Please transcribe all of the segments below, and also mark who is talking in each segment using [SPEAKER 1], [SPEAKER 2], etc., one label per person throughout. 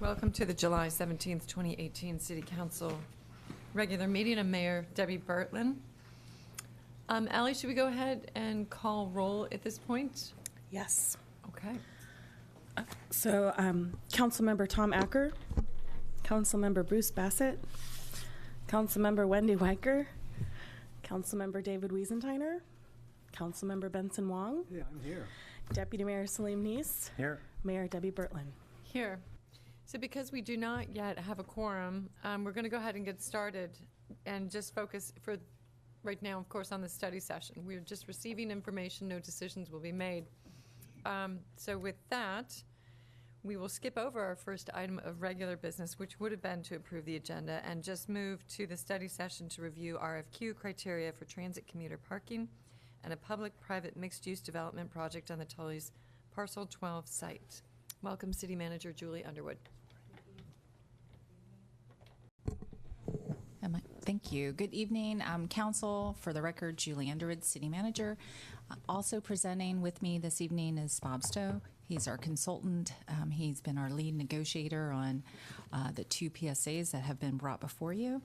[SPEAKER 1] Welcome to the July 17th, 2018 City Council regular meeting. I'm Mayor Debbie Bertlin. Ally, should we go ahead and call roll at this point?
[SPEAKER 2] Yes.
[SPEAKER 1] Okay.
[SPEAKER 2] So, Councilmember Tom Acker, Councilmember Bruce Bassett, Councilmember Wendy Weicker, Councilmember David Wiesentiner, Councilmember Benson Wong.
[SPEAKER 3] Yeah, I'm here.
[SPEAKER 2] Deputy Mayor Salim Neese.
[SPEAKER 3] Here.
[SPEAKER 2] Mayor Debbie Bertlin.
[SPEAKER 1] Here. So because we do not yet have a quorum, we're going to go ahead and get started and just focus for right now, of course, on the study session. We're just receiving information. No decisions will be made. So with that, we will skip over our first item of regular business, which would have been to approve the agenda, and just move to the study session to review RFQ criteria for transit commuter parking and a public-private mixed-use development project on the Tully's Parcel 12 site. Welcome, City Manager Julie Underwood.
[SPEAKER 4] Thank you. Good evening, Council. For the record, Julie Underwood, City Manager. Also presenting with me this evening is Bob Stowe. He's our consultant. He's been our lead negotiator on the two PSAs that have been brought before you.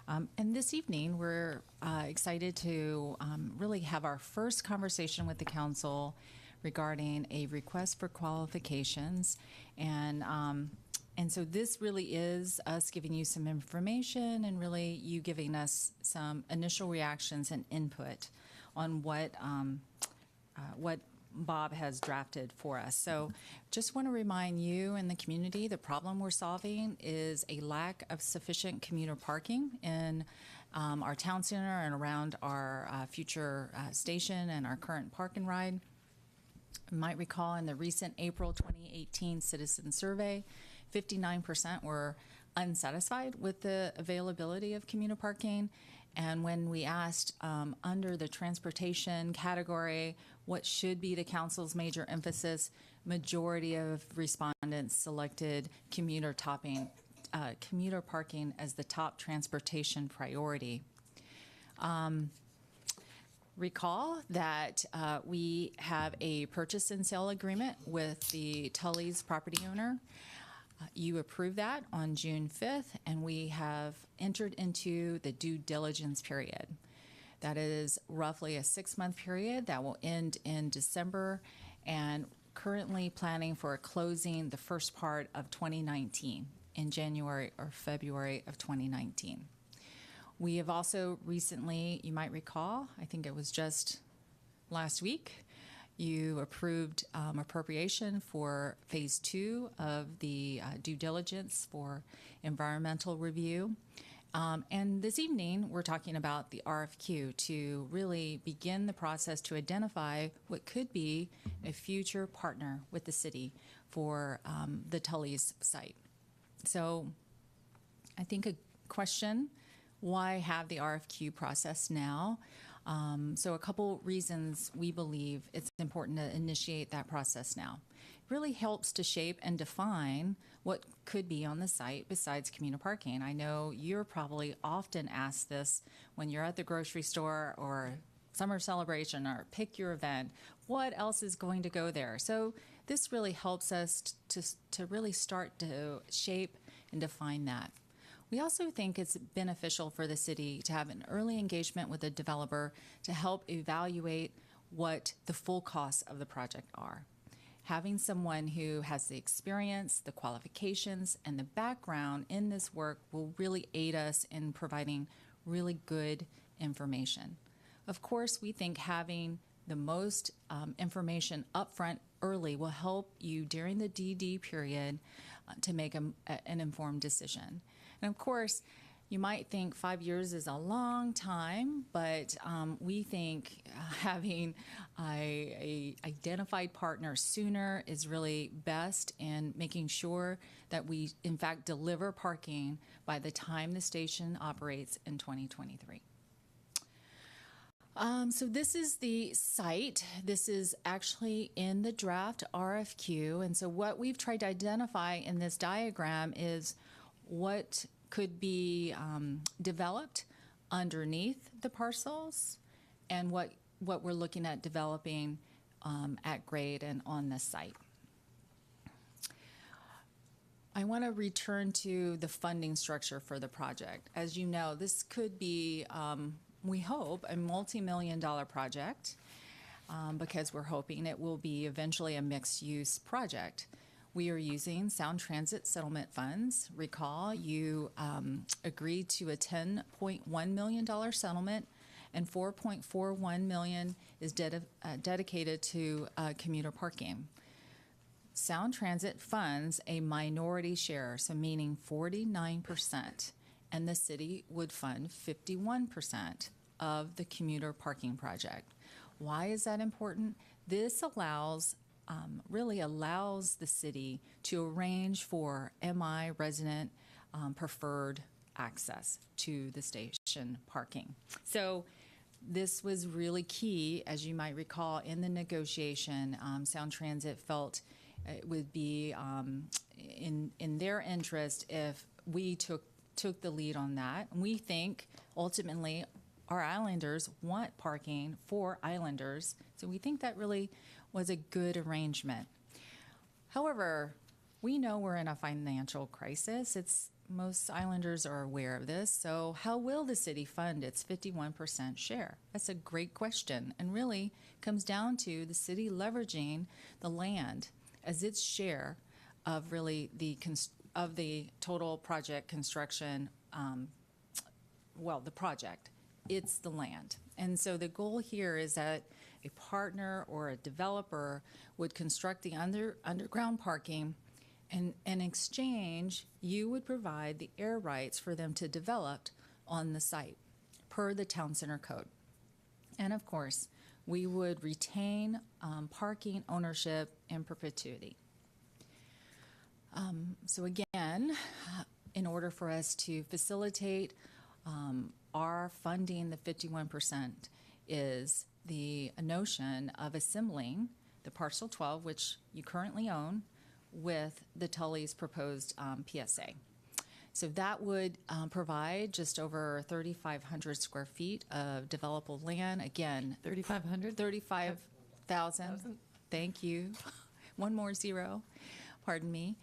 [SPEAKER 4] And this evening, we're excited to really have our first conversation with the Council regarding a request for qualifications. And so this really is us giving you some information and really you giving us some initial reactions and input on what Bob has drafted for us. So just want to remind you and the community the problem we're solving is a lack of sufficient commuter parking in our town center and around our future station and our current park and ride. You might recall in the recent April 2018 citizen survey, 59% were unsatisfied with the availability of commuter parking. And when we asked under the transportation category, what should be the council's major emphasis, majority of respondents selected commuter parking as the top transportation priority. Recall that we have a purchase and sale agreement with the Tully's property owner. You approved that on June 5th, and we have entered into the due diligence period. That is roughly a 6-month period that will end in December, and currently planning for a closing the first part of 2019, in January or February of 2019. We have also recently, you might recall, I think it was just last week, you approved appropriation for phase 2 of the due diligence for environmental review. And this evening, we're talking about the RFQ to really begin the process to identify what could be a future partner with the city for the Tully's site. So I think a question, why have the RFQ process now? So a couple reasons we believe it's important to initiate that process now. It really helps to shape and define what could be on the site besides commuter parking. I know you're probably often asked this when you're at the grocery store or summer celebration or pick your event, what else is going to go there? So this really helps us to really start to shape and define that. We also think it's beneficial for the city to have an early engagement with a developer to help evaluate what the full costs of the project are. Having someone who has the experience, the qualifications, and the background in this work will really aid us in providing really good information. Of course, we think having the most information upfront early will help you during the DD period to make an informed decision. And of course, you might think 5 years is a long time, but we think having a identified partner sooner is really best in making sure that we, in fact, deliver parking by the time the station operates in 2023. So this is the site. This is actually in the draft RFQ. And so what we've tried to identify in this diagram is what could be developed underneath the parcels and what we're looking at developing at grade and on the site. I want to return to the funding structure for the project. As you know, this could be, we hope, a multi-million-dollar project because we're hoping it will be eventually a mixed-use project. We are using Sound Transit settlement funds. Recall, you agreed to a $10.1 million settlement, and $4.41 million is dedicated to commuter parking. Sound Transit funds a minority share, so meaning 49%, and the city would fund 51% of the commuter parking project. Why is that important? This really allows the city to arrange for MI resident preferred access to the station parking. So this was really key, as you might recall, in the negotiation. Sound Transit felt it would be in their interest if we took the lead on that. And we think ultimately our islanders want parking for islanders, so we think that really was a good arrangement. However, we know we're in a financial crisis. Most islanders are aware of this. So how will the city fund its 51% share? That's a great question, and really comes down to the city leveraging the land as its share of really the total project construction. The project, it's the land. And so the goal here is that a partner or a developer would construct the underground parking, and in exchange, you would provide the air rights for them to develop on the site per the Town Center Code. And of course, we would retain parking ownership in perpetuity. So again, in order for us to facilitate our funding the 51% is the notion of assembling the parcel 12, which you currently own, with the Tully's proposed PSA. So that would provide just over 3,500 square feet of developable land. Again,
[SPEAKER 1] 3,500?
[SPEAKER 4] 35,000. Thank you. One more zero. Pardon me.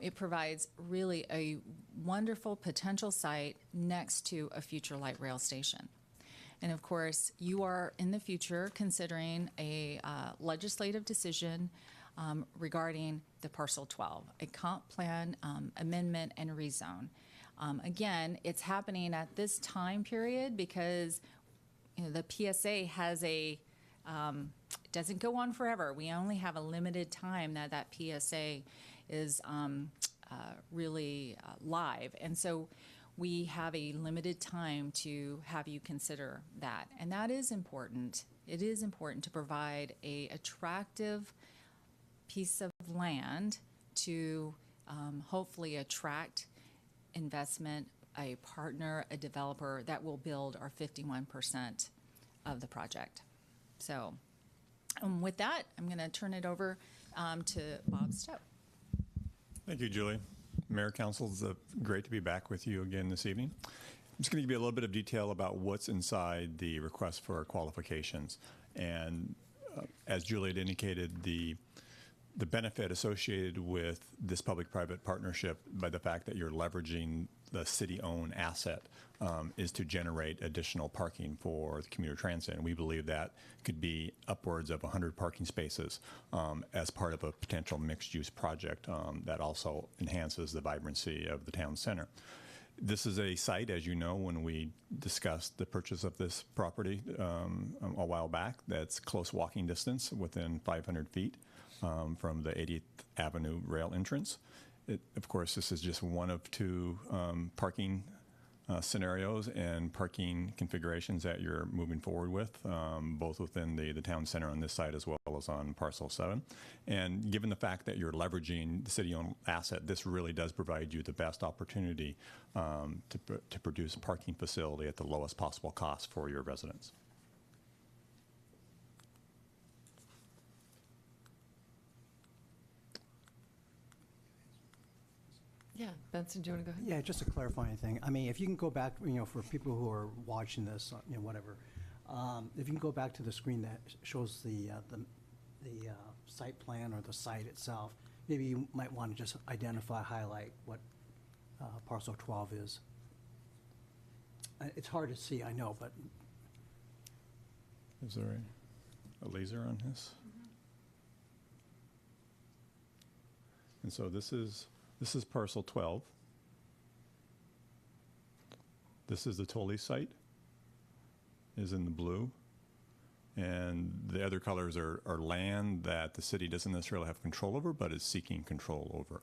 [SPEAKER 4] It provides really a wonderful potential site next to a future light rail station. And of course, you are in the future considering a legislative decision regarding the parcel 12, a comp plan amendment and rezone. Again, it's happening at this time period because the PSA has it doesn't go on forever. We only have a limited time that PSA is really live. And so we have a limited time to have you consider that. And that is important. It is important to provide a attractive piece of land to hopefully attract investment, a partner, a developer that will build our 51% of the project. So with that, I'm going to turn it over to Bob Stowe.
[SPEAKER 3] Thank you, Julie. Mayor, Council, it's great to be back with you again this evening. I'm just going to give you a little bit of detail about what's inside the request for qualifications. And as Julie had indicated, the benefit associated with this public-private partnership by the fact that you're leveraging the city-owned asset is to generate additional parking for the commuter transit. And we believe that could be upwards of 100 parking spaces as part of a potential mixed-use project that also enhances the vibrancy of the town center. This is a site, as you know, when we discussed the purchase of this property a while back, that's close walking distance within 500 feet from the 80th Avenue rail entrance. Of course, this is just one of two parking scenarios and parking configurations that you're moving forward with, both within the town center on this site as well as on parcel 7. And given the fact that you're leveraging the city-owned asset, this really does provide you the best opportunity to produce a parking facility at the lowest possible cost for your residents.
[SPEAKER 1] Yeah, Benson, do you want to go ahead?
[SPEAKER 5] Yeah, just a clarifying thing. I mean, if you can go back, for people who are watching this, whatever, if you can go back to the screen that shows the site plan or the site itself, maybe you might want to just identify, highlight what parcel 12 is. It's hard to see, I know, but
[SPEAKER 3] Is there a laser on this? And so this is parcel 12. This is the Tully site, is in the blue. And the other colors are land that the city doesn't necessarily have control over, but is seeking control over,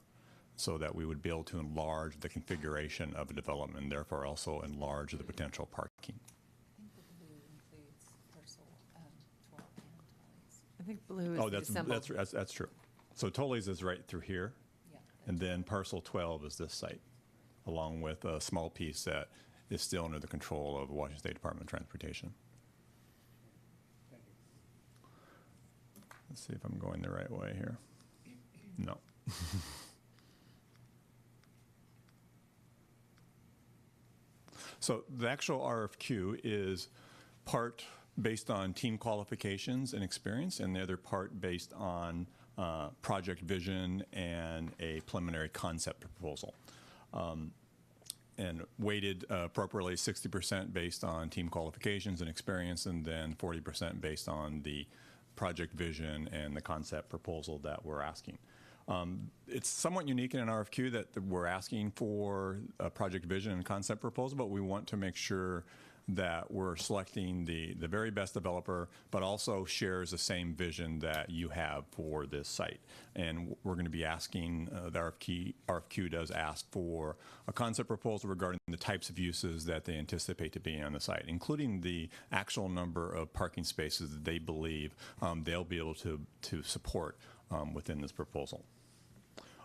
[SPEAKER 3] so that we would be able to enlarge the configuration of a development, and therefore also enlarge the potential parking.
[SPEAKER 1] I think blue is
[SPEAKER 3] Oh,
[SPEAKER 1] the assembled.
[SPEAKER 3] that's true. So Tully's is right through here,
[SPEAKER 4] Yeah.
[SPEAKER 3] and then parcel 12 is this site, along with a small piece that is still under the control of Washington State Department of Transportation. Let's see if I'm going the right way here. No. So the actual RFQ is part based on team qualifications and experience, and the other part based on project vision and a preliminary concept proposal. And weighted appropriately 60% based on team qualifications and experience, and then 40% based on the project vision and the concept proposal that we're asking. It's somewhat unique in an RFQ that we're asking for a project vision and concept proposal, but we want to make sure that we're selecting the very best developer, but also shares the same vision that you have for this site. And we're going to be asking, the RFQ does ask for a concept proposal regarding the types of uses that they anticipate to be on the site, including the actual number of parking spaces that they believe they'll be able to support within this proposal.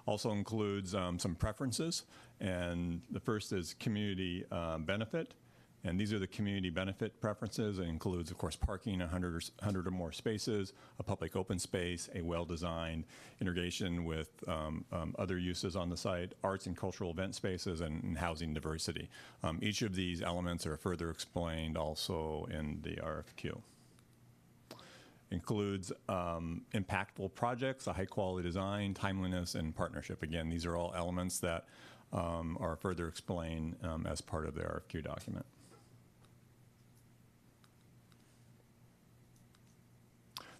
[SPEAKER 3] Also includes some preferences, and the first is community benefit. And these are the community benefit preferences. It includes, of course, parking, 100 or more spaces, a public open space, a well-designed integration with other uses on the site, arts and cultural event spaces, and housing diversity. Each of these elements are further explained also in the RFQ. Includes impactful projects, a high-quality design, timeliness, and partnership. Again, these are all elements that are further explained as part of the RFQ document.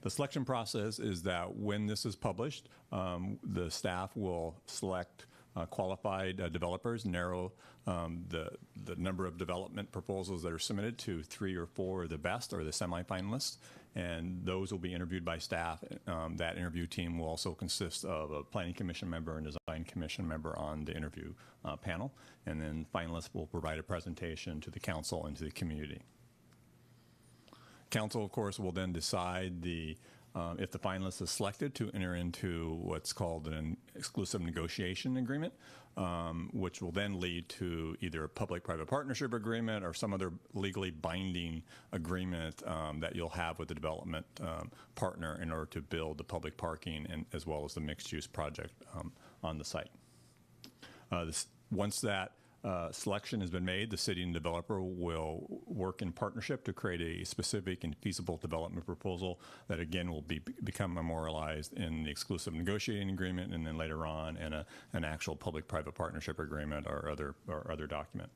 [SPEAKER 3] The selection process is that when this is published, the staff will select qualified developers, narrow the number of development proposals that are submitted to 3 or 4 of the best or the semifinalists, and those will be interviewed by staff. That interview team will also consist of a planning commission member and design commission member on the interview panel, and then finalists will provide a presentation to the council and to the community. Council, of course, will then decide if the finalist is selected to enter into what's called an exclusive negotiation agreement, which will then lead to either a public-private partnership agreement or some other legally binding agreement that you'll have with the development partner in order to build the public parking and as well as the mixed-use project on the site. Once that selection has been made, the city and developer will work in partnership to create a specific and feasible development proposal that again will become memorialized in the exclusive negotiating agreement, and then later on in an actual public-private partnership agreement or other document.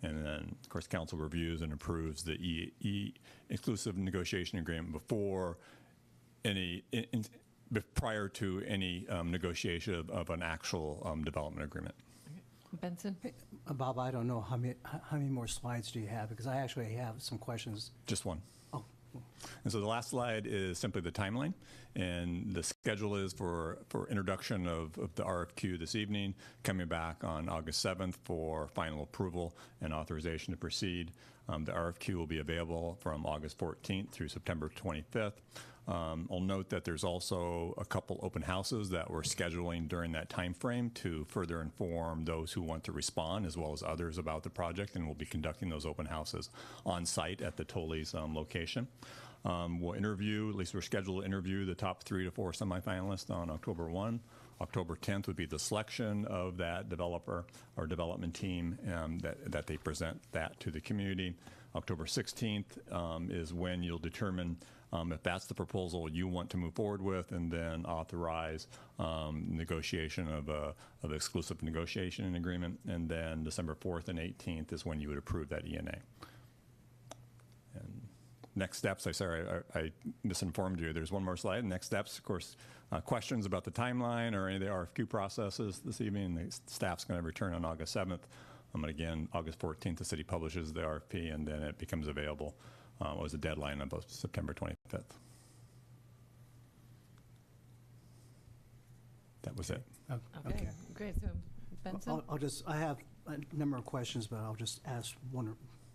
[SPEAKER 3] And then, of course, council reviews and approves the exclusive negotiation agreement before any prior to any negotiation of an actual development agreement.
[SPEAKER 1] Benson?
[SPEAKER 5] Bob, I don't know how many more slides do you have, because I actually have some questions.
[SPEAKER 3] Just one.
[SPEAKER 5] Oh,
[SPEAKER 3] And so the last slide is simply the timeline, and the schedule is for introduction of the RFQ this evening, coming back on August 7th for final approval and authorization to proceed. The RFQ will be available from August 14th through September 25th. I'll note that there's also a couple open houses that we're scheduling during that time frame to further inform those who want to respond as well as others about the project, and we'll be conducting those open houses on site at the Tully's location. We'll interview, at least we're scheduled to interview the top 3 to 4 semifinalists on October 1. October 10th would be the selection of that developer or development team that they present that to the community. October 16th is when you'll determine If that's the proposal you want to move forward with, and then authorize negotiation of exclusive negotiation agreement, and then December 4th and 18th is when you would approve that ENA. And next steps, I misinformed you. There's one more slide. Next steps, of course, questions about the timeline or any of the RFQ processes this evening. The staff's going to return on August 7th. And again, August 14th, the city publishes the RFP, and then it becomes available. Was a deadline of September 25th. That was it.
[SPEAKER 1] Okay, great. So Benson?
[SPEAKER 5] I have a number of questions, but I'll just ask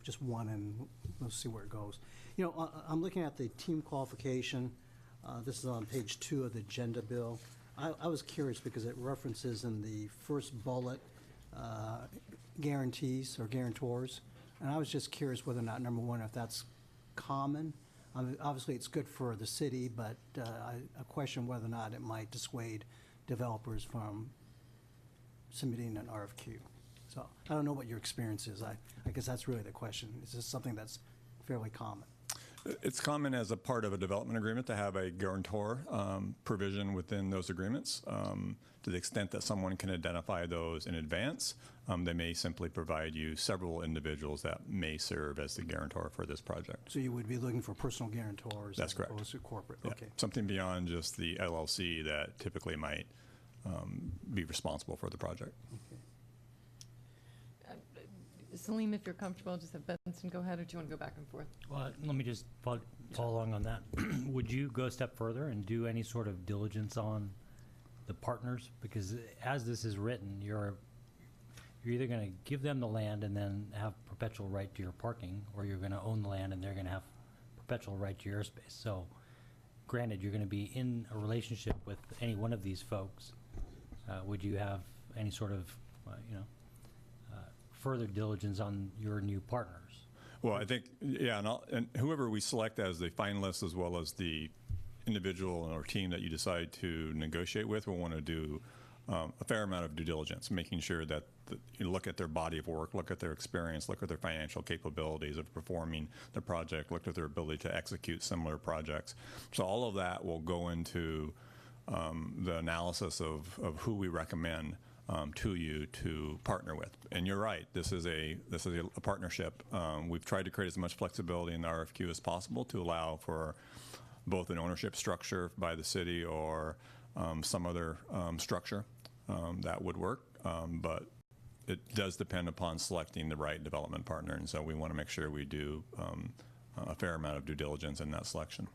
[SPEAKER 5] just one, and we'll see where it goes. You know, I'm looking at the team qualification. This is on page 2 of the agenda bill. I was curious because it references in the first bullet guarantees or guarantors, and I was just curious whether or not, number one, if that's common. Obviously, it's good for the city, but I question whether or not it might dissuade developers from submitting an RFQ. So I don't know what your experience is. I guess that's really the question. Is this something that's fairly common?
[SPEAKER 3] It's common as a part of a development agreement to have a guarantor provision within those agreements. To the extent that someone can identify those in advance, they may simply provide you several individuals that may serve as the guarantor for this project.
[SPEAKER 5] So you would be looking for personal guarantors?
[SPEAKER 3] That's correct.
[SPEAKER 5] As opposed to corporate?
[SPEAKER 3] Yeah.
[SPEAKER 5] Okay.
[SPEAKER 3] Something beyond just the LLC that typically might be responsible for the project.
[SPEAKER 5] Okay.
[SPEAKER 1] Salim, if you're comfortable, just have Benson go ahead, or do you want to go back and forth?
[SPEAKER 6] Well, let me just follow along on that. Would you go a step further and do any sort of diligence on the partners? Because as this is written, you're either going to give them the land and then have perpetual right to your parking, or you're going to own the land and they're going to have perpetual right to your airspace. So granted, you're going to be in a relationship with any one of these folks. Would you have any sort of, further diligence on your new partners?
[SPEAKER 3] Well, I think, yeah, and whoever we select as the finalists, as well as the individual or team that you decide to negotiate with, will want to do a fair amount of due diligence, making sure that you look at their body of work, look at their experience, look at their financial capabilities of performing the project, look at their ability to execute similar projects. So all of that will go into the analysis of who we recommend to you to partner with. And you're right, this is a partnership. We've tried to create as much flexibility in the RFQ as possible to allow for both an ownership structure by the city or some other structure that would work. But it does depend upon selecting the right development partner, and so we want to make sure we do a fair amount of due diligence in that selection.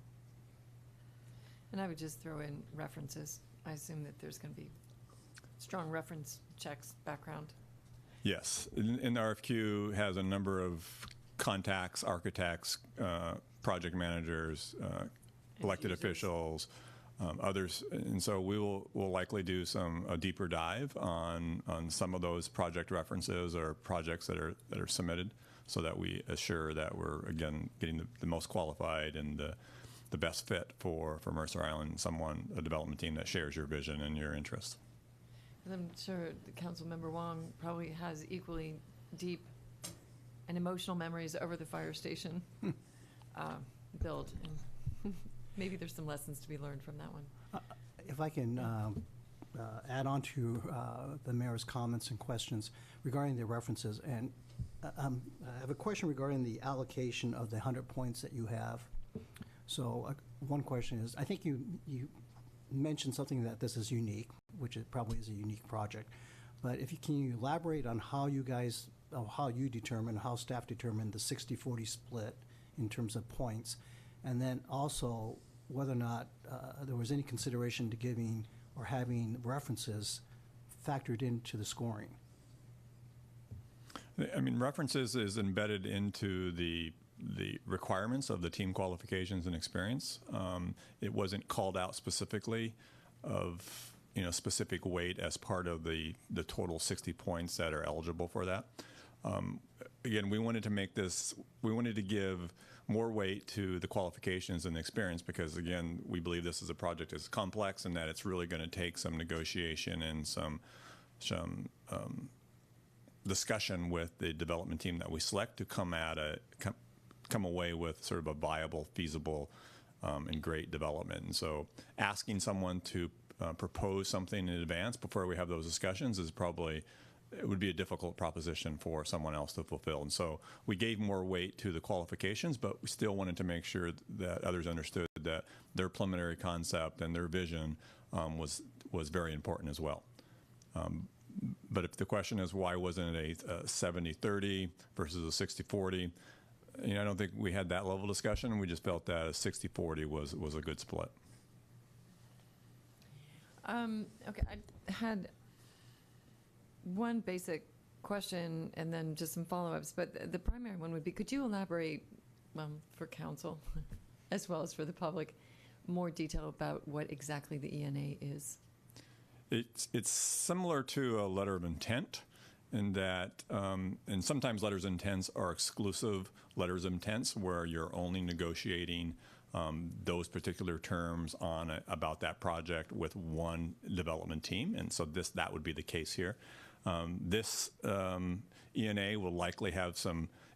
[SPEAKER 1] And I would just throw in references. I assume that there's going to be strong reference checks background.
[SPEAKER 3] Yes, and the RFQ has a number of contacts, architects, project managers, elected officials, others, and so we'll likely do a deeper dive on some of those project references or projects that are submitted, so that we assure that we're again getting the most qualified and the best fit for Mercer Island, a development team that shares your vision and your interests.
[SPEAKER 1] And I'm sure Councilmember Wong probably has equally deep and emotional memories over the fire station build. And maybe there's some lessons to be learned from that one.
[SPEAKER 5] If I can add on to the mayor's comments and questions regarding the references, and I have a question regarding the allocation of the 100 points that you have. So one question is, I think you mentioned something that this is unique, which it probably is a unique project, but can you elaborate on how you determine, how staff determined the 60-40 split in terms of points, and then also whether or not there was any consideration to giving or having references factored into the scoring?
[SPEAKER 3] I mean, references is embedded into the requirements of the team qualifications and experience. It wasn't called out specifically of specific weight as part of the total 60 points that are eligible for that. Again, we wanted to give more weight to the qualifications and the experience because, again, we believe this is a project that's complex and that it's really going to take some negotiation and some discussion with the development team that we select to come away with sort of a viable, feasible and great development. And so asking someone to propose something in advance before we have those discussions is probably, it would be a difficult proposition for someone else to fulfill. And so we gave more weight to the qualifications, but we still wanted to make sure that others understood that their preliminary concept and their vision was very important as well. But if the question is why wasn't it a 70-30 versus a 60-40, I don't think we had that level of discussion. We just felt that a 60-40 was a good split.
[SPEAKER 1] Okay, I had one basic question and then just some follow-ups, but the primary one would be, could you elaborate, for council as well as for the public, more detail about what exactly the ENA is?
[SPEAKER 3] It's similar to a letter of intent in that, and sometimes letters of intents are exclusive letters of intents where you're only negotiating those particular terms about that project with one development team, and so that would be the case here. This ENA will likely have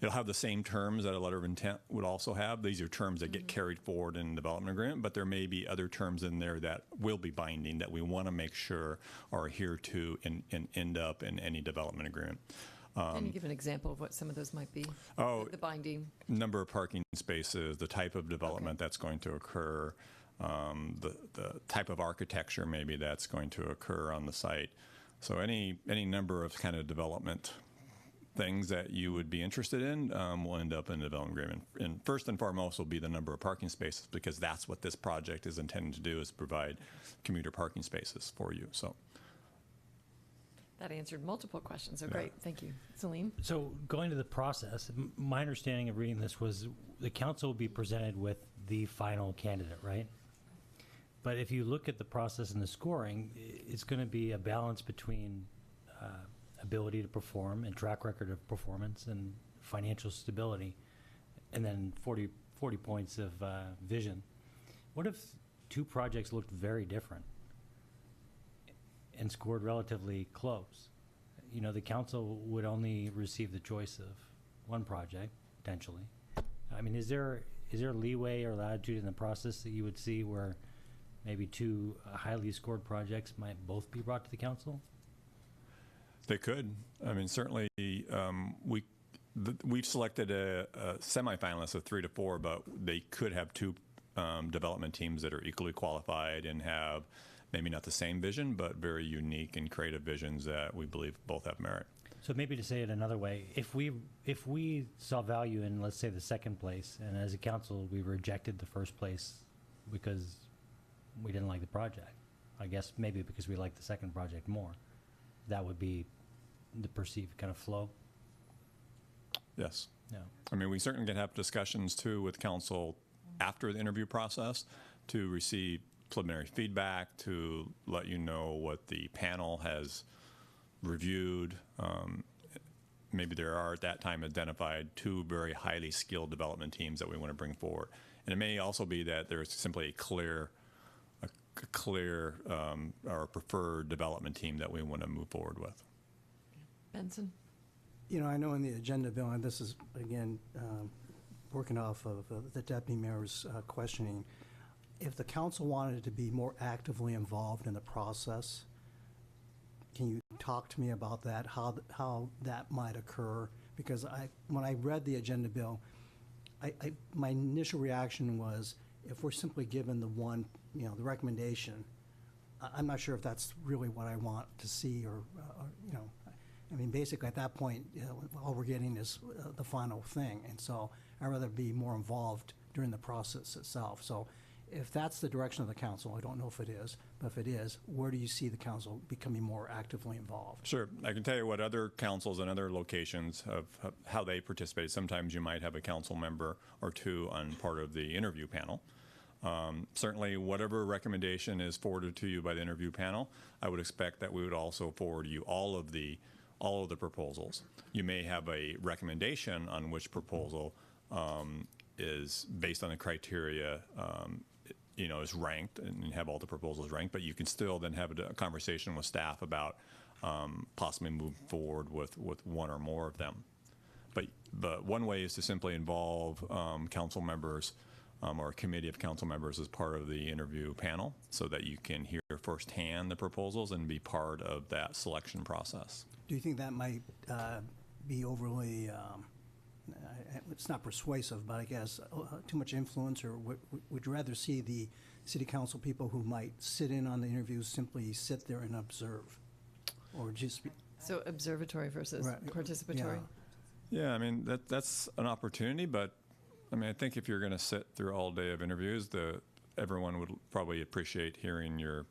[SPEAKER 3] it'll have the same terms that a letter of intent would also have. These are terms that get carried forward in the development agreement, but there may be other terms in there that will be binding that we want to make sure are adhered to and end up in any development agreement.
[SPEAKER 1] Can you give an example of what some of those might be?
[SPEAKER 3] Oh,
[SPEAKER 1] the binding.
[SPEAKER 3] Number of parking spaces, the type of development that's going to occur, the type of architecture maybe that's going to occur on the site. So any number of kind of development things that you would be interested in will end up in the development agreement. And first and foremost will be the number of parking spaces, because that's what this project is intended to do, is provide commuter parking spaces for you. So
[SPEAKER 1] that answered multiple questions. So great, thank you. Salim?
[SPEAKER 6] So going to the process, my understanding of reading this was the council will be presented with the final candidate, right? But if you look at the process and the scoring, it's going to be a balance between ability to perform and track record of performance and financial stability, and then 40 points of vision. What if two projects looked very different and scored relatively close? The council would only receive the choice of one project, potentially. I mean, is there leeway or latitude in the process that you would see where maybe two highly scored projects might both be brought to the council?
[SPEAKER 3] they could. I mean, certainly we've selected a semifinalist of 3 to 4, but they could have two development teams that are equally qualified and have maybe not the same vision, but very unique and creative visions that we believe both have merit.
[SPEAKER 6] So maybe to say it another way, if we saw value in, let's say, the second place, and as a council we rejected the first place because we didn't like the project, I guess maybe because we liked the second project more, that would be the perceived kind of flow?
[SPEAKER 3] Yes.
[SPEAKER 6] Yeah.
[SPEAKER 3] I mean, we certainly can have discussions too with council after the interview process to receive preliminary feedback, to let you know what the panel has reviewed. Maybe there are at that time identified 2 very highly skilled development teams that we want to bring forward. And it may also be that there's simply a clear or preferred development team that we want to move forward with.
[SPEAKER 1] Benson?
[SPEAKER 5] You know, I know in the agenda bill, and this is, again, working off of the Deputy Mayor's questioning, if the council wanted to be more actively involved in the process, can you talk to me about that, how that might occur? Because when I read the agenda bill, my initial reaction was, if we're simply given the one, the recommendation, I'm not sure if that's really what I want to see, or I mean, basically at that point, all we're getting is the final thing. And so I'd rather be more involved during the process itself. So if that's the direction of the council, I don't know if it is, but if it is, where do you see the council becoming more actively involved?
[SPEAKER 3] Sure. I can tell you what other councils and other locations have how they participate. Sometimes you might have a council member or 2 on part of the interview panel. Certainly, whatever recommendation is forwarded to you by the interview panel, I would expect that we would also forward you all of the proposals. You may have a recommendation on which proposal is based on the criteria, is ranked, and have all the proposals ranked, but you can still then have a conversation with staff about possibly moving forward with one or more of them. But one way is to simply involve council members or a committee of council members as part of the interview panel so that you can hear firsthand the proposals and be part of that selection process.
[SPEAKER 5] Do you think that might be overly, it's not persuasive, but I guess too much influence, or would you rather see the city council people who might sit in on the interviews simply sit there and observe? Or just be,
[SPEAKER 1] So observatory versus
[SPEAKER 5] Right,
[SPEAKER 1] participatory?
[SPEAKER 3] Yeah, I mean, that's an opportunity, but I mean, I think if you're going to sit through all day of interviews, everyone would probably appreciate hearing your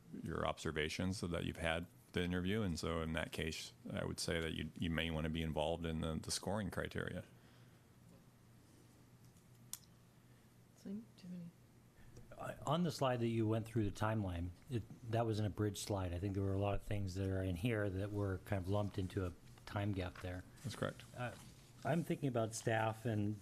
[SPEAKER 3] observations so that you've had the interview. And so in that case, I would say that you may want to be involved in the scoring criteria.
[SPEAKER 1] Salim, do you have any-
[SPEAKER 6] On the slide that you went through the timeline, that was an abridged slide. I think there were a lot of things that are in here that were kind of lumped into a time gap there.
[SPEAKER 3] That's correct.
[SPEAKER 6] I'm thinking about staff and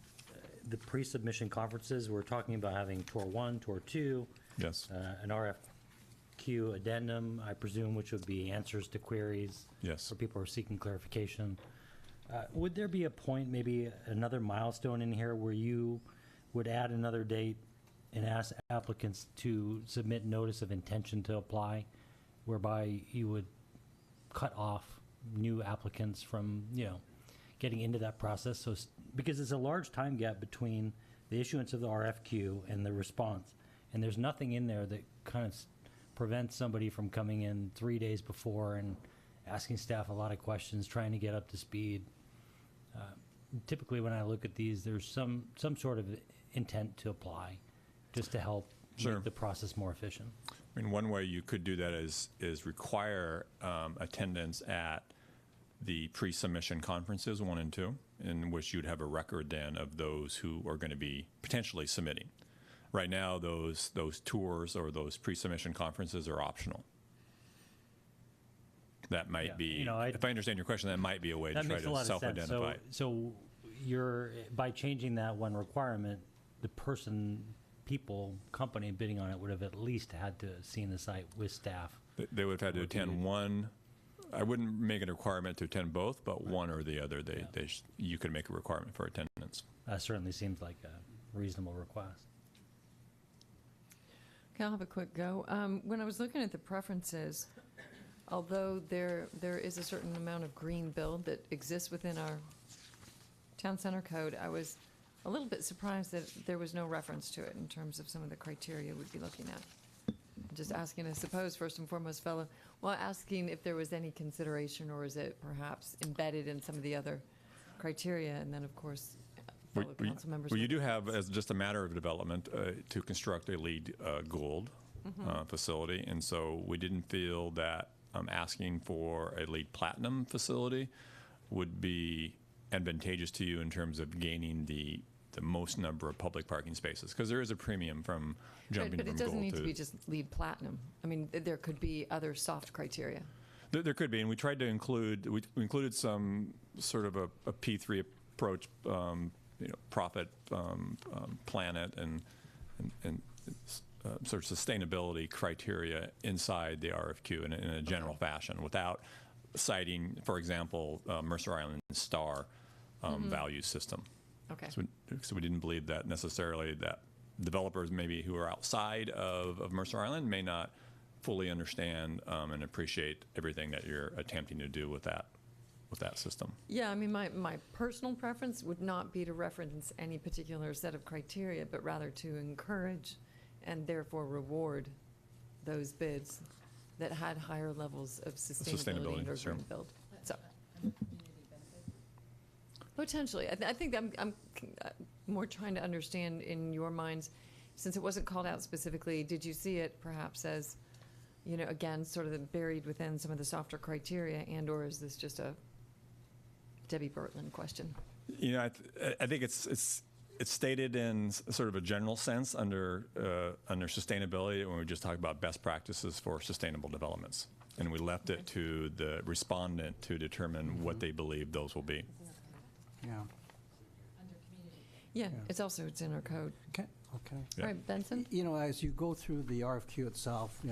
[SPEAKER 6] the pre-submission conferences. We're talking about having Tour 1, Tour 2,
[SPEAKER 3] Yes.
[SPEAKER 6] an RFQ addendum, I presume, which would be answers to queries.
[SPEAKER 3] Yes.
[SPEAKER 6] For people who are seeking clarification. Would there be a point, maybe another milestone in here where you would add another date and ask applicants to submit notice of intention to apply, whereby you would cut off new applicants from, getting into that process? So, because it's a large time gap between the issuance of the RFQ and the response, and there's nothing in there that kind of prevents somebody from coming in 3 days before and asking staff a lot of questions, trying to get up to speed. Typically, when I look at these, there's some sort of intent to apply, just to help
[SPEAKER 3] Sure.
[SPEAKER 6] make the process more efficient.
[SPEAKER 3] I mean, one way you could do that is require attendance at the pre-submission conferences 1 and 2, in which you'd have a record then of those who are going to be potentially submitting. Right now, those tours or those pre-submission conferences are optional. That might
[SPEAKER 6] Yeah.
[SPEAKER 3] be,
[SPEAKER 6] You know,
[SPEAKER 3] if I understand your question, that might be a way to
[SPEAKER 6] That
[SPEAKER 3] try
[SPEAKER 6] makes a
[SPEAKER 3] to
[SPEAKER 6] lot of sense.
[SPEAKER 3] self-identify.
[SPEAKER 6] So you're, by changing that one requirement, the company bidding on it would have at least had to seen the site with staff.
[SPEAKER 3] They would have had to
[SPEAKER 6] Would be-
[SPEAKER 3] attend one. I wouldn't make it a requirement to attend both, but one or the other. You could make a requirement for attendance.
[SPEAKER 6] That certainly seems like a reasonable request.
[SPEAKER 1] Okay, I'll have a quick go. When I was looking at the preferences, although there is a certain amount of green build that exists within our town center code, I was a little bit surprised that there was no reference to it in terms of some of the criteria we'd be looking at. Just asking, I suppose, first and foremost, asking if there was any consideration, or is it perhaps embedded in some of the other criteria? And then, of course, fellow council members.
[SPEAKER 3] Well, you do have, as just a matter of development, to construct a LEED Gold facility, and so we didn't feel that asking for a LEED Platinum facility would be advantageous to you in terms of gaining the most number of public parking spaces, because there is a premium from jumping
[SPEAKER 1] But
[SPEAKER 3] from
[SPEAKER 1] it doesn't
[SPEAKER 3] gold
[SPEAKER 1] need to
[SPEAKER 3] to.
[SPEAKER 1] be just LEED Platinum. I mean, there could be other soft criteria.
[SPEAKER 3] There could be, and we tried to include, we included some sort of a P3 approach, profit, planet, and sort of sustainability criteria inside the RFQ in a general fashion, without citing, for example, Mercer Island STAR value system.
[SPEAKER 1] Okay.
[SPEAKER 3] So we didn't believe that necessarily that developers maybe who are outside of Mercer Island may not fully understand and appreciate everything that you're attempting to do with that system.
[SPEAKER 1] Yeah, I mean, my personal preference would not be to reference any particular set of criteria, but rather to encourage and therefore reward those bids that had higher levels of sustainability and or
[SPEAKER 3] sure.
[SPEAKER 1] green build. So, potentially, I think I'm more trying to understand in your minds, since it wasn't called out specifically, did you see it perhaps as, again, sort of buried within some of the softer criteria, and/or is this just a Debbie Bertland question?
[SPEAKER 3] I think it's stated in sort of a general sense under sustainability when we just talk about best practices for sustainable developments, and we left it to the respondent to determine what they believe those will be.
[SPEAKER 5] yeah.
[SPEAKER 1] Yeah,
[SPEAKER 5] Yeah.
[SPEAKER 1] it's in our code.
[SPEAKER 5] Okay.
[SPEAKER 3] Yeah.
[SPEAKER 1] All right, Benson?
[SPEAKER 5] As you go through the RFQ itself,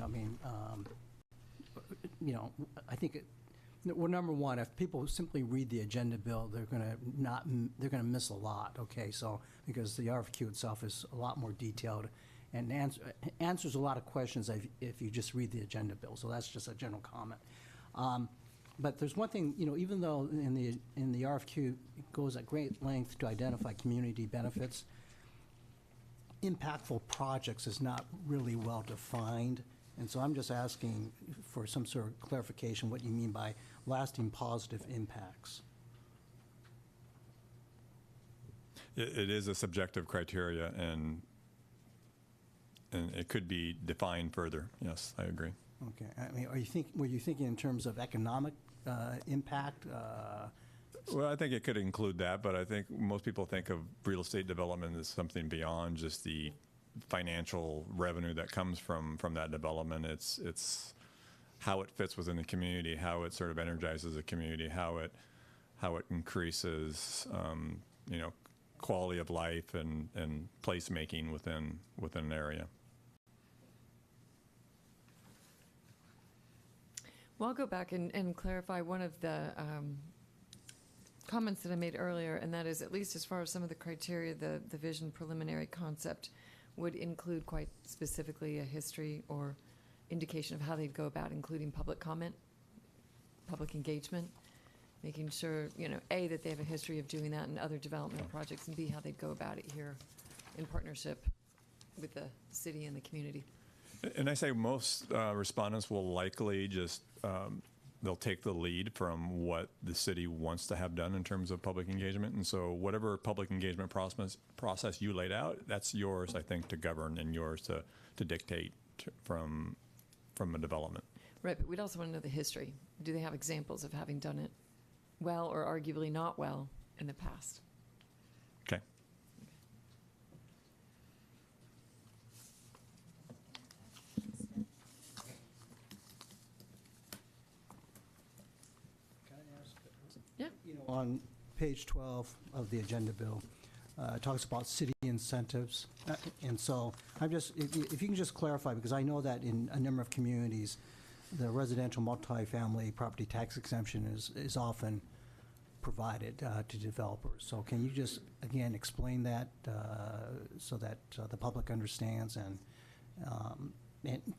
[SPEAKER 5] I think Well, number one, if people simply read the agenda bill, they're going to miss a lot, okay? So, because the RFQ itself is a lot more detailed and answers a lot of questions if you just read the agenda bill. So that's just a general comment. But there's one thing, even though in the RFQ it goes at great length to identify community benefits, impactful projects is not really well defined. And so I'm just asking for some sort of clarification what you mean by lasting positive impacts.
[SPEAKER 3] It is a subjective criteria, and it could be defined further. Yes, I agree.
[SPEAKER 5] Okay. I mean, were you thinking in terms of economic impact?
[SPEAKER 3] Well, I think it could include that, but I think most people think of real estate development as something beyond just the financial revenue that comes from that development. It's how it fits within the community, how it sort of energizes the community, how it increases quality of life and placemaking within an area.
[SPEAKER 1] Well, I'll go back and clarify one of the comments that I made earlier, and that is, at least as far as some of the criteria, the vision preliminary concept would include quite specifically a history or indication of how they'd go about including public comment, public engagement, making sure, A, that they have a history of doing that in other development projects, and B, how they'd go about it here in partnership with the city and the community.
[SPEAKER 3] And I say most respondents will likely just, they'll take the lead from what the city wants to have done in terms of public engagement. And so whatever public engagement process you laid out, that's yours, I think, to govern and yours to dictate from a development.
[SPEAKER 1] Right, but we'd also want to know the history. Do they have examples of having done it well or arguably not well in the past?
[SPEAKER 3] Okay.
[SPEAKER 1] Yeah.
[SPEAKER 5] On page 12 of the agenda bill, it talks about city incentives. And so I'm just, if you can just clarify, because I know that in a number of communities, the residential multifamily property tax exemption is often provided to developers. So can you just, again, explain that so that the public understands and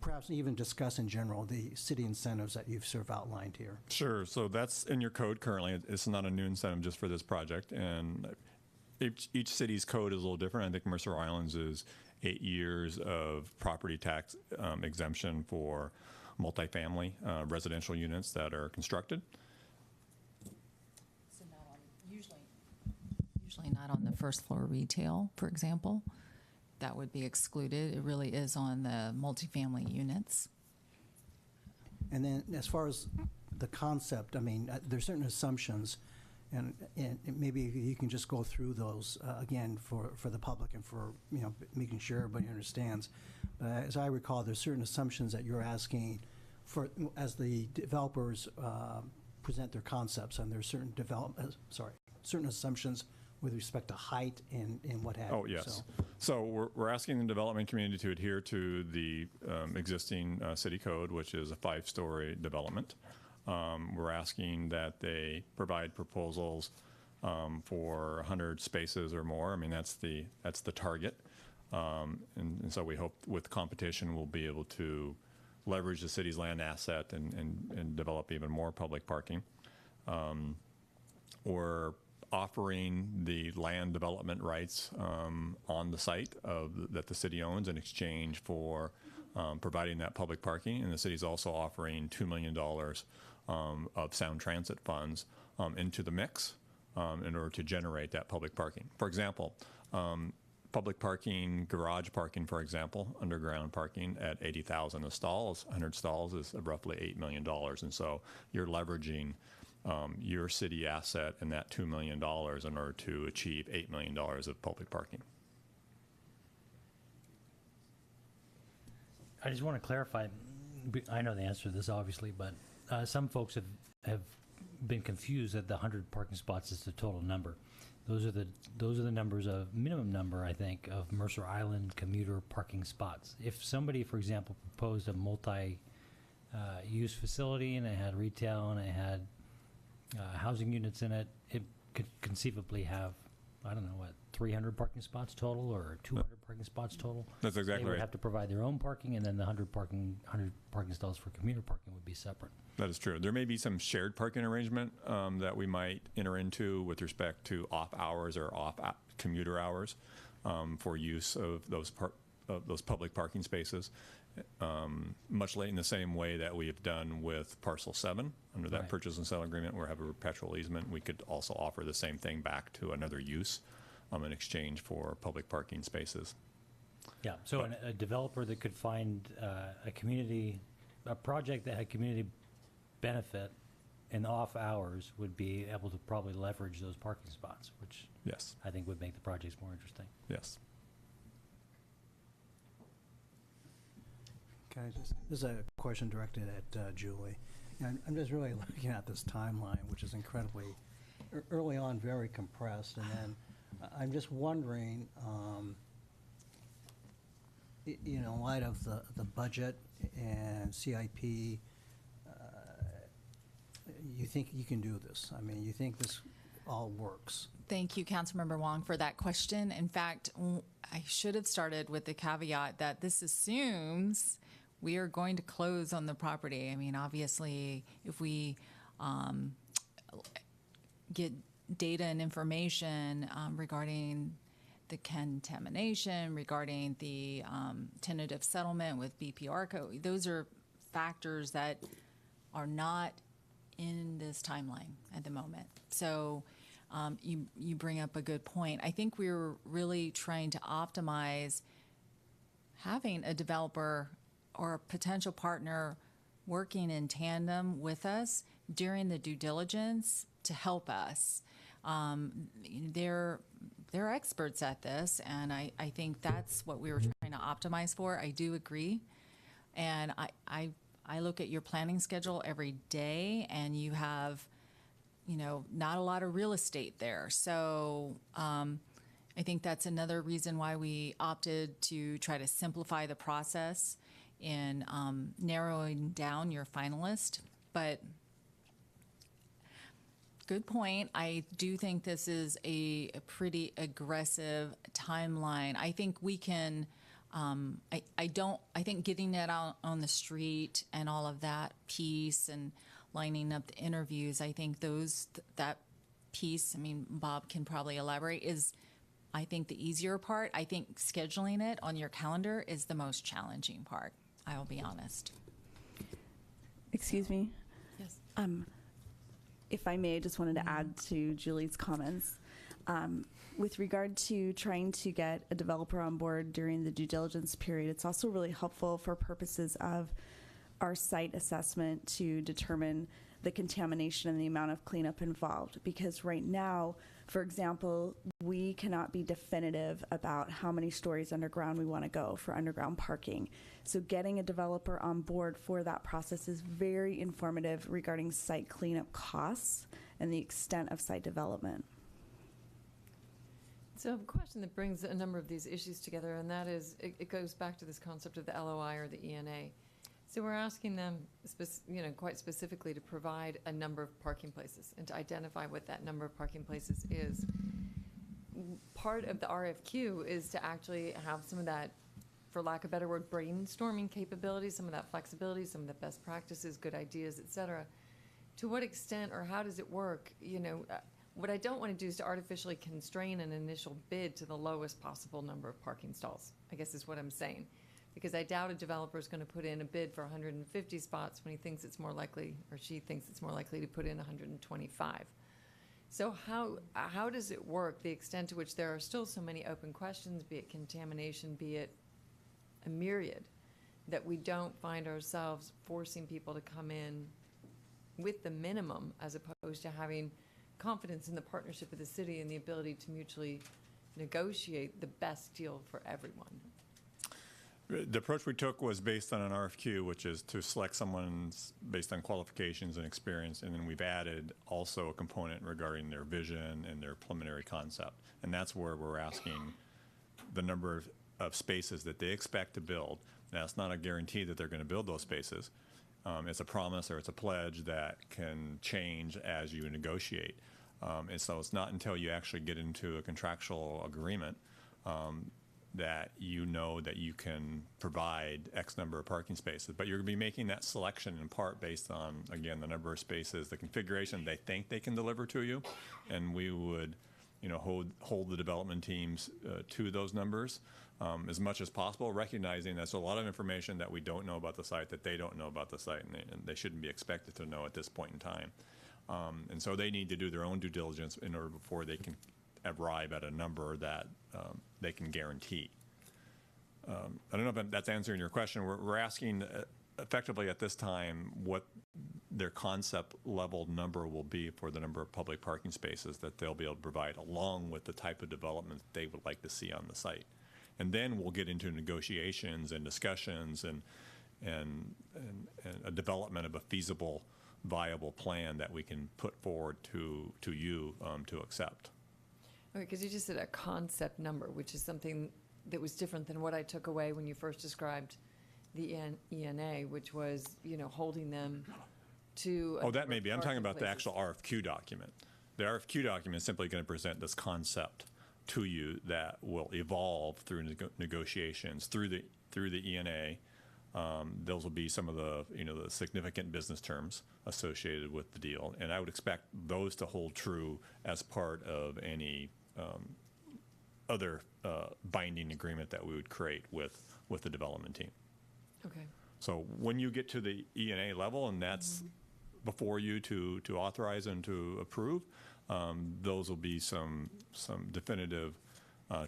[SPEAKER 5] perhaps even discuss in general the city incentives that you've sort of outlined here?
[SPEAKER 3] Sure. So that's in your code currently. It's not a new incentive just for this project. And each city's code is a little different. I think Mercer Islands is 8 years of property tax exemption for multifamily residential units that are constructed.
[SPEAKER 4] So usually not on the first floor retail, for example. That would be excluded. It really is on the multifamily units.
[SPEAKER 5] And then as far as the concept, I mean, there's certain assumptions, and maybe you can just go through those again for the public and for making sure everybody understands. But as I recall, there's certain assumptions that you're asking for as the developers present their concepts, and there's certain assumptions with respect to height and what have you.
[SPEAKER 3] Oh, yes. So we're asking the development community to adhere to the existing city code, which is a 5-story development. We're asking that they provide proposals for 100 spaces or more. I mean, that's the target. And so we hope with competition we'll be able to leverage the city's land asset and develop even more public parking. We're offering the land development rights on the site that the city owns in exchange for providing that public parking. And the city's also offering $2 million of sound transit funds into the mix in order to generate that public parking. For example, public parking, garage parking, for example, underground parking at 80,000 a stall, 100 stalls is roughly $8 million. And so you're leveraging your city asset and that $2 million in order to achieve $8 million of public parking.
[SPEAKER 6] I just want to clarify. I know the answer to this, obviously, but some folks have been confused that the 100 parking spots is the total number. Those are the numbers of minimum number, I think, of Mercer Island commuter parking spots. If somebody, for example, proposed a use facility, and it had retail, and it had housing units in it, it could conceivably have, I don't know, what, 300 parking spots total or 200 parking spots total?
[SPEAKER 3] That's exactly
[SPEAKER 6] They would
[SPEAKER 3] right.
[SPEAKER 6] have to provide their own parking, and then the 100 parking stalls for commuter parking would be separate.
[SPEAKER 3] That is true. There may be some shared parking arrangement that we might enter into with respect to off hours or commuter hours for use of those public parking spaces. Much like in the same way that we have done with Parcel 7 under that
[SPEAKER 6] Right.
[SPEAKER 3] purchase and sale agreement, where we have a perpetual easement, we could also offer the same thing back to another use in exchange for public parking spaces.
[SPEAKER 6] Yeah, so a developer that could find a project that had community benefit in off hours would be able to probably leverage those parking spots, which
[SPEAKER 3] Yes,
[SPEAKER 6] I think would make the projects more interesting.
[SPEAKER 3] yes.
[SPEAKER 5] This is a question directed at Julie. And I'm just really looking at this timeline, which is incredibly, early on, very compressed. And then I'm just wondering, in light of the budget and CIP, you think you can do this? I mean, you think this all works?
[SPEAKER 4] Thank you, Councilmember Wong, for that question. In fact, I should have started with the caveat that this assumes we are going to close on the property. I mean, obviously, if we get data and information regarding the contamination, regarding the tentative settlement with BPR, those are factors that are not in this timeline at the moment. So you bring up a good point. I think we're really trying to optimize having a developer or a potential partner working in tandem with us during the due diligence to help us. They're experts at this, and I think that's what we were trying to optimize for. I do agree. And I look at your planning schedule every day, and you have, not a lot of real estate there. So I think that's another reason why we opted to try to simplify the process in narrowing down your finalist. But good point. I do think this is a pretty aggressive timeline. I think we can, I think getting it out on the street and all of that piece and lining up the interviews, I think that piece, I mean, Bob can probably elaborate, is I think the easier part. I think scheduling it on your calendar is the most challenging part. I will be honest.
[SPEAKER 7] Excuse me.
[SPEAKER 1] Yes.
[SPEAKER 7] If I may, I just wanted to add to Julie's comments. With regard to trying to get a developer on board during the due diligence period, it's also really helpful for purposes of our site assessment to determine the contamination and the amount of cleanup involved. Because right now, for example, we cannot be definitive about how many stories underground we want to go for underground parking. So getting a developer on board for that process is very informative regarding site cleanup costs and the extent of site development.
[SPEAKER 1] So a question that brings a number of these issues together, and that is, it goes back to this concept of the LOI or the ENA. So we're asking them, quite specifically to provide a number of parking places and to identify what that number of parking places is. Part of the RFQ is to actually have some of that, for lack of a better word, brainstorming capability, some of that flexibility, some of the best practices, good ideas, et cetera. To what extent or how does it work? What I don't want to do is to artificially constrain an initial bid to the lowest possible number of parking stalls, I guess is what I'm saying. Because I doubt a developer is going to put in a bid for 150 spots when he thinks it's more likely, or she thinks it's more likely to put in 125. So how does it work, the extent to which there are still so many open questions, be it contamination, be it a myriad, that we don't find ourselves forcing people to come in with the minimum as opposed to having confidence in the partnership of the city and the ability to mutually negotiate the best deal for everyone?
[SPEAKER 3] The approach we took was based on an RFQ, which is to select someone based on qualifications and experience, and then we've added also a component regarding their vision and their preliminary concept. And that's where we're asking the number of spaces that they expect to build. Now, it's not a guarantee that they're going to build those spaces. It's a promise or it's a pledge that can change as you negotiate. And so it's not until you actually get into a contractual agreement that you know that you can provide X number of parking spaces. But you're going to be making that selection in part based on, again, the number of spaces, the configuration they think they can deliver to you. And we would, hold the development teams to those numbers as much as possible, recognizing there's a lot of information that we don't know about the site, that they don't know about the site, and they shouldn't be expected to know at this point in time. And so they need to do their own due diligence in order before they can arrive at a number that they can guarantee. I don't know if that's answering your question. We're asking effectively at this time what their concept level number will be for the number of public parking spaces that they'll be able to provide, along with the type of development they would like to see on the site. And then we'll get into negotiations and discussions and a development of a feasible, viable plan that we can put forward to you to accept.
[SPEAKER 1] Okay, because you just said a concept number, which is something that was different than what I took away when you first described the ENA, which was, holding them to.
[SPEAKER 3] Oh, that may be. I'm talking about the
[SPEAKER 1] places.
[SPEAKER 3] actual RFQ document. The RFQ document is simply going to present this concept to you that will evolve through negotiations through the ENA. Those will be some of the the significant business terms associated with the deal, and I would expect those to hold true as part of any other binding agreement that we would create with the development team.
[SPEAKER 1] Okay.
[SPEAKER 3] So when you get to the ENA level, and that's before you to authorize and to approve, those will be some definitive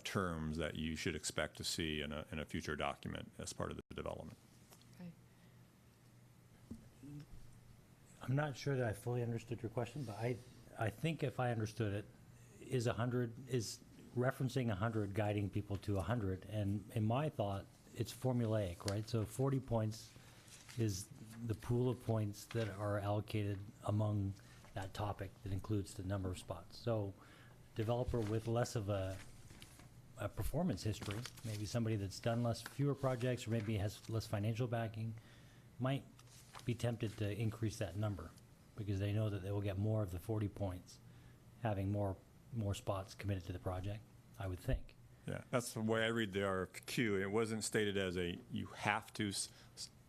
[SPEAKER 3] terms that you should expect to see in a future document as part of the development.
[SPEAKER 1] Okay.
[SPEAKER 6] I'm not sure that I fully understood your question, but I think if I understood it, is referencing 100 guiding people to 100, and in my thought, it's formulaic, right? So 40 points is the pool of points that are allocated among that topic that includes the number of spots. So developer with less of a performance history, maybe somebody that's done fewer projects, or maybe has less financial backing, might be tempted to increase that number because they know that they will get more of the 40 points having more spots committed to the project, I would think.
[SPEAKER 3] Yeah, that's the way I read the RFQ. It wasn't stated as you have to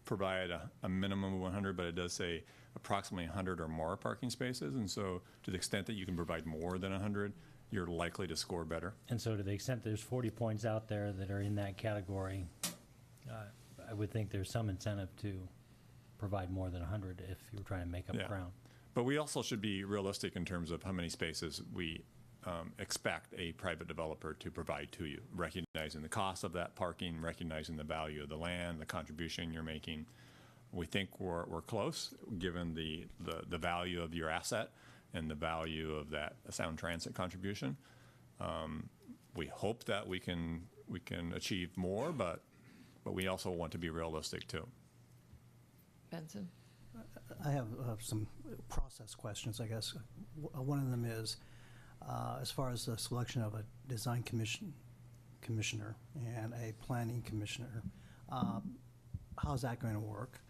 [SPEAKER 3] provide a minimum of 100, but it does say approximately 100 or more parking spaces. And so to the extent that you can provide more than 100, you're likely to score better.
[SPEAKER 6] And so to the extent there's 40 points out there that are in that category, I would think there's some incentive to provide more than 100 if you were trying to make up ground.
[SPEAKER 3] But we also should be realistic in terms of how many spaces we expect a private developer to provide to you, recognizing the cost of that parking, recognizing the value of the land, the contribution you're making. We think we're close, given the value of your asset and the value of that Sound Transit contribution. We hope that we can achieve more, but we also want to be realistic too.
[SPEAKER 1] Benson?
[SPEAKER 5] I have some process questions, I guess. One of them is, as far as the selection of a design commissioner and a planning commissioner, how's that going to work?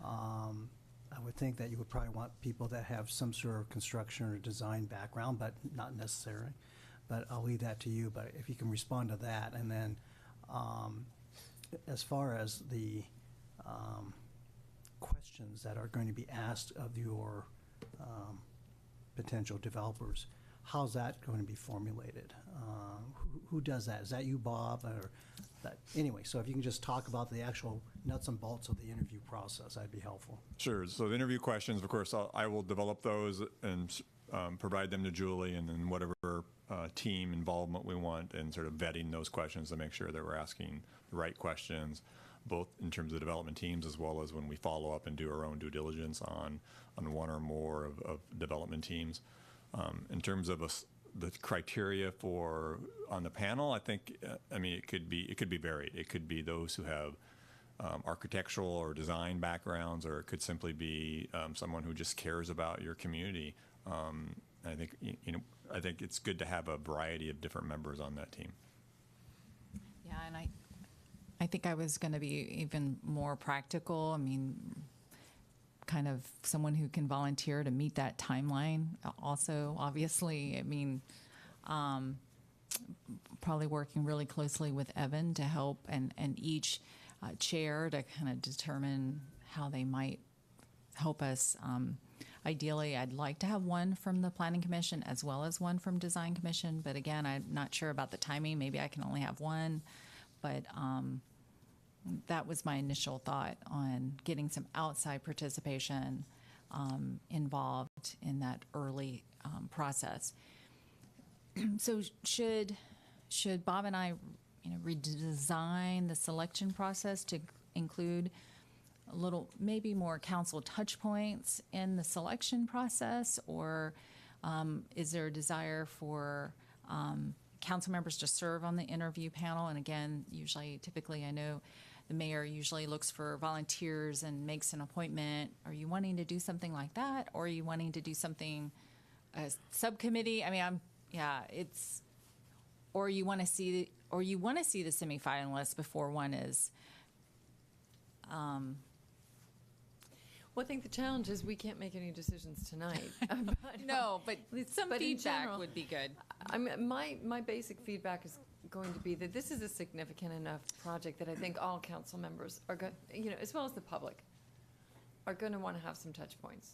[SPEAKER 5] I would think that you would probably want people that have some sort of construction or design background, but not necessary. But I'll leave that to you. But if you can respond to that. And then as far as the questions that are going to be asked of your potential developers, how's that going to be formulated? Who does that? Is that you, Bob? Or that? Anyway, so if you can just talk about the actual nuts and bolts of the interview process, that'd be helpful.
[SPEAKER 3] Sure. So the interview questions, of course, I will develop those and provide them to Julie, and then whatever team involvement we want, and sort of vetting those questions to make sure that we're asking the right questions, both in terms of development teams as well as when we follow up and do our own due diligence on one or more of development teams. In terms of the criteria on the panel, I think, it could be varied. It could be those who have architectural or design backgrounds, or it could simply be someone who just cares about your community. I think I think it's good to have a variety of different members on that team.
[SPEAKER 4] Yeah, and I think I was going to be even more practical. kind of someone who can volunteer to meet that timeline. Also, obviously, I mean, probably working really closely with Evan to help and each chair to kind of determine how they might help us. Ideally, I'd like to have one from the Planning Commission as well as one from Design Commission. But again, I'm not sure about the timing. Maybe I can only have one. But that was my initial thought on getting some outside participation involved in that early process. So should Bob and I, redesign the selection process to include a little, maybe more council touch points in the selection process, or is there a desire for council members to serve on the interview panel? And again, typically, I know the mayor usually looks for volunteers and makes an appointment. Are you wanting to do something like that, or are you wanting to do something, a subcommittee? I mean, or you want to see the semifinalists before one is.
[SPEAKER 1] Well, I think the challenge is we can't make any decisions tonight.
[SPEAKER 4] No, but some
[SPEAKER 1] but in
[SPEAKER 4] feedback
[SPEAKER 1] general,
[SPEAKER 4] would be good.
[SPEAKER 1] I mean, my basic feedback is going to be that this is a significant enough project that I think all council members are going, as well as the public, are going to want to have some touch points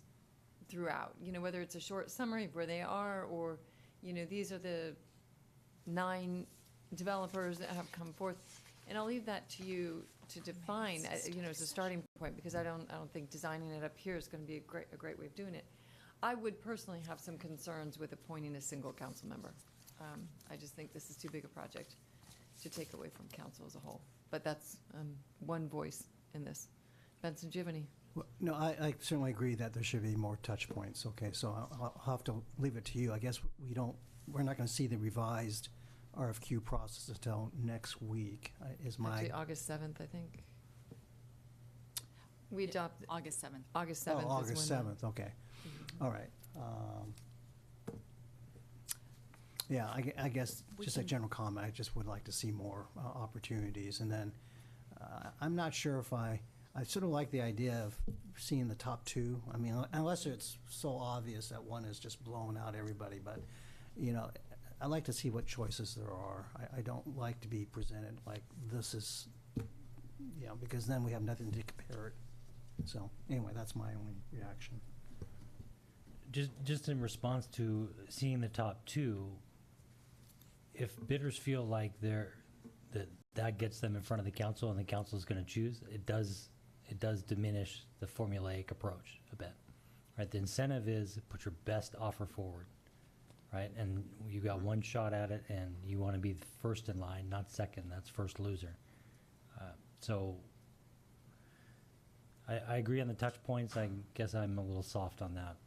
[SPEAKER 1] throughout. Whether it's a short summary of where they are, or these are the 9 developers that have come forth, and I'll leave that to you to define, as a starting point, because I don't think designing it up here is going to be a great way of doing it. I would personally have some concerns with appointing a single council member. I just think this is too big a project to take away from council as a whole. But that's one voice in this. Benson, do you have any?
[SPEAKER 5] Well, no, I certainly agree that there should be more touch points. Okay, so I'll have to leave it to you. I guess we're not going to see the revised RFQ process until next week, is my...
[SPEAKER 1] Actually, August 7th, I think. We adopt
[SPEAKER 4] August 7th.
[SPEAKER 1] August 7th.
[SPEAKER 5] Oh, August 7th, okay. All right. Yeah, I guess just a general comment, I just would like to see more opportunities. And then I'm not sure if I sort of like the idea of seeing the top 2. I mean, unless it's so obvious that one is just blowing out everybody. But, I like to see what choices there are. I don't like to be presented like this is, because then we have nothing to compare it. So anyway, that's my only reaction.
[SPEAKER 6] Just in response to seeing the top 2, if bidders feel like that gets them in front of the council and the council is going to choose, it does diminish the formulaic approach a bit, right? The incentive is put your best offer forward, right? And you got one shot at it, and you want to be first in line, not second. That's first loser. So I agree on the touch points. I guess I'm a little soft on that.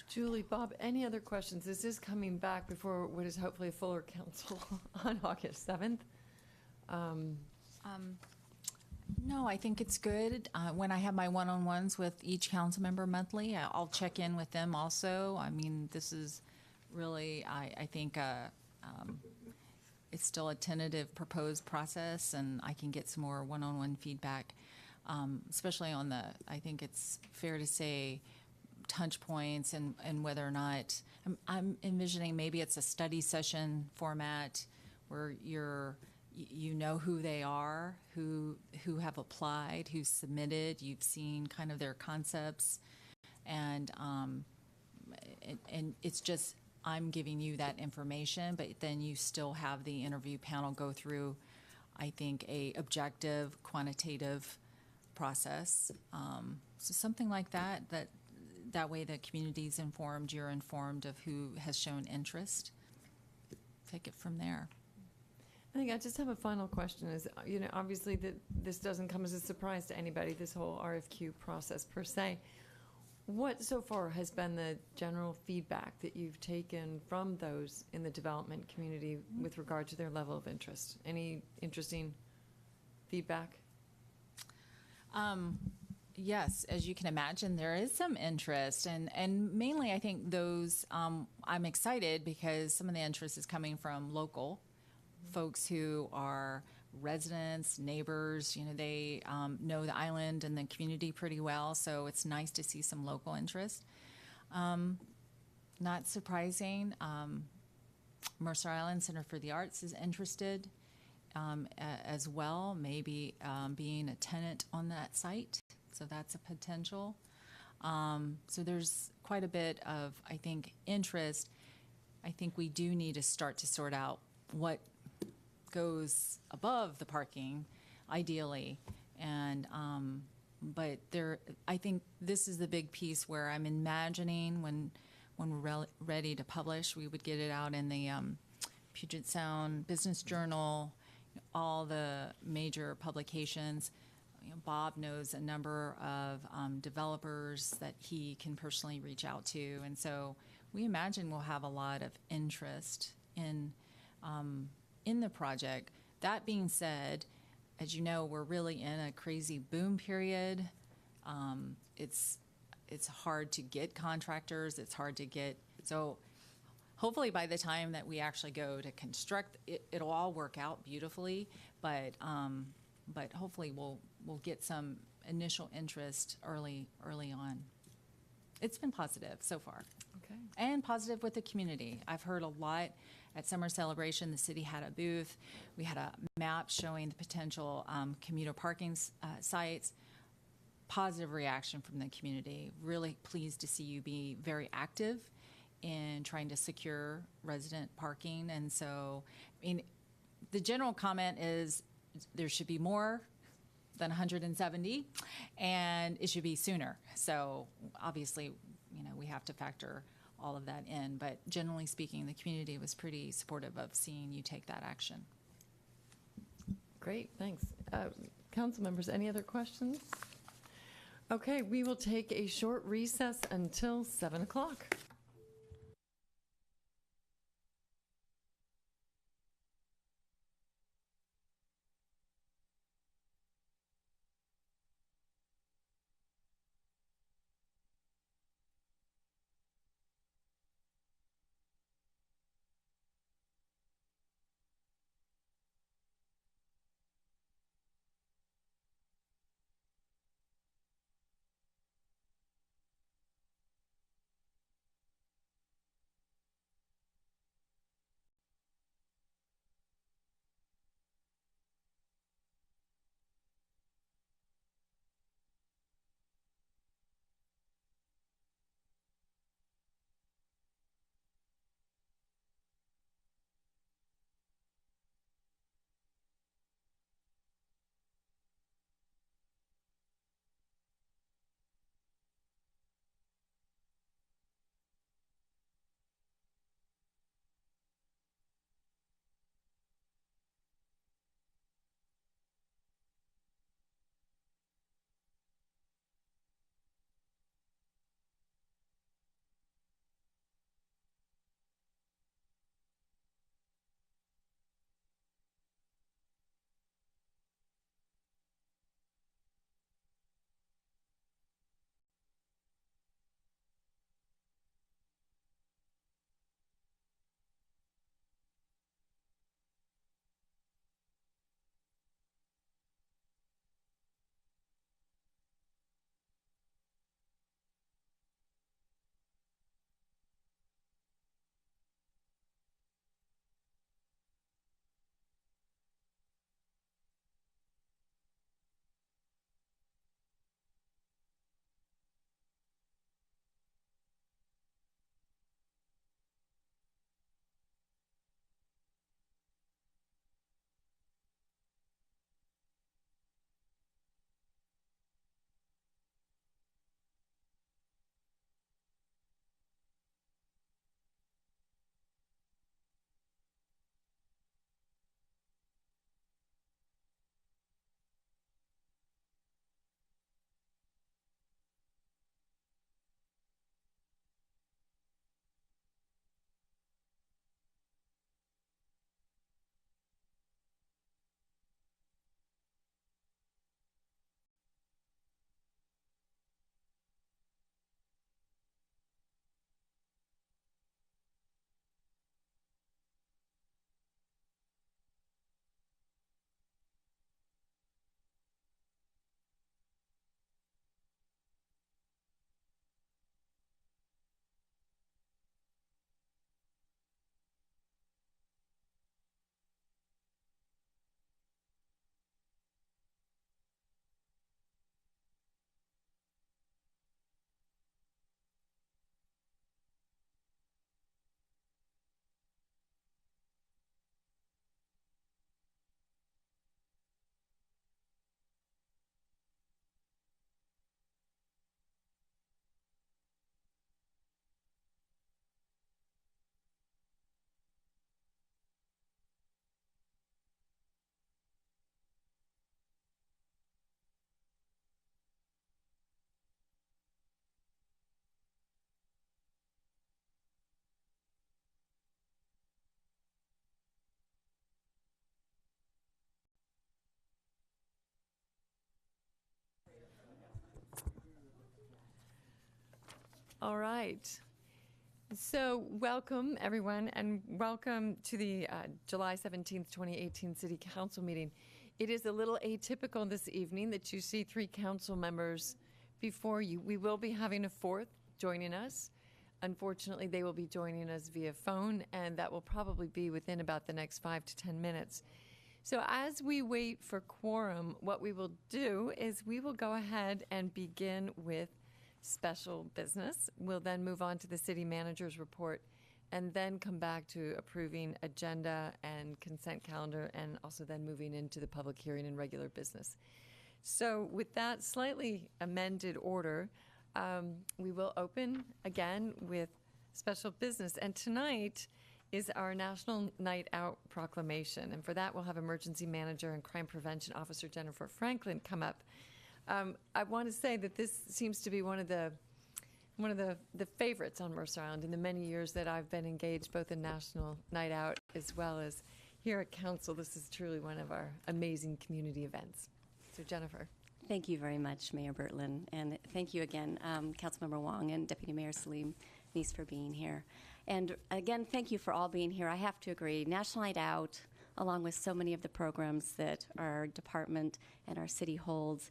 [SPEAKER 1] Julie, Bob, any other questions? This is coming back before what is hopefully a fuller council on August 7th.
[SPEAKER 4] No, I think it's good. When I have my one-on-ones with each council member monthly, I'll check in with them also. I mean, this is really, I think, it's still a tentative proposed process, and I can get some more one-on-one feedback, especially on I think it's fair to say, touch points and whether or not, I'm envisioning maybe it's a study session format where you know who they are, who have applied, who submitted, you've seen kind of their concepts, and it's just, I'm giving you that information, but then you still have the interview panel go through, I think, a objective, quantitative process. So something like that way the community's informed, you're informed of who has shown interest. Take it from there.
[SPEAKER 1] I think I just have a final question is, obviously this doesn't come as a surprise to anybody, this whole RFQ process per se. What so far has been the general feedback that you've taken from those in the development community with regard to their level of interest? Any interesting feedback?
[SPEAKER 4] Yes, as you can imagine, there is some interest, and mainly I think those, I'm excited because some of the interest is coming from local folks who are residents, neighbors, they know the island and the community pretty well, so it's nice to see some local interest. Not surprising, Mercer Island Center for the Arts is interested as well, maybe being a tenant on that site, so that's a potential. So there's quite a bit of, I think, interest. I think we do need to start to sort out what goes above the parking, ideally. And but I think this is the big piece where I'm imagining when we're ready to publish, we would get it out in the Puget Sound Business Journal, all the major publications. Bob knows a number of developers that he can personally reach out to, and so we imagine we'll have a lot of interest in the project. That being said, as you know, we're really in a crazy boom period. It's hard to get contractors. It's hard to get, so hopefully by the time that we actually go to construct, it'll all work out beautifully. But hopefully we'll get some initial interest early on. It's been positive so far.
[SPEAKER 1] Okay.
[SPEAKER 4] And positive with the community. I've heard a lot at Summer Celebration. The city had a booth. We had a map showing the potential commuter parking sites. Positive reaction from the community. Really pleased to see you be very active in trying to secure resident parking. And so, I mean, the general comment is there should be more than 170, and it should be sooner. So obviously, we have to factor all of that in. But generally speaking, the community was pretty supportive of seeing you take that action.
[SPEAKER 1] Great, thanks. Council members, any other questions? Okay, we will take a short recess until 7 o'clock. All right. So welcome, everyone, and welcome to the July 17th, 2018 City Council meeting. It is a little atypical this evening that you see 3 council members before you. We will be having a 4th joining us. Unfortunately, they will be joining us via phone, and that will probably be within about the next 5 to 10 minutes. So as we wait for quorum, what we will do is we will go ahead and begin with special business. We'll then move on to the city manager's report and then come back to approving agenda and consent calendar, and also then moving into the public hearing and regular business. So with that slightly amended order, we will open again with special business. And tonight is our National Night Out proclamation. And for that, we'll have Emergency Manager and Crime Prevention Officer Jennifer Franklin come up. I want to say that this seems to be one of the favorites on Mercer Island in the many years that I've been engaged, both in National Night Out as well as here at Council. This is truly one of our amazing community events. So Jennifer.
[SPEAKER 8] Thank you very much, Mayor Bertlin, and thank you again, Councilmember Wong and Deputy Mayor Salim Nice for being here. And again, thank you for all being here. I have to agree, National Night Out, along with so many of the programs that our department and our city holds,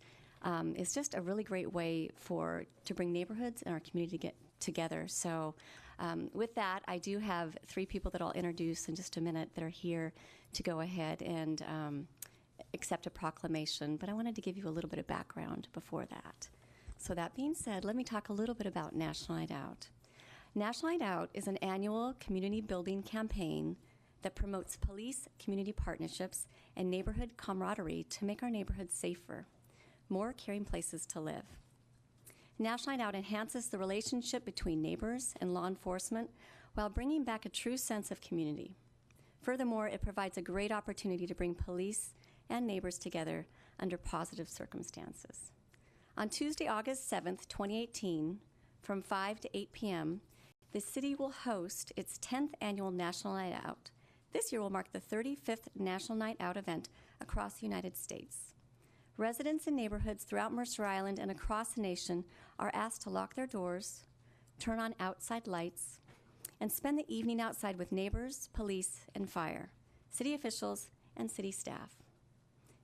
[SPEAKER 8] is just a really great way to bring neighborhoods and our community to get together. So with that, I do have 3 people that I'll introduce in just a minute that are here to go ahead and accept a proclamation, but I wanted to give you a little bit of background before that. So that being said, let me talk a little bit about National Night Out. National Night Out is an annual community building campaign that promotes police, community partnerships, and neighborhood camaraderie to make our neighborhoods safer, more caring places to live. National Night Out enhances the relationship between neighbors and law enforcement while bringing back a true sense of community. Furthermore, it provides a great opportunity to bring police and neighbors together under positive circumstances. On Tuesday, August 7th, 2018, from 5 to 8 p.m., the city will host its 10th annual National Night Out. This year will mark the 35th National Night Out event across the United States. Residents in neighborhoods throughout Mercer Island and across the nation are asked to lock their doors, turn on outside lights, and spend the evening outside with neighbors, police, and fire, city officials, and city staff.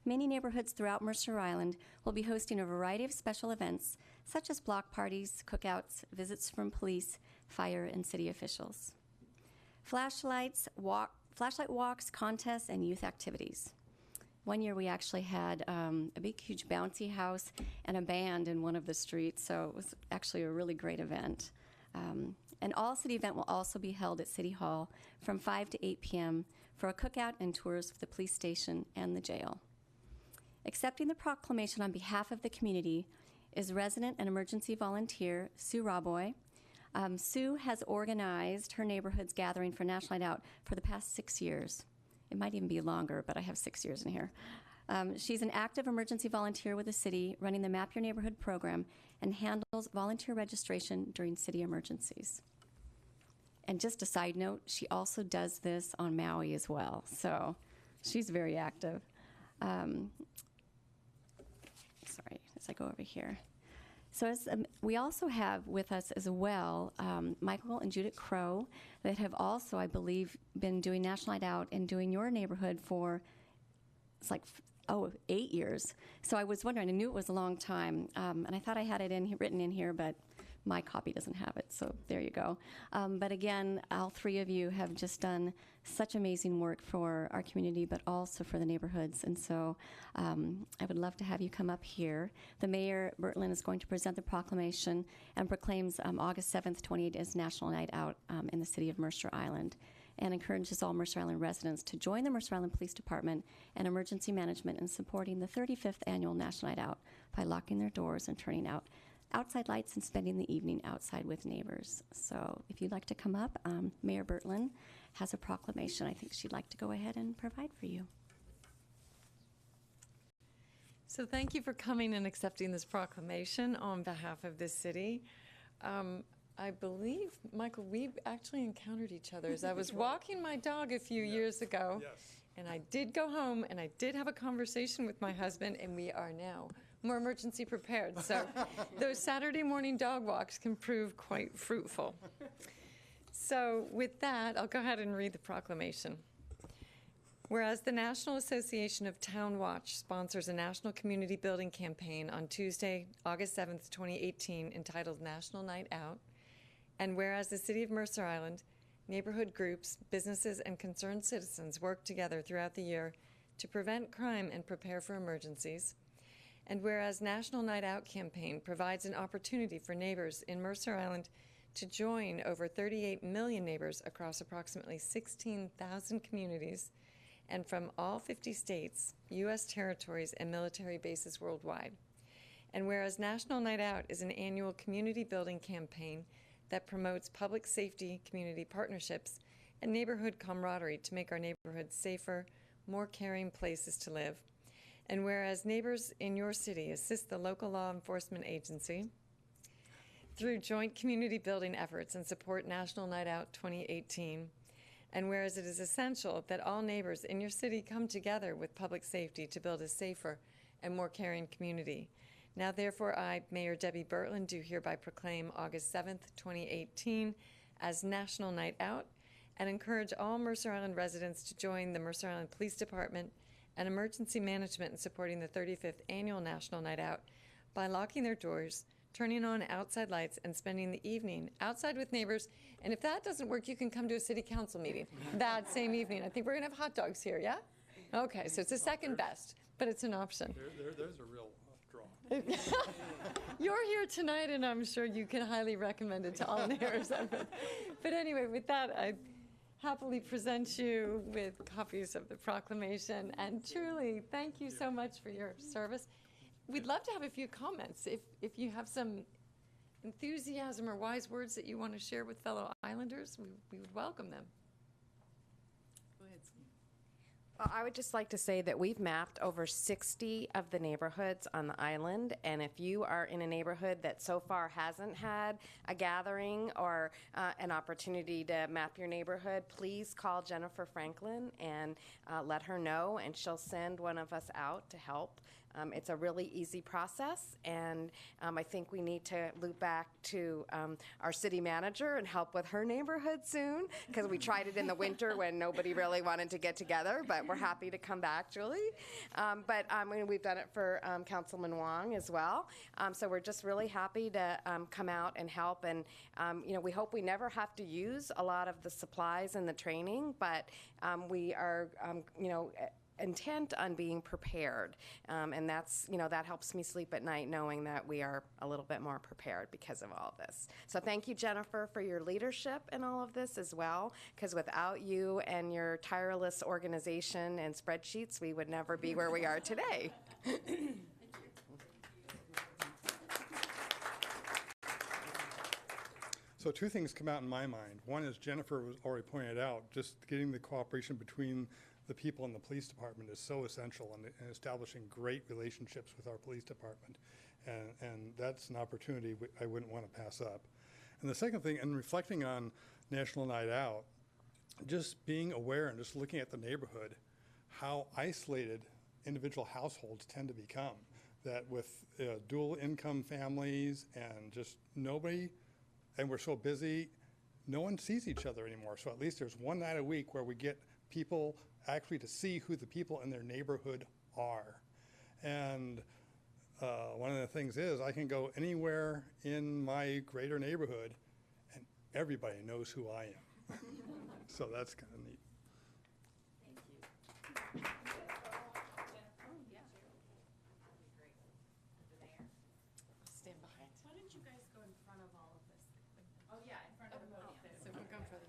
[SPEAKER 8] Many neighborhoods throughout Mercer Island will be hosting a variety of special events, such as block parties, cookouts, visits from police, fire, and city officials. Flashlight walks, contests, and youth activities. One year we actually had a big, huge bouncy house and a band in one of the streets, so it was actually a really great event. An all-city event will also be held at City Hall from 5 to 8 p.m. for a cookout and tours of the police station and the jail. Accepting the proclamation on behalf of the community is resident and emergency volunteer Sue Roboy. Sue has organized her neighborhood's gathering for National Night Out for the past 6 years. It might even be longer, but I have 6 years in here. She's an active emergency volunteer with the city, running the Map Your Neighborhood program, and handles volunteer registration during city emergencies. And just a side note, she also does this on Maui as well, so she's very active. Sorry, as I go over here. So we also have with us as well Michael and Judith Crow that have also, I believe, been doing National Night Out and doing your neighborhood for, it's like, 8 years. So I was wondering, I knew it was a long time, and I thought I had it written in here, but my copy doesn't have it, so there you go. But again, all 3 of you have just done such amazing work for our community, but also for the neighborhoods, and so I would love to have you come up here. The Mayor, Bertlin, is going to present the proclamation and proclaims August 7th, 2018 as National Night Out in the city of Mercer Island, and encourages all Mercer Island residents to join the Mercer Island Police Department and Emergency Management in supporting the 35th Annual National Night Out by locking their doors and turning out outside lights and spending the evening outside with neighbors. So if you'd like to come up, Mayor Bertlin has a proclamation I think she'd like to go ahead and provide for you.
[SPEAKER 1] So thank you for coming and accepting this proclamation on behalf of this city. I believe, Michael, we actually encountered each other as I was walking my dog a few years ago.
[SPEAKER 3] Yes.
[SPEAKER 1] And I did go home and I did have a conversation with my husband, and we are now more emergency prepared. So those Saturday morning dog walks can prove quite fruitful. So with that, I'll go ahead and read the proclamation. Whereas the National Association of Town Watch sponsors a national community building campaign on Tuesday, August 7th, 2018, entitled National Night Out, and whereas the City of Mercer Island, neighborhood groups, businesses, and concerned citizens work together throughout the year to prevent crime and prepare for emergencies, and whereas National Night Out campaign provides an opportunity for neighbors in Mercer Island to join over 38 million neighbors across approximately 16,000 communities and from all 50 states, U.S. territories, and military bases worldwide. And whereas National Night Out is an annual community building campaign that promotes public safety, community partnerships, and neighborhood camaraderie to make our neighborhoods safer, more caring places to live. And whereas neighbors in your city assist the local law enforcement agency through joint community building efforts and support National Night Out 2018, and whereas it is essential that all neighbors in your city come together with public safety to build a safer and more caring community. Now, therefore, I, Mayor Debbie Bertland, do hereby proclaim August 7th, 2018 as National Night Out and encourage all Mercer Island residents to join the Mercer Island Police Department and Emergency Management in supporting the 35th Annual National Night Out by locking their doors, turning on outside lights, and spending the evening outside with neighbors. And if that doesn't work, you can come to a city council meeting that same evening. I think we're going to have hot dogs here, yeah? Okay, so it's the second best, but it's an option.
[SPEAKER 9] There's a real draw.
[SPEAKER 1] You're here tonight, and I'm sure you can highly recommend it to all neighbors. But anyway, with that, I happily present you with copies of the proclamation. And truly, thank you so much for your service. We'd love to have a few comments. If you have some enthusiasm or wise words that you want to share with fellow islanders, we would welcome them.
[SPEAKER 10] Well, I would just like to say that we've mapped over 60 of the neighborhoods on the island, and if you are in a neighborhood that so far hasn't had a gathering or an opportunity to map your neighborhood, please call Jennifer Franklin and let her know, and she'll send one of us out to help. It's a really easy process, and I think we need to loop back to our city manager and help with her neighborhood soon, because we tried it in the winter when nobody really wanted to get together, but we're happy to come back, Julie. But we've done it for Councilman Wong as well, so we're just really happy to come out and help, and we hope we never have to use a lot of the supplies and the training, but we are, intent on being prepared, and that's that helps me sleep at night knowing that we are a little bit more prepared because of all this. So thank you, Jennifer, for your leadership in all of this as well, because without you and your tireless organization and spreadsheets, we would never be where we are today.
[SPEAKER 9] So two things come out in my mind. One is Jennifer was already pointed out, just getting the cooperation between the people in the police department is so essential in establishing great relationships with our police department. And that's an opportunity I wouldn't want to pass up. And the second thing, and reflecting on National Night Out, just being aware and just looking at the neighborhood, how isolated individual households tend to become. That with dual income families and just nobody, and we're so busy, no one sees each other anymore. So at least there's one night a week where we get people actually to see who the people in their neighborhood are. And one of the things is I can go anywhere in my greater neighborhood and everybody knows who I am. So that's kind of neat.
[SPEAKER 4] Thank you.
[SPEAKER 1] Stand behind.
[SPEAKER 2] Why don't you guys go in front of all of this?
[SPEAKER 1] Oh, yeah, in front of the podium. So we'll go further.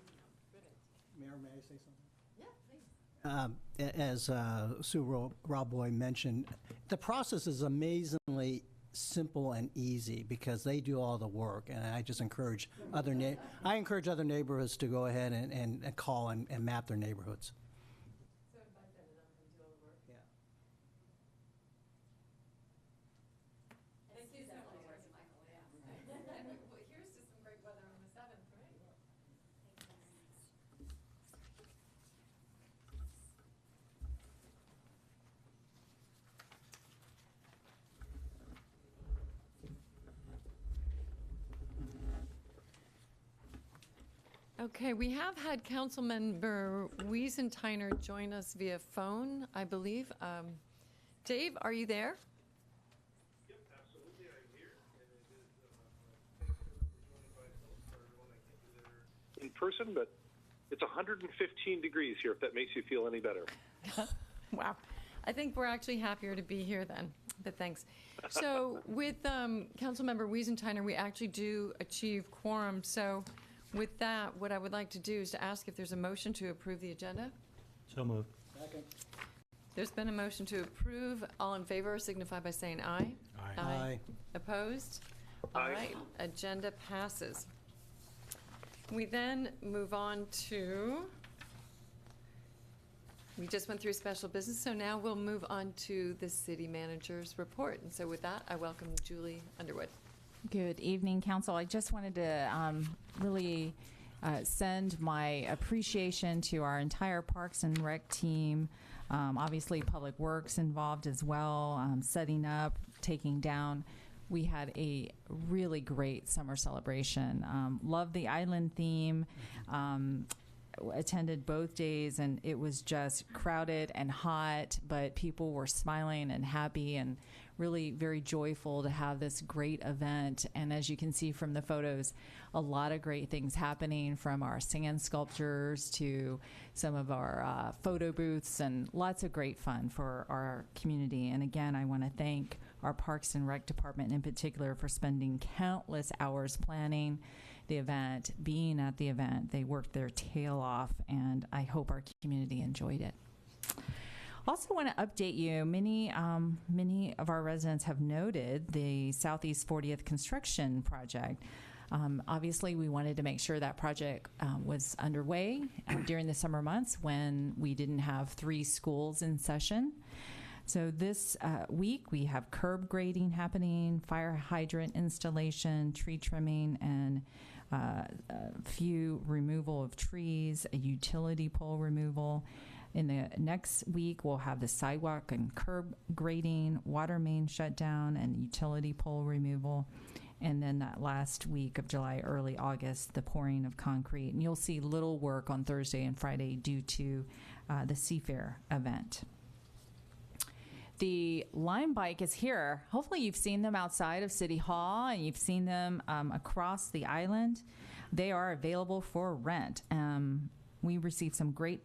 [SPEAKER 5] Mayor, may I say something?
[SPEAKER 1] Yeah, please.
[SPEAKER 5] As Sue Roboy mentioned, the process is amazingly simple and easy because they do all the work, and I just encourage other neighborhoods to go ahead and call and map their neighborhoods.
[SPEAKER 1] So invite them to come and do all the work.
[SPEAKER 5] Yeah.
[SPEAKER 1] Thank you so much, Michael, yeah. And here's to some great weather on the 7th, right? Okay, we have had Councilmember Wiesentiner join us via phone, I believe. Dave, are you there?
[SPEAKER 11] Yep, absolutely, I'm here. And it is my pleasure that we're joined by folks for everyone I can't be there in person, but it's 115 degrees here, if that makes you feel any better.
[SPEAKER 1] Wow. I think we're actually happier to be here then, but thanks. So with Councilmember Wiesentiner, we actually do achieve quorum. So with that, what I would like to do is to ask if there's a motion to approve the agenda.
[SPEAKER 6] So moved.
[SPEAKER 1] There's been a motion to approve. All in favor signify by saying aye.
[SPEAKER 5] Aye.
[SPEAKER 1] Opposed?
[SPEAKER 11] Aye.
[SPEAKER 1] All right, agenda passes. We then move on to, we just went through special business, so now we'll move on to the city manager's report. And so with that, I welcome Julie Underwood.
[SPEAKER 4] Good evening, Council. I just wanted to really send my appreciation to our entire Parks and Rec team. Obviously, Public Works involved as well, setting up, taking down. We had a really great summer celebration. Loved the island theme. Attended both days, and it was just crowded and hot, but people were smiling and happy and really very joyful to have this great event. And as you can see from the photos, a lot of great things happening, from our sand sculptures to some of our photo booths, and lots of great fun for our community. And again, I want to thank our Parks and Rec department in particular for spending countless hours planning the event, being at the event. They worked their tail off, and I hope our community enjoyed it. Also want to update you, many of our residents have noted the Southeast 40th construction project. Obviously, we wanted to make sure that project was underway during the summer months when we didn't have 3 schools in session. So this week we have curb grading happening, fire hydrant installation, tree trimming, and a few removal of trees, a utility pole removal. In the next week, we'll have the sidewalk and curb grading, water main shutdown, and utility pole removal. And then that last week of July, early August, the pouring of concrete. And you'll see little work on Thursday and Friday due to the Seafair event. The Lime Bike is here. Hopefully you've seen them outside of City Hall, and you've seen them across the island. They are available for rent. We received some great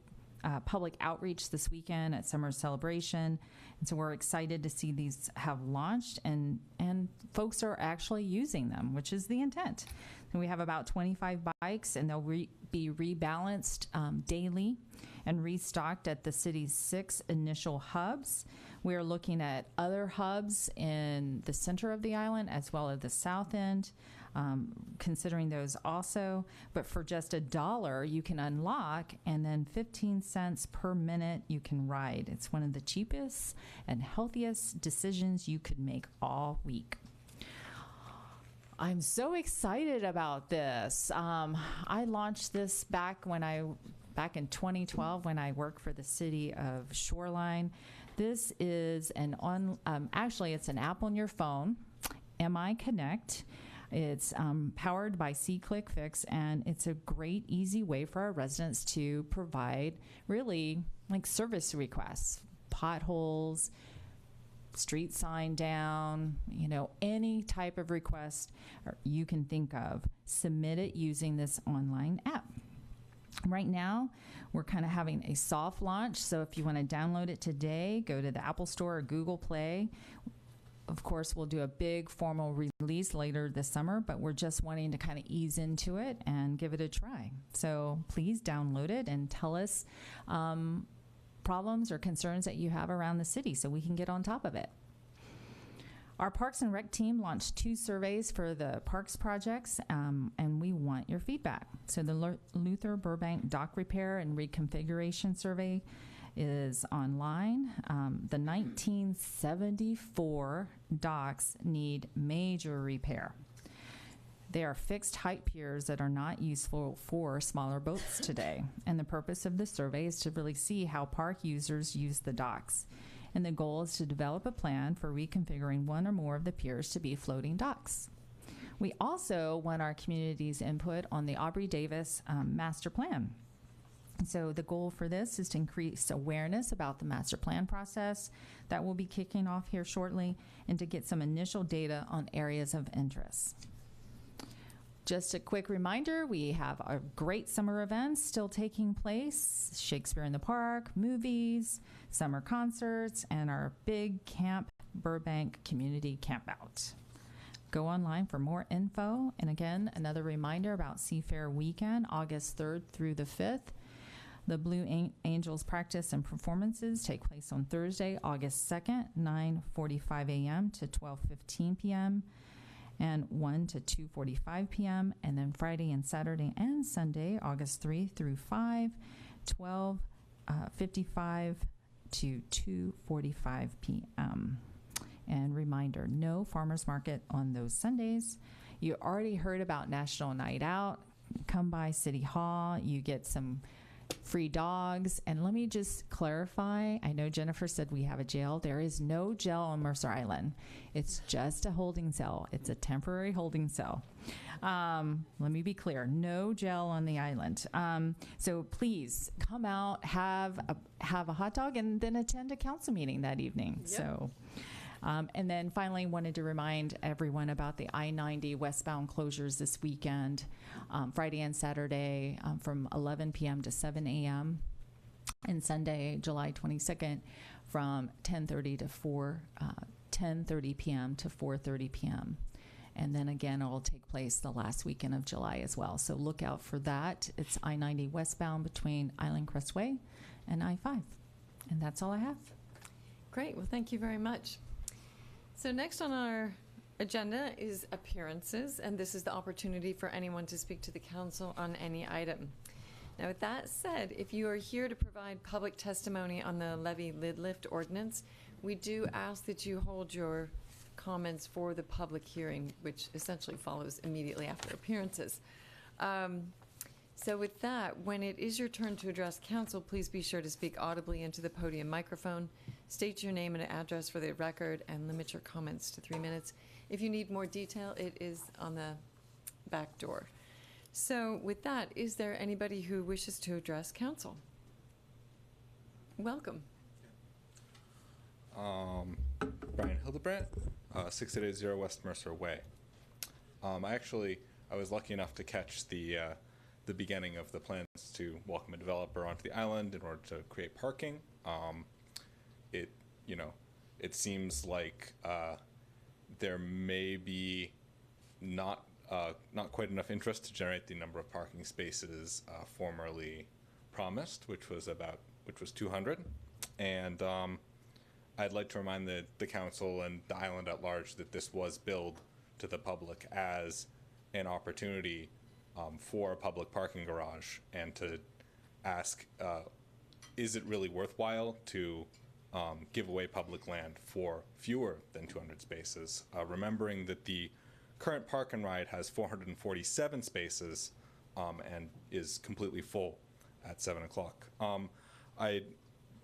[SPEAKER 4] public outreach this weekend at Summer Celebration, and so we're excited to see these have launched, and folks are actually using them, which is the intent. And we have about 25 bikes, and they'll be rebalanced daily and restocked at the city's 6 initial hubs. We are looking at other hubs in the center of the island as well as the south end, considering those also. But for just $1, you can unlock, and then 15 cents per minute you can ride. It's one of the cheapest and healthiest decisions you could make all week. I'm so excited about this. I launched this back in 2012 when I worked for the city of Shoreline. This is actually it's an app on your phone, MI Connect. It's powered by C-Click Fix, and it's a great, easy way for our residents to provide really like service requests, potholes, street sign down, any type of request you can think of. Submit it using this online app. Right now, we're kind of having a soft launch, so if you want to download it today, go to the Apple Store or Google Play. Of course, we'll do a big formal release later this summer, but we're just wanting to kind of ease into it and give it a try. So please download it and tell us problems or concerns that you have around the city so we can get on top of it. Our Parks and Rec team launched 2 surveys for the parks projects, and we want your feedback. So the Luther Burbank Dock Repair and Reconfiguration Survey is online. The 1974 docks need major repair. They are fixed height piers that are not useful for smaller boats today. And the purpose of the survey is to really see how park users use the docks. And the goal is to develop a plan for reconfiguring one or more of the piers to be floating docks. We also want our community's input on the Aubrey Davis master plan. So the goal for this is to increase awareness about the master plan process that will be kicking off here shortly, and to get some initial data on areas of interest. Just a quick reminder, we have our great summer events still taking place: Shakespeare in the Park, movies, summer concerts, and our big Camp Burbank community campout. Go online for more info. And again, another reminder about Seafair Weekend, August 3rd through the 5th. The Blue Angels practice and performances take place on Thursday, August 2nd, 9:45 a.m. to 12:15 p.m. and 1 to 2:45 p.m. And then Friday and Saturday and Sunday, August 3 through 5, 12:55 to 2:45 p.m. And reminder, no farmers market on those Sundays. You already heard about National Night Out. Come by City Hall. You get some free dogs. And let me just clarify, I know Jennifer said we have a jail. There is no jail on Mercer Island. It's just a holding cell. It's a temporary holding cell. Let me be clear, no jail on the island. So please come out, have a hot dog, and then attend a council meeting that evening.
[SPEAKER 1] Yep.
[SPEAKER 4] So. And then finally, wanted to remind everyone about the I-90 westbound closures this weekend, Friday and Saturday from 11 p.m. to 7 a.m. and Sunday, July 22nd, from 10:30 p.m. to 4:30 p.m. And then again, it will take place the last weekend of July as well. So look out for that. It's I-90 westbound between Island Crestway and I-5. And that's all I have.
[SPEAKER 1] Great. Well, thank you very much. So next on our agenda is appearances, and this is the opportunity for anyone to speak to the council on any item. Now, with that said, if you are here to provide public testimony on the levy lid lift ordinance, we do ask that you hold your comments for the public hearing, which essentially follows immediately after appearances. So with that, when it is your turn to address council, please be sure to speak audibly into the podium microphone, state your name and address for the record, and limit your comments to 3 minutes. If you need more detail, it is on the back door. So with that, is there anybody who wishes to address council? Welcome.
[SPEAKER 12] Brian Hildebrandt, 6880 West Mercer Way. I was lucky enough to catch the beginning of the plans to welcome a developer onto the island in order to create parking. It seems like there may be not quite enough interest to generate the number of parking spaces formerly promised, which was 200. And I'd like to remind the council and the island at large that this was billed to the public as an opportunity for a public parking garage, and to ask, is it really worthwhile to give away public land for fewer than 200 spaces, remembering that the current park and ride has 447 spaces and is completely full at 7 o'clock.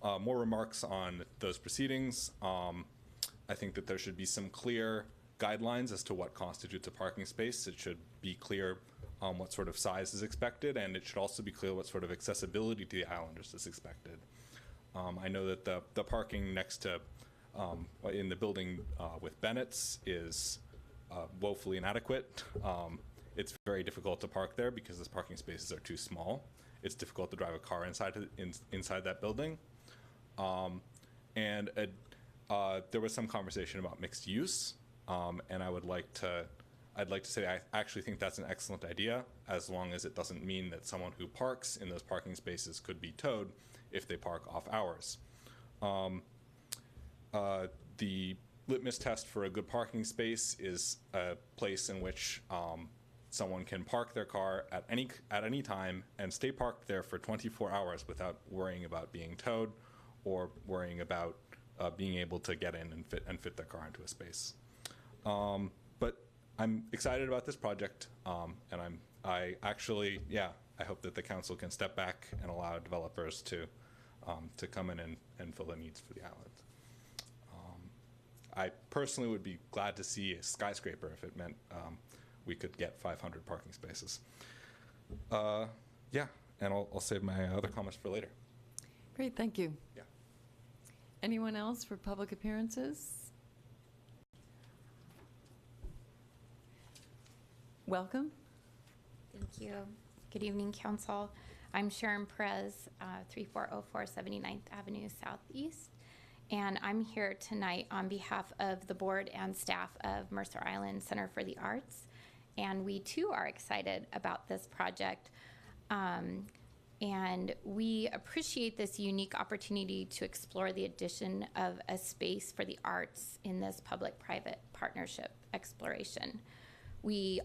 [SPEAKER 12] More remarks on those proceedings. I think that there should be some clear guidelines as to what constitutes a parking space. It should be clear what sort of size is expected, and it should also be clear what sort of accessibility to the islanders is expected. I know that the parking next to, in the building with Bennett's is woefully inadequate. It's very difficult to park there because those parking spaces are too small. It's difficult to drive a car inside that building. And there was some conversation about mixed use, and I'd like to say I actually think that's an excellent idea, as long as it doesn't mean that someone who parks in those parking spaces could be towed if they park off hours. The litmus test for a good parking space is a place in which someone can park their car at any time and stay parked there for 24 hours without worrying about being towed or worrying about being able to get in and fit their car into a space. But I'm excited about this project, and I hope that the council can step back and allow developers to come in and fill the needs for the island. I personally would be glad to see a skyscraper if it meant we could get 500 parking spaces. Yeah, and I'll save my other comments for later.
[SPEAKER 1] Great, thank you.
[SPEAKER 12] Yeah.
[SPEAKER 1] Anyone else for public appearances? Welcome.
[SPEAKER 13] Thank you. Good evening, Council. I'm Sharon Perez, 3404 79th Avenue Southeast, and I'm here tonight on behalf of the board and staff of Mercer Island Center for the Arts, and we too are excited about this project. And we appreciate this unique opportunity to explore the addition of a space for the arts in this public-private partnership exploration. We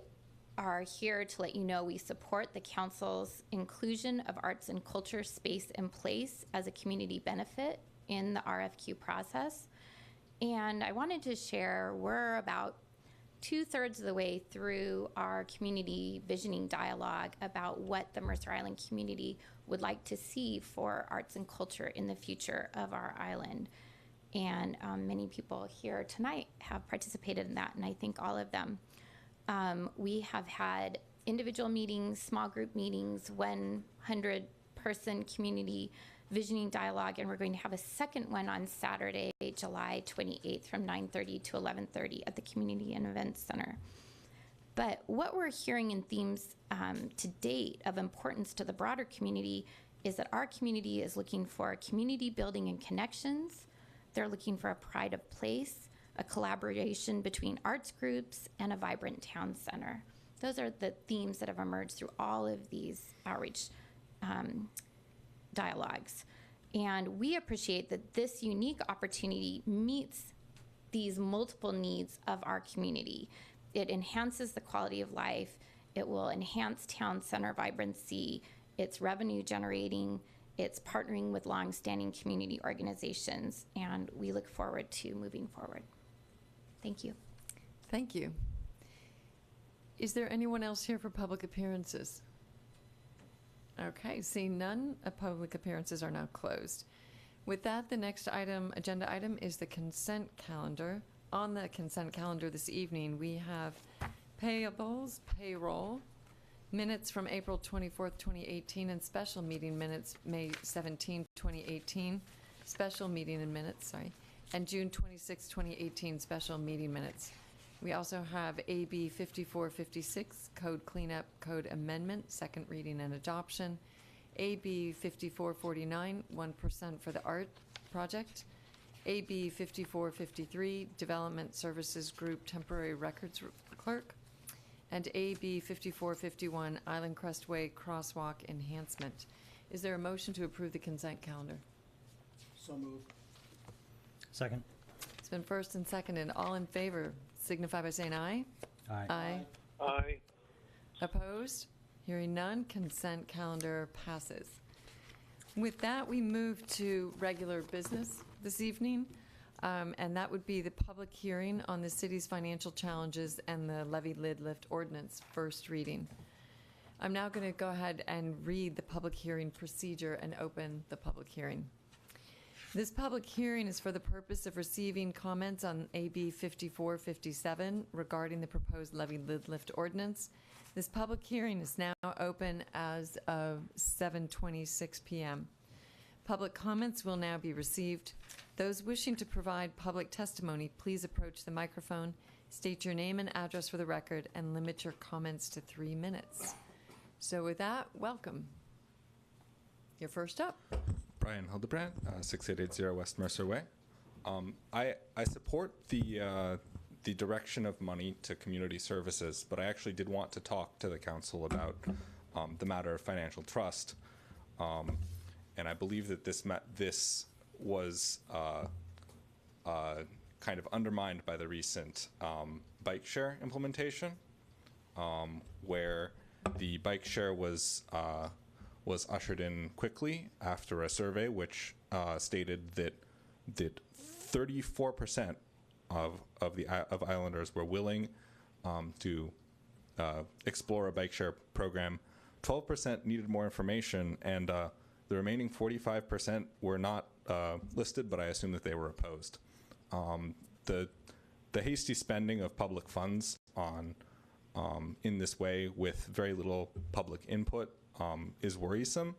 [SPEAKER 13] are here to let you know we support the council's inclusion of arts and culture space and place as a community benefit in the RFQ process. And I wanted to share, we're about 2/3 of the way through our community visioning dialogue about what the Mercer Island community would like to see for arts and culture in the future of our island. And many people here tonight have participated in that, and I thank all of them. We have had individual meetings, small group meetings, 100-person community visioning dialogue, and we're going to have a second one on Saturday, July 28th from 9:30 to 11:30 at the Community and Events Center. But what we're hearing in themes to date of importance to the broader community is that our community is looking for community building and connections. They're looking for a pride of place, a collaboration between arts groups, and a vibrant town center. Those are the themes that have emerged through all of these outreach dialogues. And we appreciate that this unique opportunity meets these multiple needs of our community. It enhances the quality of life, it will enhance town center vibrancy, it's revenue generating, it's partnering with longstanding community organizations, and we look forward to moving forward. Thank you.
[SPEAKER 1] Thank you. Is there anyone else here for public appearances? Okay, seeing none, public appearances are now closed. With that, the next item, agenda item, is the consent calendar. On the consent calendar this evening, we have payables, payroll, minutes from April 24th, 2018, and special meeting minutes, May 17, 2018, special meeting and minutes, and June 26, 2018, special meeting minutes. We also have AB 5456, Code Cleanup, Code Amendment, second reading and adoption. AB 5449, 1% for the art project. AB 5453, Development Services Group, Temporary Records Clerk. And AB 5451, Island Crestway Crosswalk Enhancement. Is there a motion to approve the consent calendar?
[SPEAKER 5] So moved.
[SPEAKER 6] Second.
[SPEAKER 1] It's been first and seconded. All in favor signify by saying aye.
[SPEAKER 6] Aye.
[SPEAKER 1] Aye.
[SPEAKER 11] Aye.
[SPEAKER 1] Opposed? Hearing none, consent calendar passes. With that, we move to regular business this evening, and that would be the public hearing on the city's financial challenges and the levy lid lift ordinance, first reading. I'm now going to go ahead and read the public hearing procedure and open the public hearing. This public hearing is for the purpose of receiving comments on AB 5457 regarding the proposed levy lid lift ordinance. This public hearing is now open as of 7:26 p.m. Public comments will now be received. Those wishing to provide public testimony, please approach the microphone, state your name and address for the record, and limit your comments to 3 minutes. So with that, welcome. You're first up.
[SPEAKER 12] Brian Hildebrand, 6880 West Mercer Way. I support the direction of money to community services, but I actually did want to talk to the council about the matter of financial trust, and I believe that this was kind of undermined by the recent bike share implementation, where the bike share was ushered in quickly after a survey which stated that 34% of islanders were willing to explore a bike share program. 12% needed more information, and the remaining 45% were not listed, but I assume that they were opposed. The hasty spending of public funds on in this way with very little public input is worrisome.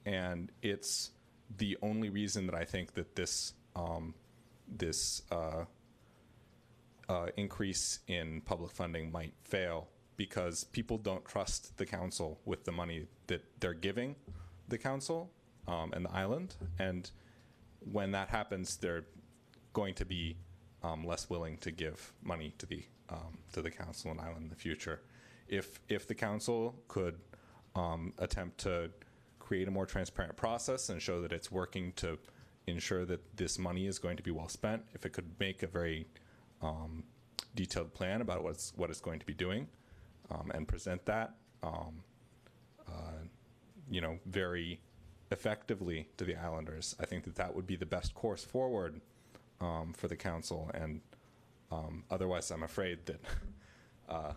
[SPEAKER 12] And it's the only reason that I think that this increase in public funding might fail, because people don't trust the council with the money that they're giving the council and the island. And when that happens, they're going to be less willing to give money to the council and island in the future. If the council could attempt to create a more transparent process and show that it's working to ensure that this money is going to be well spent, if it could make a very detailed plan about what it's going to be doing and present that, very effectively to the islanders, I think that would be the best course forward for the council. And otherwise, I'm afraid that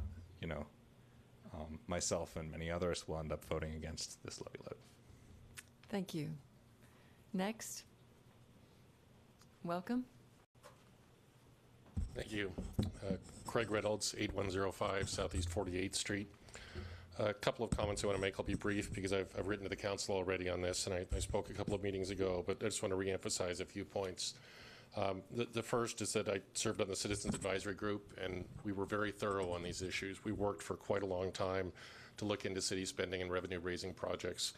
[SPEAKER 12] myself and many others will end up voting against this levy.
[SPEAKER 1] Thank you. Next. Welcome.
[SPEAKER 14] Thank you. Craig Reynolds, 8105 Southeast 48th Street. A couple of comments I want to make. I'll be brief because I've written to the council already on this, and I spoke a couple of meetings ago, but I just want to reemphasize a few points. The first is that I served on the Citizens Advisory Group, and we were very thorough on these issues. We worked for quite a long time to look into city spending and revenue-raising projects.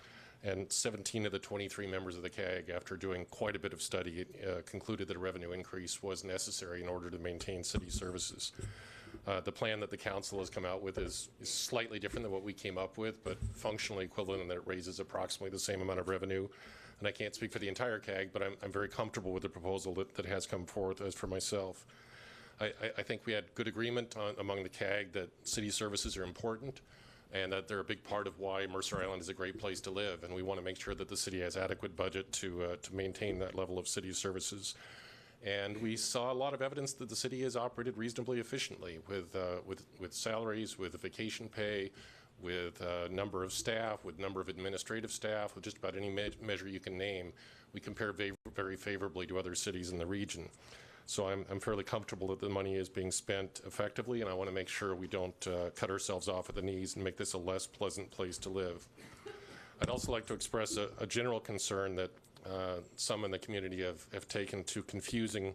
[SPEAKER 14] And 17 of the 23 members of the CAG, after doing quite a bit of study, concluded that a revenue increase was necessary in order to maintain city services. The plan that the council has come out with is slightly different than what we came up with, but functionally equivalent in that it raises approximately the same amount of revenue. And I can't speak for the entire CAG, but I'm very comfortable with the proposal that has come forth. As for myself, I think we had good agreement among the CAG that city services are important, and that they're a big part of why Mercer Island is a great place to live. And we want to make sure that the city has adequate budget to maintain that level of city services. And we saw a lot of evidence that the city has operated reasonably efficiently with salaries, with vacation pay, with number of staff, with number of administrative staff, with just about any measure you can name. We compare very favorably to other cities in the region. So I'm fairly comfortable that the money is being spent effectively, and I want to make sure we don't cut ourselves off at the knees and make this a less pleasant place to live. I'd also like to express a general concern that some in the community have taken to confusing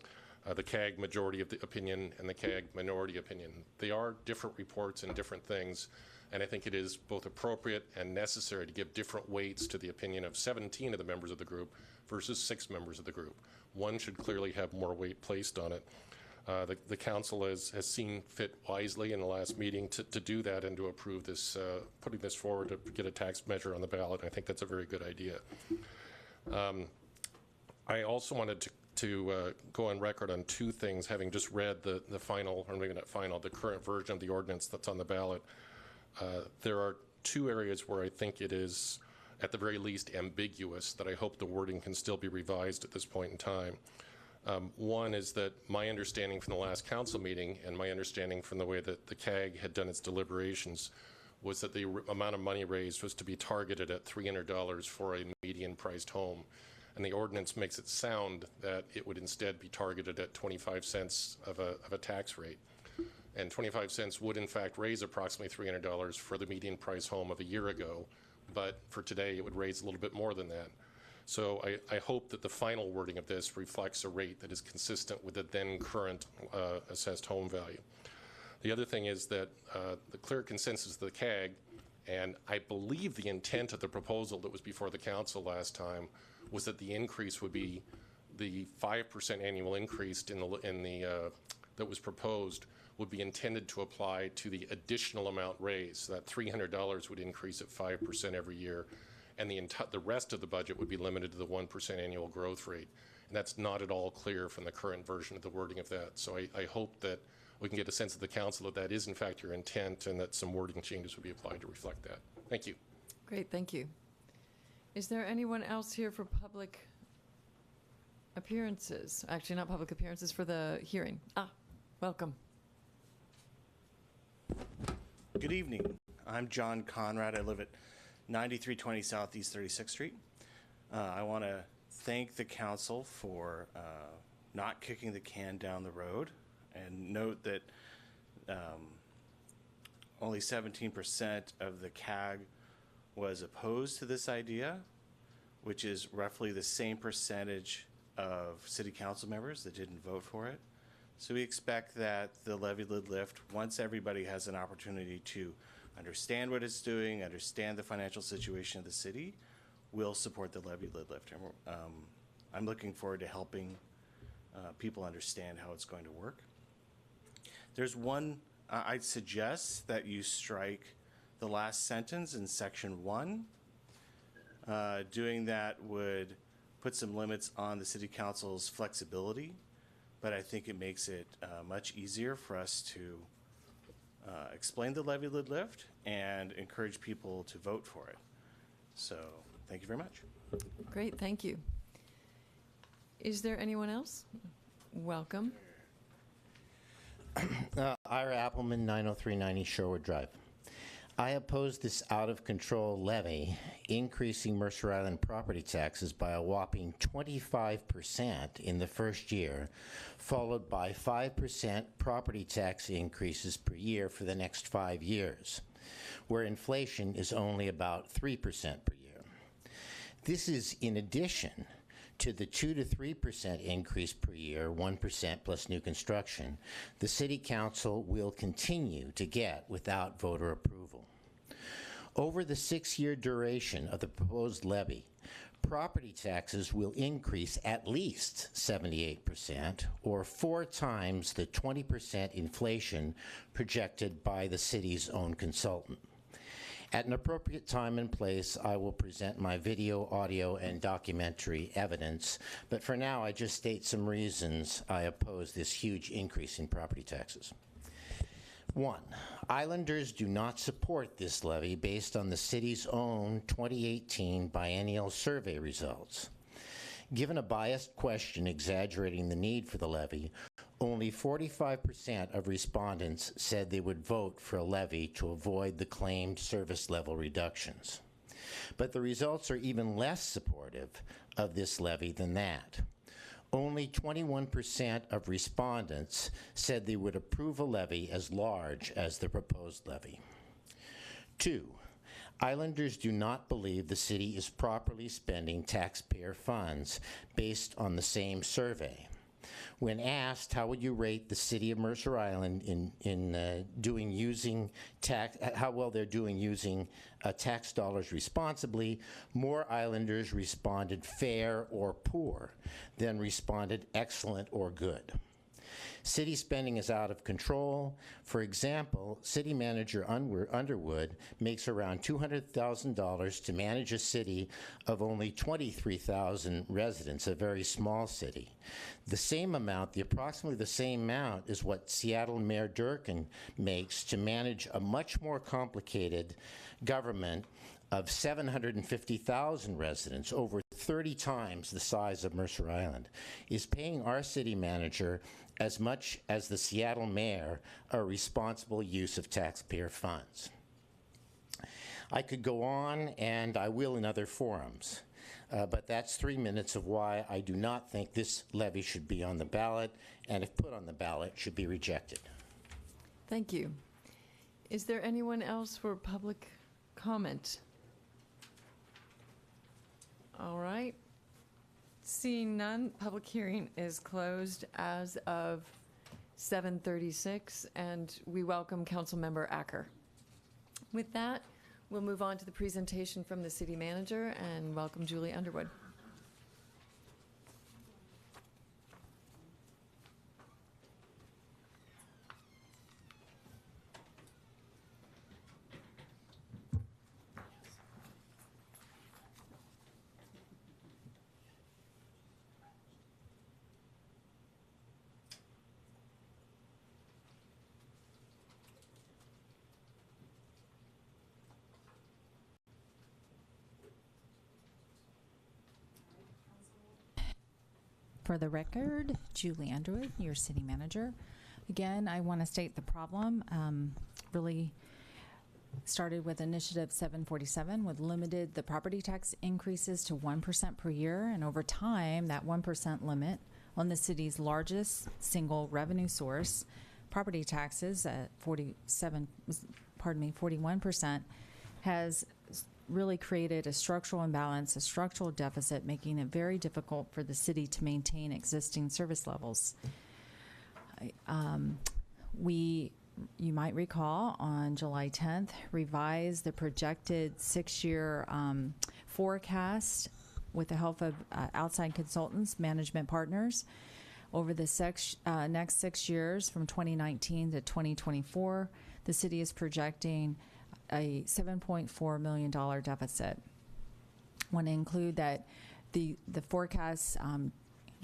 [SPEAKER 14] the CAG majority of the opinion and the CAG minority opinion. They are different reports and different things, and I think it is both appropriate and necessary to give different weights to the opinion of 17 of the members of the group versus 6 members of the group. One should clearly have more weight placed on it. The council has seen fit wisely in the last meeting to do that and to approve this, putting this forward to get a tax measure on the ballot. I think that's a very good idea. I also wanted to go on record on 2 things, having just read the final, or maybe not final, the current version of the ordinance that's on the ballot. There are 2 areas where I think it is, at the very least, ambiguous, that I hope the wording can still be revised at this point in time. One is that my understanding from the last council meeting and my understanding from the way that the CAG had done its deliberations was that the amount of money raised was to be targeted at $300 for a median priced home. And the ordinance makes it sound that it would instead be targeted at 25 cents of a tax rate. And 25 cents would in fact raise approximately $300 for the median price home of a year ago, but for today it would raise a little bit more than that. So I hope that the final wording of this reflects a rate that is consistent with the then current assessed home value. The other thing is that the clear consensus of the CAG, and I believe the intent of the proposal that was before the council last time, was that the increase would be the 5% annual increase that was proposed would be intended to apply to the additional amount raised. That $300 would increase at 5% every year, and the rest of the budget would be limited to the 1% annual growth rate. And that's not at all clear from the current version of the wording of that. So I hope that we can get a sense of the council that that is in fact your intent, and that some wording changes would be applied to reflect that. Thank you.
[SPEAKER 1] Great, thank you. Is there anyone else here for public appearances? Actually, not public appearances, for the hearing. Welcome.
[SPEAKER 15] Good evening. I'm John Conrad. I live at 9320 Southeast 36th Street. I want to thank the council for not kicking the can down the road, and note that only 17% of the CAG was opposed to this idea, which is roughly the same percentage of city council members that didn't vote for it. So we expect that the levy lid lift, once everybody has an opportunity to understand what it's doing, understand the financial situation of the city, will support the levy lid lift. And I'm looking forward to helping people understand how it's going to work. There's one, I'd suggest that you strike the last sentence in section 1. Doing that would put some limits on the city council's flexibility, but I think it makes it much easier for us to explain the levy lid lift and encourage people to vote for it. So thank you very much.
[SPEAKER 1] Great, thank you. Is there anyone else? Welcome.
[SPEAKER 16] Ira Appleman, 90390 Sherwood Drive. I oppose this out-of-control levy, increasing Mercer Island property taxes by a whopping 25% in the first year, followed by 5% property tax increases per year for the next 5 years, where inflation is only about 3% per year. This is in addition to the 2 to 3% increase per year, 1% plus new construction, the City Council will continue to get without voter approval. Over the 6-year duration of the proposed levy, property taxes will increase at least 78%, or 4 times the 20% inflation projected by the city's own consultant. At an appropriate time and place, I will present my video, audio, and documentary evidence, but for now, I just state some reasons I oppose this huge increase in property taxes. 1, Islanders do not support this levy based on the city's own 2018 biennial survey results. Given a biased question exaggerating the need for the levy, only 45% of respondents said they would vote for a levy to avoid the claimed service level reductions. But the results are even less supportive of this levy than that. Only 21% of respondents said they would approve a levy as large as the proposed levy. 2, Islanders do not believe the city is properly spending taxpayer funds based on the same survey. When asked how would you rate the city of Mercer Island how well they're doing using tax dollars responsibly, more Islanders responded fair or poor than responded excellent or good. City spending is out of control. For example, City Manager Underwood makes around $200,000 to manage a city of only 23,000 residents, a very small city. Approximately the same amount is what Seattle Mayor Durkin makes to manage a much more complicated government of 750,000 residents, over 30 times the size of Mercer Island, is paying our city manager as much as the Seattle mayor a responsible use of taxpayer funds. I could go on, and I will in other forums, but that's 3 minutes of why I do not think this levy should be on the ballot, and if put on the ballot, should be rejected.
[SPEAKER 1] Thank you. Is there anyone else for public comment? All right. Seeing none, public hearing is closed as of 7:36, and we welcome Councilmember Acker. With that, we'll move on to the presentation from the city manager and welcome Julie Underwood.
[SPEAKER 4] For the record, Julie Underwood, your city manager. Again, I want to state the problem really started with Initiative 747, which limited the property tax increases to 1% per year, and over time, that 1% limit on the city's largest single revenue source, property taxes at 47 41%, has really created a structural imbalance, a structural deficit, making it very difficult for the city to maintain existing service levels. You might recall, on July 10th, revised the projected 6-year forecast with the help of outside consultants, management partners, over the next 6 years from 2019 to 2024. The city is projecting a $7.4 million deficit. I want to include that the forecast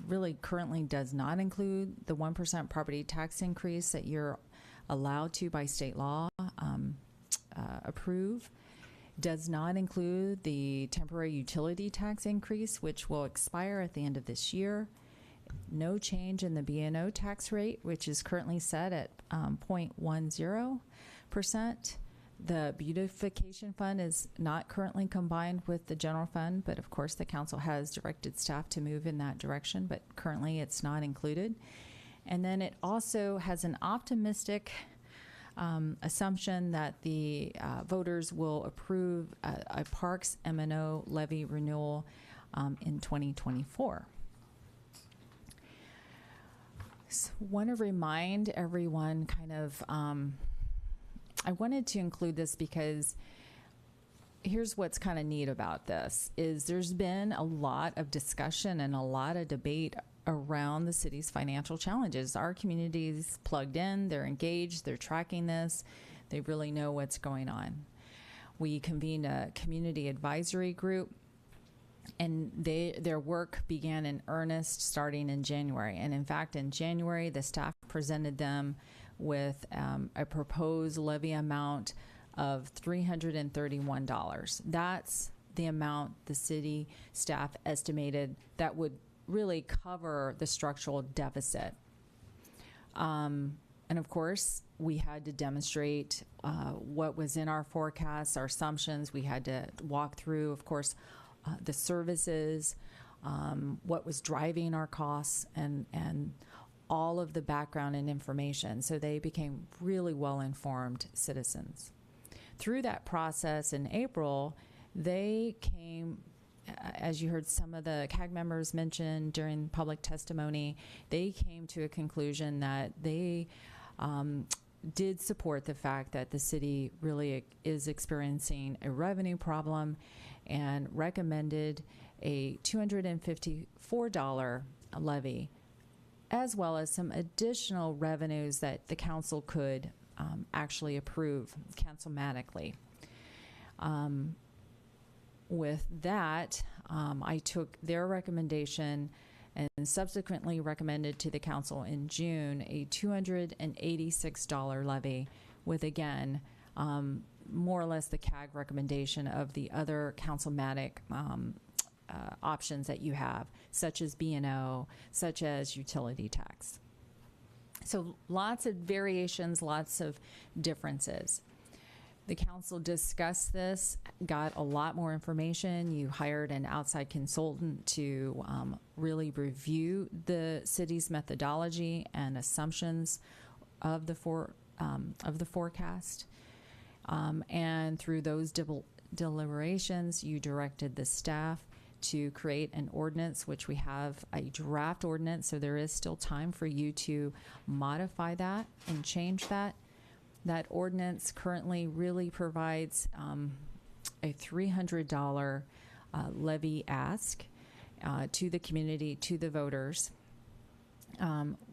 [SPEAKER 4] really currently does not include the 1% property tax increase that you're allowed to by state law approve. Does not include the temporary utility tax increase, which will expire at the end of this year. No change in the B&O tax rate, which is currently set at 0.10%. The beautification fund is not currently combined with the general fund, but of course the council has directed staff to move in that direction, but currently it's not included. And then it also has an optimistic assumption that the voters will approve a Parks M&O levy renewal in 2024. So want to remind everyone I wanted to include this because here's what's kind of neat about this is there's been a lot of discussion and a lot of debate around the city's financial challenges. Our community is plugged in, they're engaged, they're tracking this, they really know what's going on. We convened a community advisory group, and their work began in earnest starting in January. And in fact, in January, the staff presented them with a proposed levy amount of $331. That's the amount the city staff estimated that would really cover the structural deficit. And of course, we had to demonstrate what was in our forecasts, our assumptions. We had to walk through, of course, the services, what was driving our costs, and all of the background and information. So they became really well-informed citizens. Through that process in April, they came, as you heard some of the CAG members mention during public testimony, they came to a conclusion that they did support the fact that the city really is experiencing a revenue problem and recommended a $254 levy, as well as some additional revenues that the council could actually approve councilmatically. With that, I took their recommendation and subsequently recommended to the council in June a $286 levy with, again, more or less the CAG recommendation of the other councilmatic options that you have, such as B&O, such as utility tax. So lots of variations, lots of differences. The council discussed this, got a lot more information. You hired an outside consultant to really review the city's methodology and assumptions of the forecast. And through those deliberations, you directed the staff to create an ordinance, which we have a draft ordinance, so there is still time for you to modify that and change that. That ordinance currently really provides a $300 levy ask to the community, to the voters.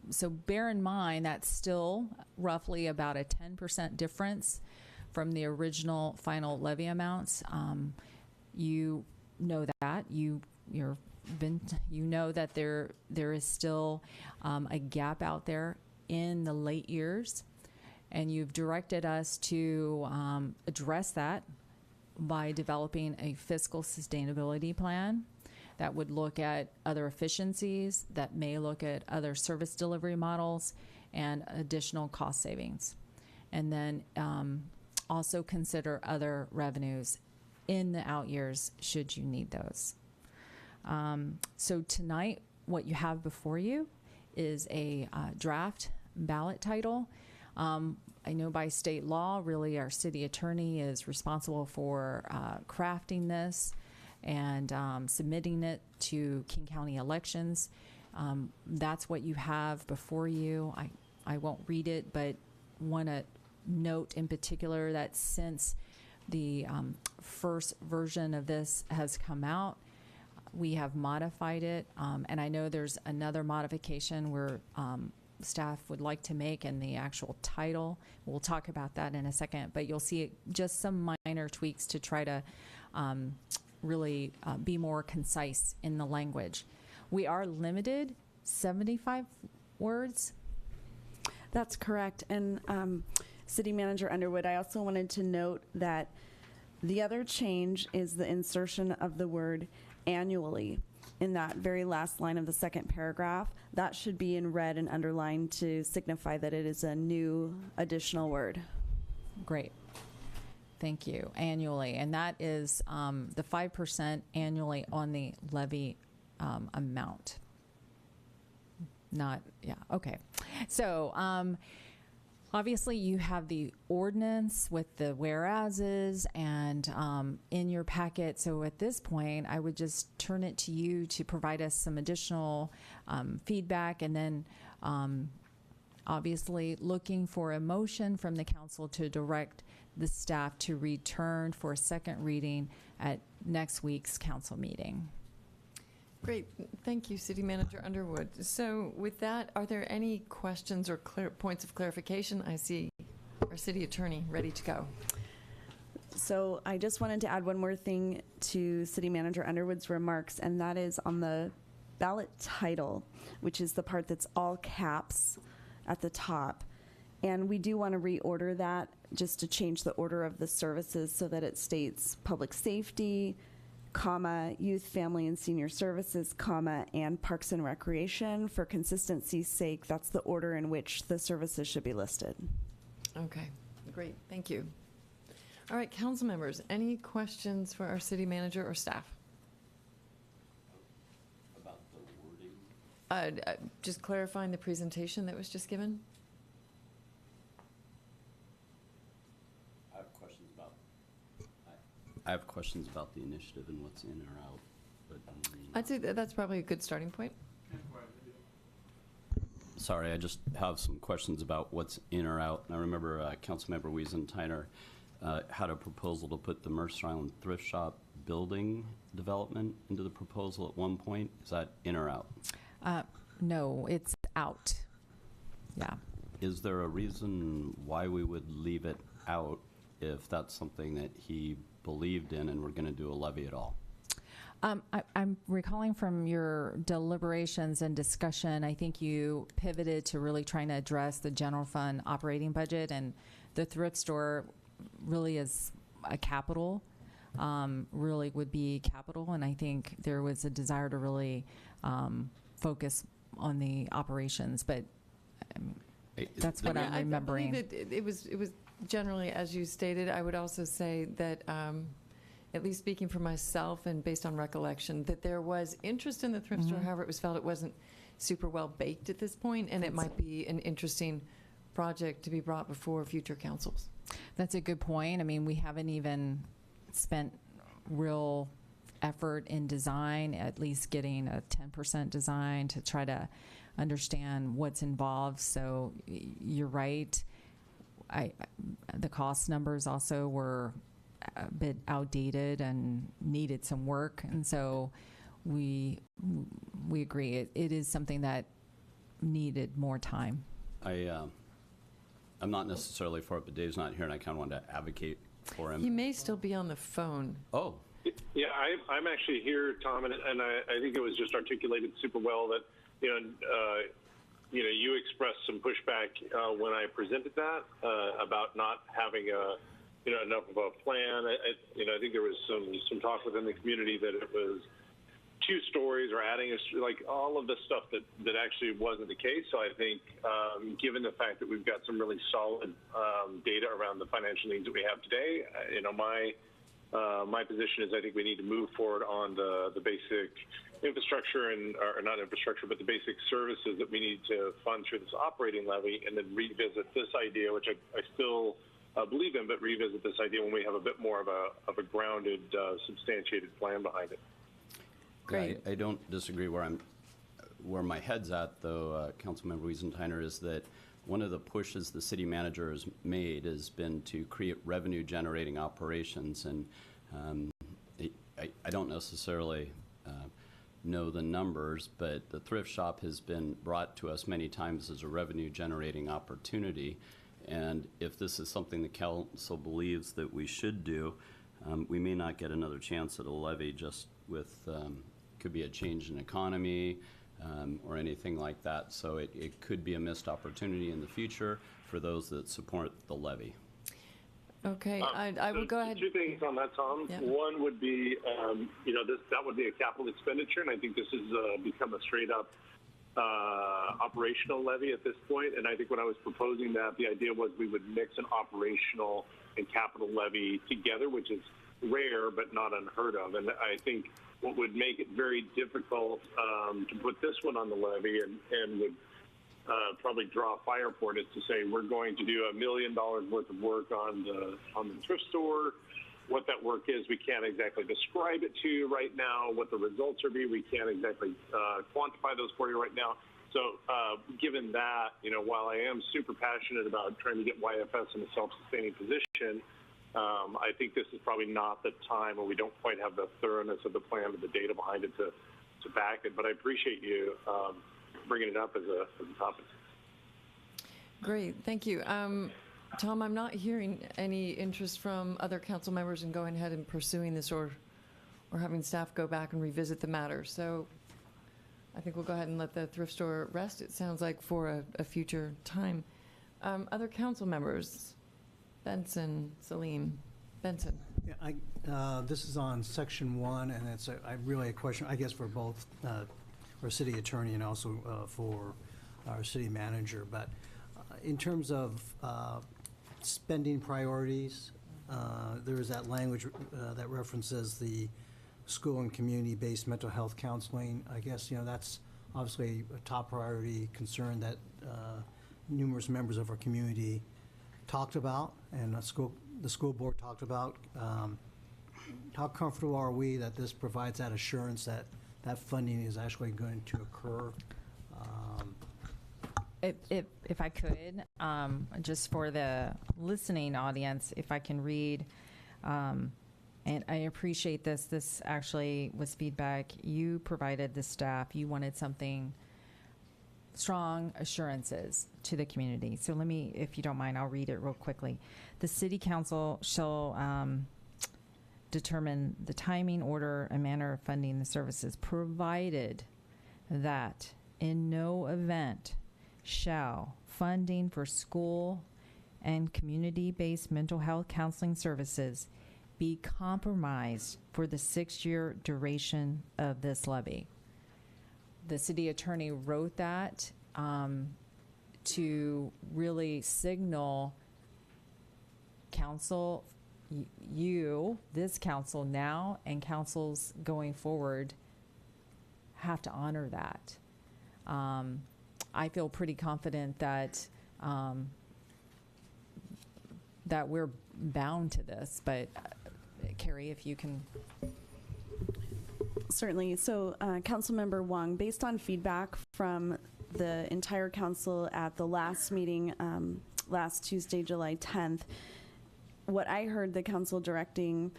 [SPEAKER 4] So bear in mind that's still roughly about a 10% difference from the original final levy amounts. You know that. You know that there is still a gap out there in the late years. And you've directed us to address that by developing a fiscal sustainability plan that would look at other efficiencies, that may look at other service delivery models and additional cost savings. And then also consider other revenues in the out years should you need those. So tonight, what you have before you is a draft ballot title. I know by state law, really, our city attorney is responsible for crafting this and submitting it to King County Elections. That's what you have before you. I won't read it, but want to note in particular that since the first version of this has come out, we have modified it. And I know there's another modification where staff would like to make in the actual title. We'll talk about that in a second, but you'll see just some minor tweaks to try to really be more concise in the language. We are limited 75 words.
[SPEAKER 7] That's correct. And City Manager Underwood, I also wanted to note that the other change is the insertion of the word annually in that very last line of the second paragraph. That should be in red and underlined to signify that it is a new additional word.
[SPEAKER 4] Great. Thank you. Annually. And that is the 5% annually on the levy amount. Not, yeah, okay. So obviously you have the ordinance with the whereases and in your packet. So at this point, I would just turn it to you to provide us some additional feedback, and then obviously looking for a motion from the council to direct the staff to return for a second reading at next week's council meeting.
[SPEAKER 1] Great. Thank you, City Manager Underwood. So with that, are there any questions or points of clarification? I see our city attorney ready to go.
[SPEAKER 7] So I just wanted to add one more thing to City Manager Underwood's remarks, and that is on the ballot title, which is the part that's all caps at the top. And we do want to reorder that just to change the order of the services so that it states public safety, comma, youth, family, and senior services, comma, and parks and recreation. For consistency's sake, that's the order in which the services should be listed.
[SPEAKER 1] Okay, great. Thank you. All right, council members, any questions for our city manager or staff?
[SPEAKER 17] About the wording?
[SPEAKER 1] Just clarifying the presentation that was just given.
[SPEAKER 17] I have questions about the initiative and what's in or out. But
[SPEAKER 1] I'd say that's probably a good starting point.
[SPEAKER 17] sorry, I just have some questions about what's in or out. And I remember Councilmember Wiesentiner had a proposal to put the Mercer Island Thrift Shop building development into the proposal at one point. Is that in or out?
[SPEAKER 4] No, it's out. Yeah.
[SPEAKER 17] Is there a reason why we would leave it out if that's something that he believed in and we're going to do a levy at all?
[SPEAKER 4] I'm recalling from your deliberations and discussion, I think you pivoted to really trying to address the general fund operating budget, and the thrift store really is a capital, really would be capital, and I think there was a desire to really focus on the operations, but that's what I'm remembering.
[SPEAKER 1] I believe it was generally, as you stated. I would also say that at least speaking for myself and based on recollection, that there was interest in the thrift store. However, it was felt it wasn't super well baked at this point, and it might be an interesting project to be brought before future councils.
[SPEAKER 4] That's a good point. I mean, we haven't even spent real effort in design, at least getting a 10% design to try to understand what's involved. So you're right. The cost numbers also were a bit outdated and needed some work, and so we agree it is something that needed more time.
[SPEAKER 17] I'm not necessarily for it, but Dave's not here, and I kind of wanted to advocate for him.
[SPEAKER 1] He may still be on the phone.
[SPEAKER 17] Oh.
[SPEAKER 11] Yeah, I'm actually here, Tom, and I think it was just articulated super well that you expressed some pushback when I presented that about not having enough of a plan. I think there was some talk within the community that it was 2 stories or adding all of the stuff that actually wasn't the case. So I think given the fact that we've got some really solid data around the financial needs that we have today, My position is I think we need to move forward on the basic infrastructure or not infrastructure, but the basic services that we need to fund through this operating levy, and then revisit this idea, which I still believe in, but revisit this idea when we have a bit more of a grounded, substantiated plan behind it.
[SPEAKER 1] Great.
[SPEAKER 17] I don't disagree. Where my head's at, though, Councilmember Wiesentiner, is that one of the pushes the city manager has made has been to create revenue-generating operations, and I don't necessarily know the numbers, but the thrift shop has been brought to us many times as a revenue-generating opportunity, and if this is something the council believes that we should do, we may not get another chance at a levy just with, could be a change in economy, or anything like that. So it could be a missed opportunity in the future for those that support the levy.
[SPEAKER 1] Okay, I will go ahead.
[SPEAKER 11] Two things on that, Tom.
[SPEAKER 1] Yeah.
[SPEAKER 11] One would be, that would be a capital expenditure, and I think this has become a straight-up operational levy at this point. And I think when I was proposing that, the idea was we would mix an operational and capital levy together, which is rare but not unheard of. And I think what would make it very difficult to put this one on the levy and would probably draw fire for it is to say we're going to do $1 million worth of work on the thrift store. What that work is, we can't exactly describe it to you right now. What the results will be, we can't exactly quantify those for you right now. So given that, while I am super passionate about trying to get YFS in a self-sustaining position, I think this is probably not the time where we don't quite have the thoroughness of the plan or the data behind it to back it. But I appreciate you bringing it up as a topic.
[SPEAKER 1] Great, thank you. Tom, I'm not hearing any interest from other council members in going ahead and pursuing this or having staff go back and revisit the matter. So I think we'll go ahead and let the thrift store rest, it sounds like, for a future time. Other council members? Benson, Salim. Benson.
[SPEAKER 5] Yeah, this is on section 1, and it's really a question, I guess, for both our city attorney and also for our city manager. But in terms of spending priorities, there is that language that references the school and community-based mental health counseling. I guess, that's obviously a top priority concern that numerous members of our community talked about, and the school board talked about. How comfortable are we that this provides that assurance that that funding is actually going to occur?
[SPEAKER 18] If I could, just for the listening audience, if I can read, and I appreciate this. This actually was feedback you provided the staff. You wanted something strong assurances to the community. So let me, if you don't mind, I'll read it real quickly. The city council shall determine the timing, order, and manner of funding the services, provided that in no event shall funding for school and community-based mental health counseling services be compromised for the 6-year duration of this levy. The city attorney wrote that to really signal council, this council now, and councils going forward have to honor that. I feel pretty confident that that we're bound to this, but Carrie, if you can.
[SPEAKER 7] Certainly. So, Councilmember Wong, based on feedback from the entire council at the last meeting last Tuesday, July 10th, what I heard the council directing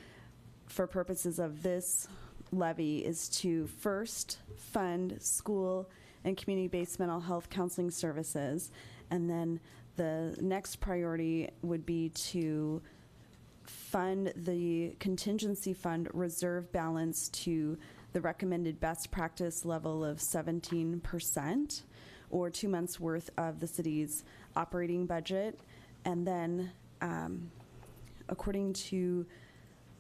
[SPEAKER 7] for purposes of this levy is to first fund school and community-based mental health counseling services, and then the next priority would be to fund the contingency fund reserve balance to the recommended best practice level of 17%, or 2 months worth of the city's operating budget. And then, according to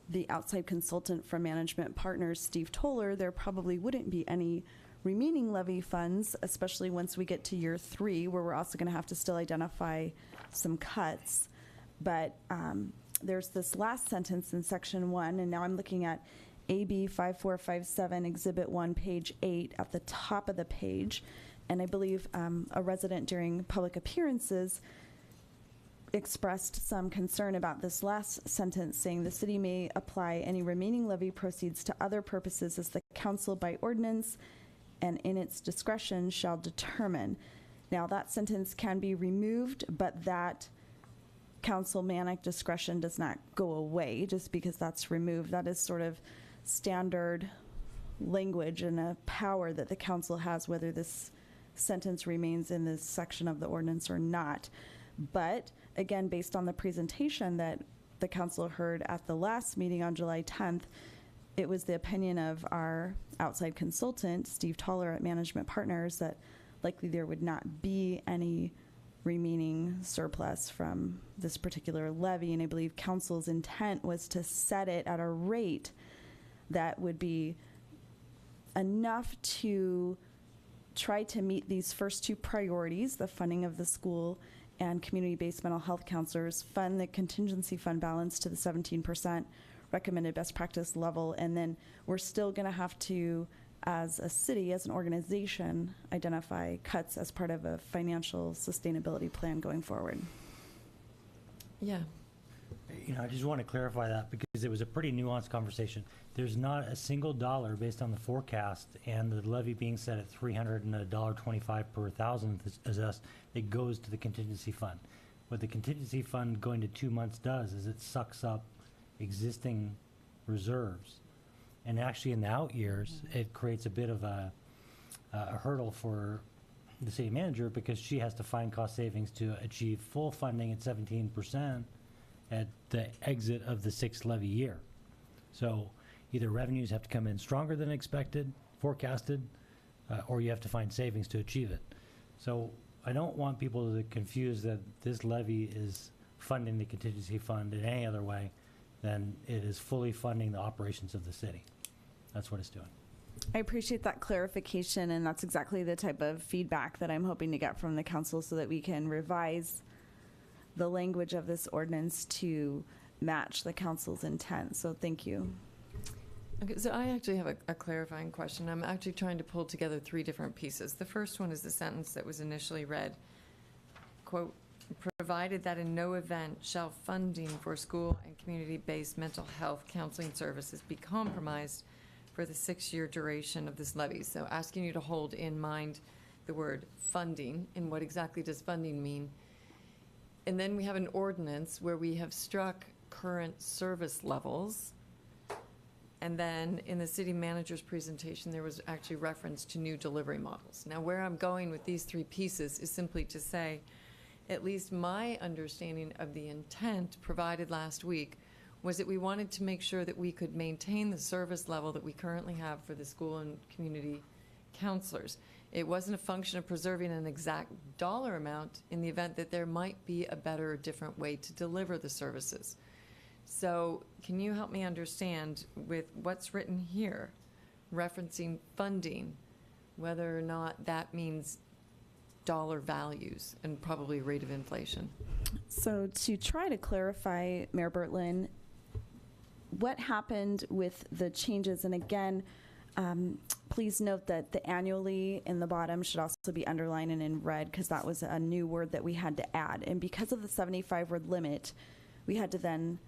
[SPEAKER 7] the outside consultant from Management Partners, Steve Toller, there probably wouldn't be any remaining levy funds, especially once we get to year 3, where we're also going to have to still identify some cuts. But there's this last sentence in section 1, and now I'm looking at AB 5457, Exhibit 1, page 8, at the top of the page. And I believe a resident during public appearances expressed some concern about this last sentence, saying the city may apply any remaining levy proceeds to other purposes as the council by ordinance and in its discretion shall determine. Now, that sentence can be removed, but that councilmanic discretion does not go away just because that's removed. That is sort of standard language and a power that the council has, whether this sentence remains in this section of the ordinance or not. But again, based on the presentation that the council heard at the last meeting on July 10th, it was the opinion of our outside consultant, Steve Toller at Management Partners, that likely there would not be any remaining surplus from this particular levy. And I believe council's intent was to set it at a rate that would be enough to try to meet these first two priorities, the funding of the school and community-based mental health counselors, fund the contingency fund balance to the 17% recommended best practice level, and then we're still going to have to, as a city, as an organization, identify cuts as part of a financial sustainability plan going forward.
[SPEAKER 1] Yeah.
[SPEAKER 6] I just want to clarify that because it was a pretty nuanced conversation. There's not a single dollar based on the forecast and the levy being set at $300.25 per thousand assessed that goes to the contingency fund. What the contingency fund going to 2 months does is it sucks up existing reserves. And actually in the out years, it creates a bit of a hurdle for the city manager because she has to find cost savings to achieve full funding at 17% at the exit of the sixth levy year. So either revenues have to come in stronger than expected, forecasted, or you have to find savings to achieve it. So I don't want people to confuse that this levy is funding the contingency fund in any other way than it is fully funding the operations of the city. That's what it's doing.
[SPEAKER 7] I appreciate that clarification, and that's exactly the type of feedback that I'm hoping to get from the council so that we can revise the language of this ordinance to match the council's intent. So thank you.
[SPEAKER 1] Okay, so I actually have a clarifying question. I'm actually trying to pull together 3 different pieces. The first one is the sentence that was initially read, quote, provided that in no event shall funding for school and community-based mental health counseling services be compromised for the 6-year duration of this levy. So asking you to hold in mind the word funding and what exactly does funding mean. And then we have an ordinance where we have struck current service levels. And then in the city manager's presentation, there was actually reference to new delivery models. Now, where I'm going with these 3 pieces is simply to say, at least my understanding of the intent provided last week was that we wanted to make sure that we could maintain the service level that we currently have for the school and community counselors. It wasn't a function of preserving an exact dollar amount in the event that there might be a better or different way to deliver the services. So can you help me understand with what's written here, referencing funding, whether or not that means dollar values and probably rate of inflation?
[SPEAKER 7] So to try to clarify, Mayor Bertlin, what happened with the changes, and again, please note that the annually in the bottom should also be underlined and in red because that was a new word that we had to add. And because of the 75-word limit, we had to then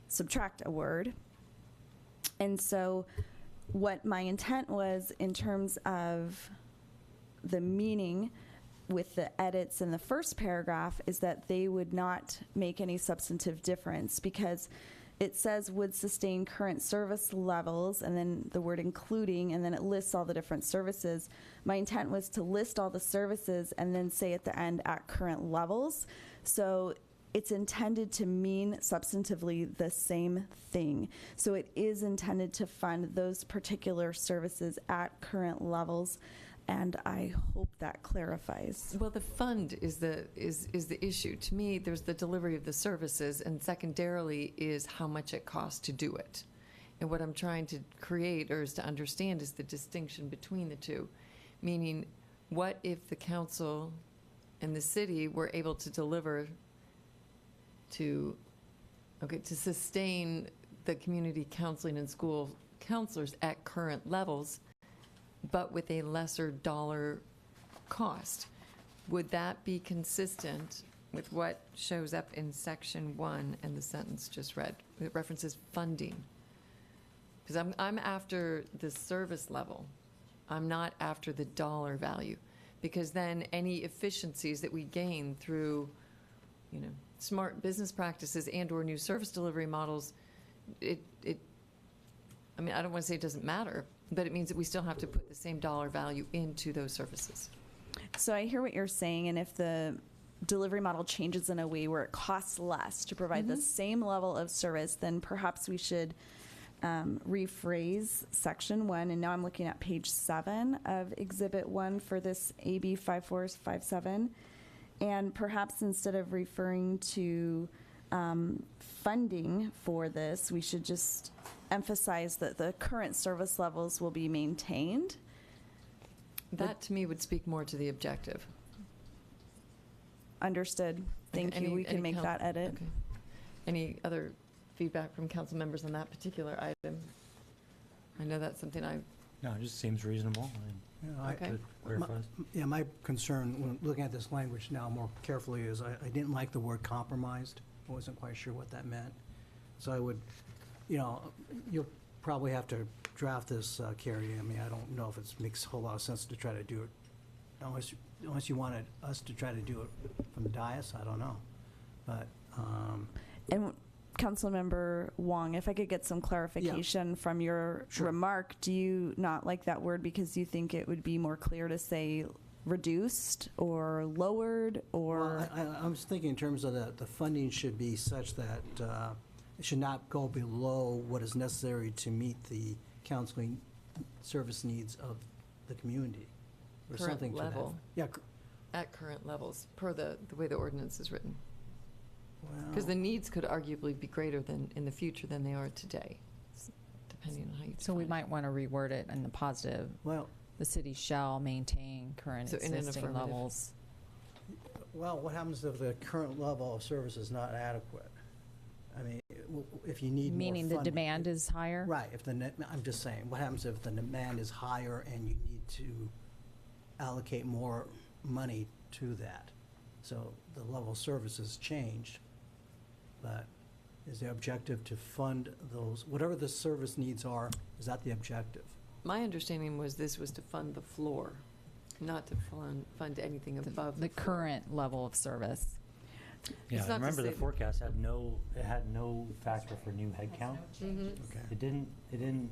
[SPEAKER 7] subtract a word. And so what my intent was in terms of the meaning with the edits in the first paragraph is that they would not make any substantive difference because it says would sustain current service levels and then the word including and then it lists all the different services. My intent was to list all the services and then say at the end at current levels. So it's intended to mean substantively the same thing. So it is intended to fund those particular services at current levels. And I hope that clarifies.
[SPEAKER 1] Well, the fund is the issue. To me, there's the delivery of the services, and secondarily is how much it costs to do it. And what I'm trying to create or is to understand is the distinction between the two, meaning what if the council and the city were able to deliver to Okay, to sustain the community counseling and school counselors at current levels, but with a lesser dollar cost. Would that be consistent with what shows up in section 1 and the sentence just read? It references funding. Because I'm after the service level. I'm not after the dollar value. Because then any efficiencies that we gain through, smart business practices and or new service delivery models, I don't want to say it doesn't matter, but it means that we still have to put the same dollar value into those services.
[SPEAKER 7] So I hear what you're saying, and if the delivery model changes in a way where it costs less to provide the same level of service, then perhaps we should rephrase section 1. And now I'm looking at page 7 of Exhibit 1 for this AB 5457. And perhaps instead of referring to funding for this, we should just emphasize that the current service levels will be maintained.
[SPEAKER 1] That, to me, would speak more to the objective.
[SPEAKER 7] Understood. Thank you. We can make that edit.
[SPEAKER 1] Okay. Any other feedback from council members on that particular item? I know that's something
[SPEAKER 6] No, it just seems reasonable.
[SPEAKER 1] Okay.
[SPEAKER 5] My concern when looking at this language now more carefully is I didn't like the word compromised. I wasn't quite sure what that meant. So I would, you'll probably have to draft this, Carrie. I don't know if it makes a whole lot of sense to try to do it, unless you wanted us to try to do it from the dais, I don't know. But,
[SPEAKER 7] And Councilmember Wong, if I could get some clarification from your remark, do you not like that word because you think it would be more clear to say reduced or lowered or?
[SPEAKER 5] Well, I was thinking in terms of the funding should be such that it should not go below what is necessary to meet the counseling service needs of the community. Or
[SPEAKER 1] Current
[SPEAKER 5] something to
[SPEAKER 1] level.
[SPEAKER 5] that.
[SPEAKER 1] At current levels, per the way the ordinance is written.
[SPEAKER 5] Well,
[SPEAKER 1] Because the needs could arguably be greater than in the future than they are today, depending on how you.
[SPEAKER 18] So we
[SPEAKER 1] define it.
[SPEAKER 18] might want to reword it in the positive.
[SPEAKER 5] Well,
[SPEAKER 18] the city shall maintain current
[SPEAKER 1] So in an
[SPEAKER 18] existing
[SPEAKER 1] affirmative.
[SPEAKER 18] levels.
[SPEAKER 5] well, what happens if the current level of service is not adequate? If you need more
[SPEAKER 18] Meaning the
[SPEAKER 5] funding.
[SPEAKER 18] demand is higher?
[SPEAKER 5] Right, I'm just saying, what happens if the demand is higher and you need to allocate more money to that? So the level of service has changed, but is the objective to fund those, whatever the service needs are, is that the objective?
[SPEAKER 1] My understanding was this was to fund the floor, not to fund anything above
[SPEAKER 18] The
[SPEAKER 1] floor.
[SPEAKER 18] current level of service.
[SPEAKER 6] Yeah,
[SPEAKER 1] It's not to
[SPEAKER 6] remember the
[SPEAKER 1] say that-
[SPEAKER 6] forecast had no factor for new headcount.
[SPEAKER 5] Okay.
[SPEAKER 6] It didn't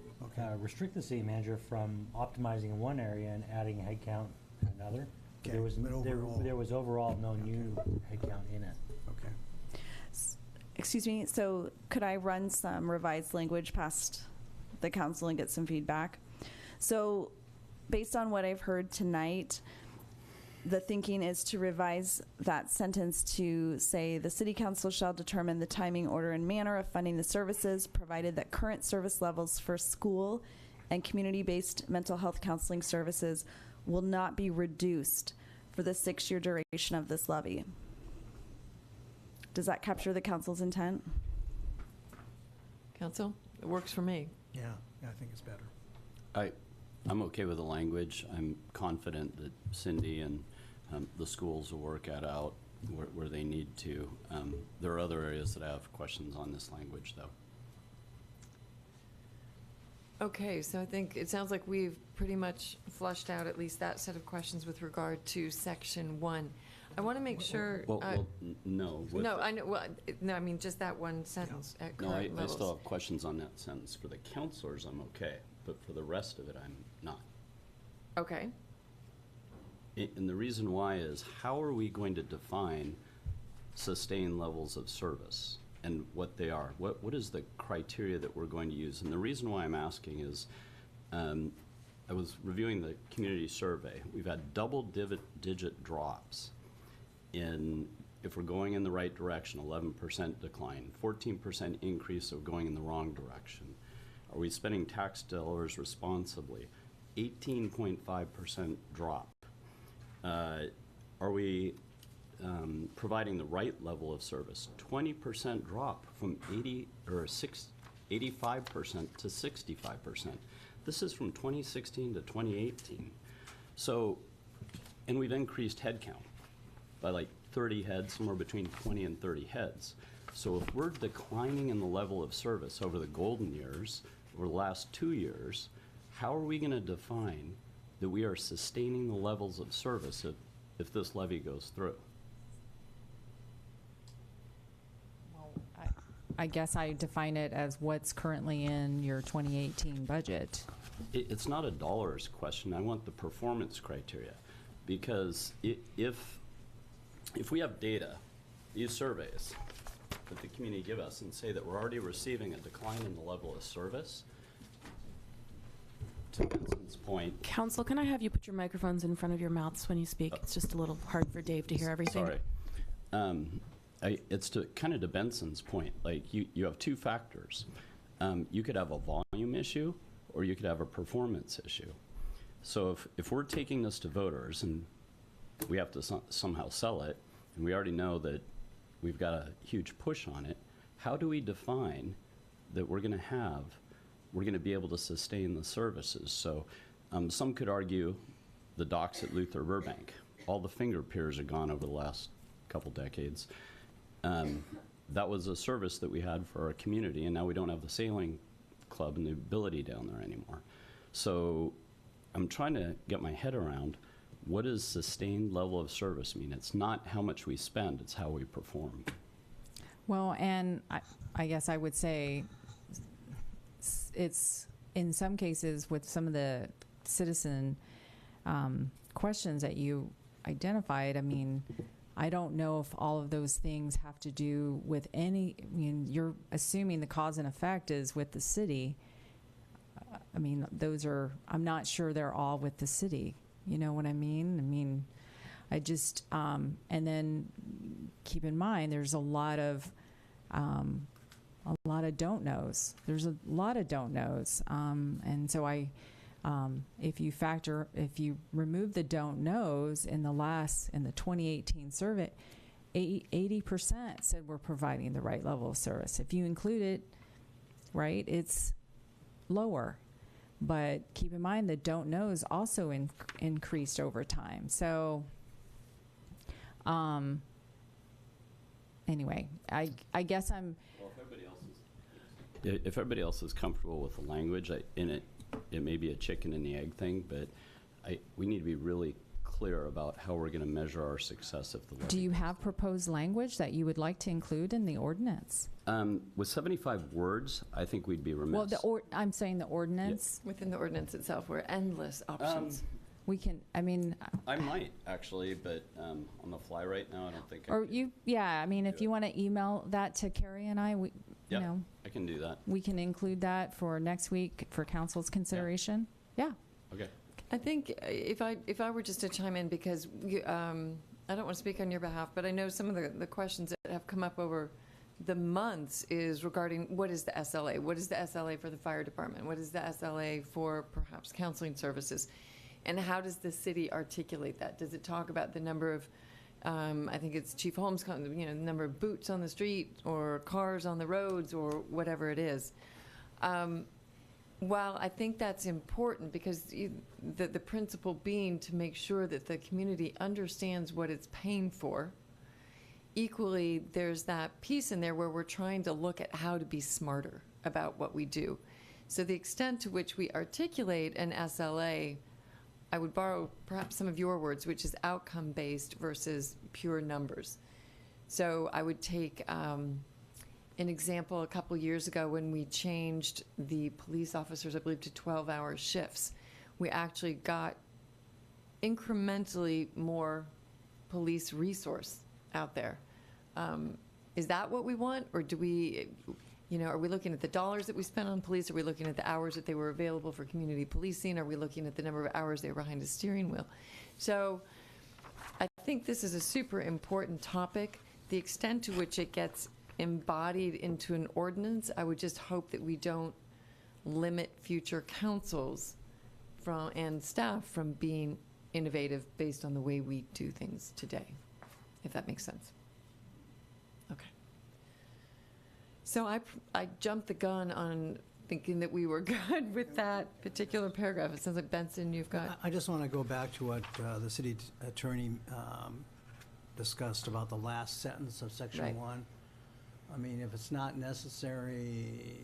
[SPEAKER 6] restrict the city manager from optimizing in one area and adding headcount in another.
[SPEAKER 5] Okay,
[SPEAKER 6] There was
[SPEAKER 5] but overall-
[SPEAKER 6] there was overall no new headcount in it.
[SPEAKER 5] Okay.
[SPEAKER 7] Excuse me, so could I run some revised language past the council and get some feedback? So based on what I've heard tonight, the thinking is to revise that sentence to say the city council shall determine the timing, order, and manner of funding the services, provided that current service levels for school and community-based mental health counseling services will not be reduced for the 6-year duration of this levy. Does that capture the council's intent?
[SPEAKER 1] Council, it works for me.
[SPEAKER 5] Yeah, I think it's better.
[SPEAKER 17] I'm okay with the language. I'm confident that Cindy and the schools will work that out where they need to. There are other areas that I have questions on this language, though.
[SPEAKER 1] Okay, so I think it sounds like we've pretty much flushed out at least that set of questions with regard to section 1. I want to make sure.
[SPEAKER 17] No.
[SPEAKER 1] No, I know. Well, no, I mean just that one sentence at
[SPEAKER 17] No,
[SPEAKER 1] current
[SPEAKER 17] I
[SPEAKER 1] levels.
[SPEAKER 17] still have questions on that sentence. For the counselors, I'm okay, but for the rest of it, I'm not.
[SPEAKER 1] Okay.
[SPEAKER 17] And the reason why is, how are we going to define sustained levels of service and what they are? What is the criteria that we're going to use? And the reason why I'm asking is, I was reviewing the community survey. We've had double-digit drops in, if we're going in the right direction, 11% decline, 14% increase of going in the wrong direction. Are we spending tax dollars responsibly? 18.5% drop. Are we providing the right level of service. 20% drop from 85% to 65%. This is from 2016 to 2018. So, and we've increased headcount by like 30 heads, somewhere between 20 and 30 heads. So if we're declining in the level of service over the golden years, over the last 2 years, how are we going to define that we are sustaining the levels of service if this levy goes through?
[SPEAKER 18] I guess I define it as what's currently in your 2018 budget.
[SPEAKER 17] It's not a dollars question. I want the performance criteria, because if we have data, these surveys that the community give us and say that we're already receiving a decline in the level of service, to Benson's point.
[SPEAKER 2] Council, can I have you put your microphones in front of your mouths when you speak? It's just a little hard for Dave to hear everything.
[SPEAKER 17] Sorry. It's to kind of to Benson's point, like you have two factors. You could have a volume issue or you could have a performance issue. So if we're taking this to voters and we have to somehow sell it, and we already know that we've got a huge push on it, how do we define that we're going to be able to sustain the services? So some could argue the docks at Luther Burbank. All the finger piers are gone over the last couple decades. That was a service that we had for our community, and now we don't have the sailing club and the ability down there anymore. So I'm trying to get my head around, what does sustained level of service mean? It's not how much we spend, it's how we perform.
[SPEAKER 18] Well, and I guess I would say it's in some cases with some of the citizen questions that you identified. I mean, I don't know if all of those things have to do with you're assuming the cause and effect is with the city. I mean, I'm not sure they're all with the city. You know what I mean? I just, and then keep in mind, there's a lot of don't knows. There's a lot of don't knows. And so if you remove the don't knows in the 2018 survey, 80% said we're providing the right level of service. If you include it, right, it's lower. But keep in mind the don't knows also increased over time. So anyway, I guess I'm...
[SPEAKER 17] Well, if everybody else is comfortable with the language, it may be a chicken and the egg thing, but we need to be really clear about how we're going to measure our success if the levy.
[SPEAKER 18] Do you have proposed language that you would like to include in the ordinance?
[SPEAKER 17] With 75 words, I think we'd be remiss.
[SPEAKER 18] Well, I'm saying the ordinance.
[SPEAKER 1] Yeah. Within the ordinance itself, we're endless options.
[SPEAKER 18] We can,
[SPEAKER 17] I might actually, but on the fly right now, I don't think.
[SPEAKER 18] If you want to email that to Carrie and I,
[SPEAKER 17] I can do that.
[SPEAKER 18] We can include that for next week for council's consideration. Yeah.
[SPEAKER 17] Okay.
[SPEAKER 1] I think if I were just to chime in, because I don't want to speak on your behalf, but I know some of the questions that have come up over the months is regarding what is the SLA? What is the SLA for the fire department? What is the SLA for perhaps counseling services? And how does the city articulate that? Does it talk about the number of, I think it's Chief Holmes, the number of boots on the street or cars on the roads or whatever it is? While I think that's important, because the principle being to make sure that the community understands what it's paying for, equally there's that piece in there where we're trying to look at how to be smarter about what we do. So the extent to which we articulate an SLA, I would borrow perhaps some of your words, which is outcome-based versus pure numbers. So I would take an example a couple years ago when we changed the police officers, I believe, to 12-hour shifts. We actually got incrementally more police resource out there. Is that what we want, or do we, are we looking at the dollars that we spent on police? Are we looking at the hours that they were available for community policing? Are we looking at the number of hours they were behind a steering wheel? So I think this is a super important topic. The extent to which it gets embodied into an ordinance, I would just hope that we don't limit future councils and staff from being innovative based on the way we do things today. if that makes sense. Okay. So I jumped the gun on thinking that we were good with that particular paragraph. It sounds like, Benson, you've got...
[SPEAKER 5] I just want to go back to what the city attorney discussed about the last sentence of section
[SPEAKER 1] Right.
[SPEAKER 5] 1. I mean, if it's not necessary,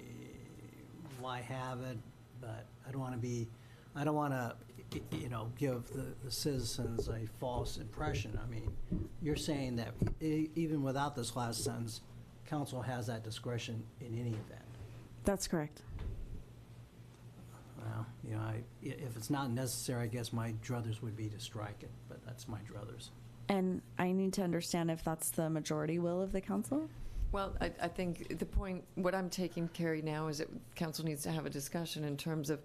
[SPEAKER 5] why have it? But I don't want to give the citizens a false impression. I mean, you're saying that even without this last sentence, council has that discretion in any event.
[SPEAKER 7] That's correct.
[SPEAKER 5] Well, if it's not necessary, I guess my druthers would be to strike it, but that's my druthers.
[SPEAKER 7] And I need to understand if that's the majority will of the council?
[SPEAKER 1] Well, I think the point, what I'm taking, Carrie, now is that council needs to have a discussion in terms of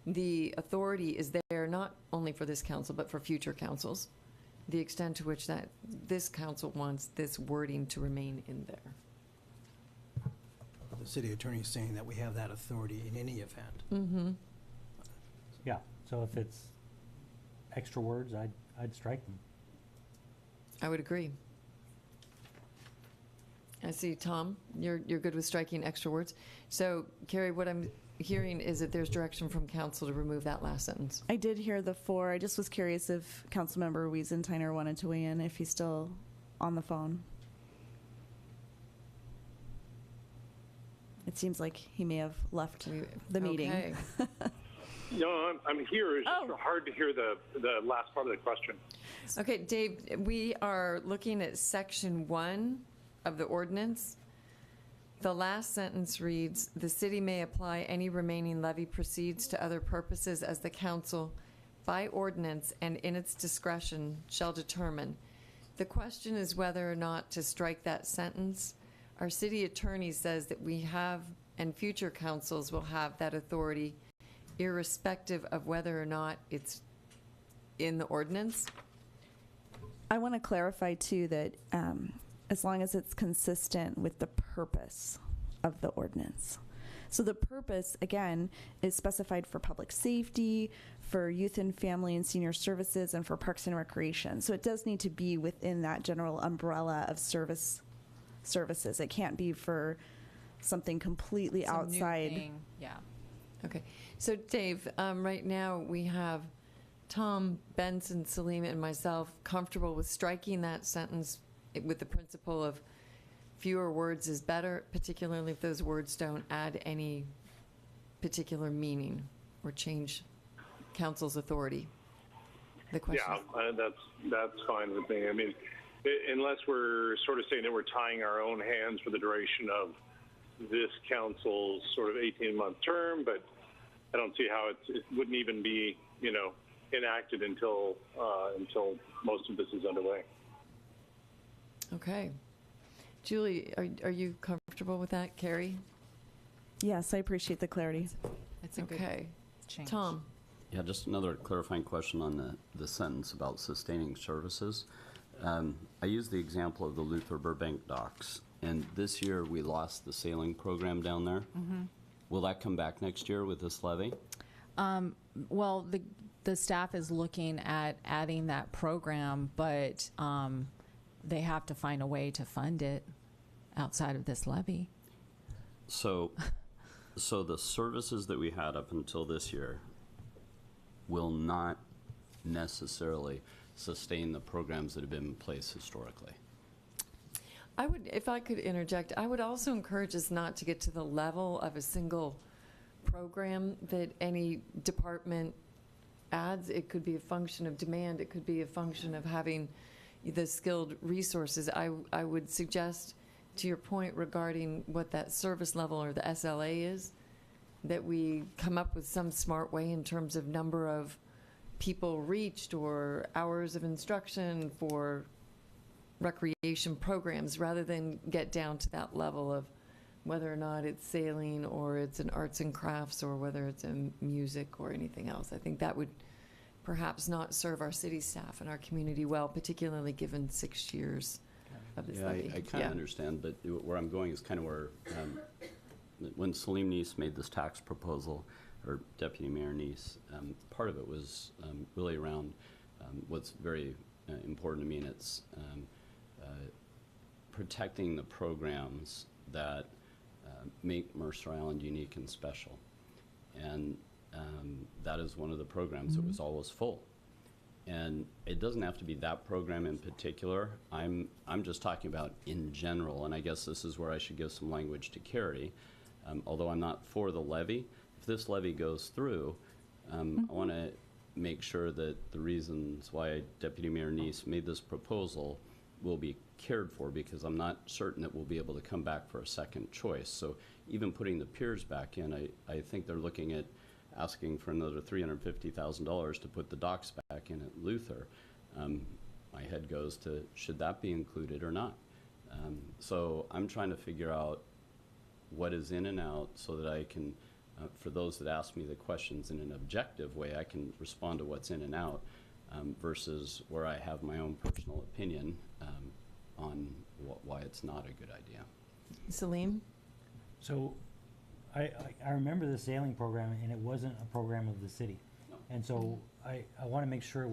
[SPEAKER 1] the authority is there not only for this council, but for future councils, the extent to which that this council wants this wording to remain in there.
[SPEAKER 5] The city attorney is saying that we have that authority in any event.
[SPEAKER 1] Mm-hmm.
[SPEAKER 6] Yeah, so if it's extra words, I'd strike them.
[SPEAKER 1] I would agree. I see, Tom, you're good with striking extra words. So, Carrie, what I'm hearing is that there's direction from council to remove that last sentence.
[SPEAKER 7] I did hear the 4. I just was curious if Councilmember Wiesentiner wanted to weigh in, if he's still on the phone. It seems like he may have left the meeting.
[SPEAKER 1] Okay.
[SPEAKER 11] No, I'm here. It's just hard to hear the last part of the question.
[SPEAKER 1] Okay, Dave, we are looking at section 1 of the ordinance. The last sentence reads, "The city may apply any remaining levy proceeds to other purposes as the council, by ordinance and in its discretion, shall determine." The question is whether or not to strike that sentence. Our city attorney says that we have, and future councils will have that authority, irrespective of whether or not it's in the ordinance.
[SPEAKER 7] I want to clarify, too, that as long as it's consistent with the purpose of the ordinance. So the purpose, again, is specified for public safety, for youth and family and senior services, and for parks and recreation. So it does need to be within that general umbrella of services. It can't be for something completely
[SPEAKER 4] Some new
[SPEAKER 7] outside.
[SPEAKER 4] thing, yeah.
[SPEAKER 1] Okay. So, Dave, right now we have Tom, Benson, Salim, and myself comfortable with striking that sentence with the principle of fewer words is better, particularly if those words don't add any particular meaning or change council's authority. The question.
[SPEAKER 11] Yeah, that's fine with me. I mean, unless we're sort of saying that we're tying our own hands for the duration of this council's sort of 18-month term, but I don't see how it wouldn't even be, enacted until most of this is underway.
[SPEAKER 1] Okay. Julie, are you comfortable with that? Carrie?
[SPEAKER 7] Yes, I appreciate the clarity.
[SPEAKER 4] It's a good
[SPEAKER 1] Okay.
[SPEAKER 4] change.
[SPEAKER 1] Tom?
[SPEAKER 17] Yeah, just another clarifying question on the sentence about sustaining services. I used the example of the Luther Burbank docks, and this year we lost the sailing program down there. Will that come back next year with this levy?
[SPEAKER 4] Well, the staff is looking at adding that program, but they have to find a way to fund it outside of this levy.
[SPEAKER 17] So the services that we had up until this year will not necessarily sustain the programs that have been in place historically.
[SPEAKER 1] I would, if I could interject, I would also encourage us not to get to the level of a single program that any department adds. It could be a function of demand. It could be a function of having the skilled resources. I would suggest, to your point regarding what that service level or the SLA is, that we come up with some smart way in terms of number of people reached or hours of instruction for recreation programs, rather than get down to that level of whether or not it's sailing or it's an arts and crafts or whether it's in music or anything else. I think that would perhaps not serve our city staff and our community well, particularly given 6 years of this
[SPEAKER 17] Yeah,
[SPEAKER 1] levy.
[SPEAKER 17] I kind of understand, but where I'm going is kind of where, when Salim Neese made this tax proposal, or Deputy Mayor Neese, part of it was really around what's very important to me, and it's protecting the programs that make Mercer Island unique and special. And that is one of the programs that was always full. And it doesn't have to be that program in particular. I'm just talking about in general, and I guess this is where I should give some language to Carrie. Although I'm not for the levy, if this levy goes through, I want to make sure that the reasons why Deputy Mayor Neese made this proposal will be cared for, because I'm not certain that we'll be able to come back for a second choice. So even putting the piers back in, I think they're looking at asking for another $350,000 to put the docks back in at Luther. My head goes to, should that be included or not? So I'm trying to figure out what is in and out so that I can, for those that ask me the questions in an objective way, I can respond to what's in and out versus where I have my own personal opinion on why it's not a good idea.
[SPEAKER 1] Salim?
[SPEAKER 6] So I remember the sailing program, and it wasn't a program of the city. And so I want to make sure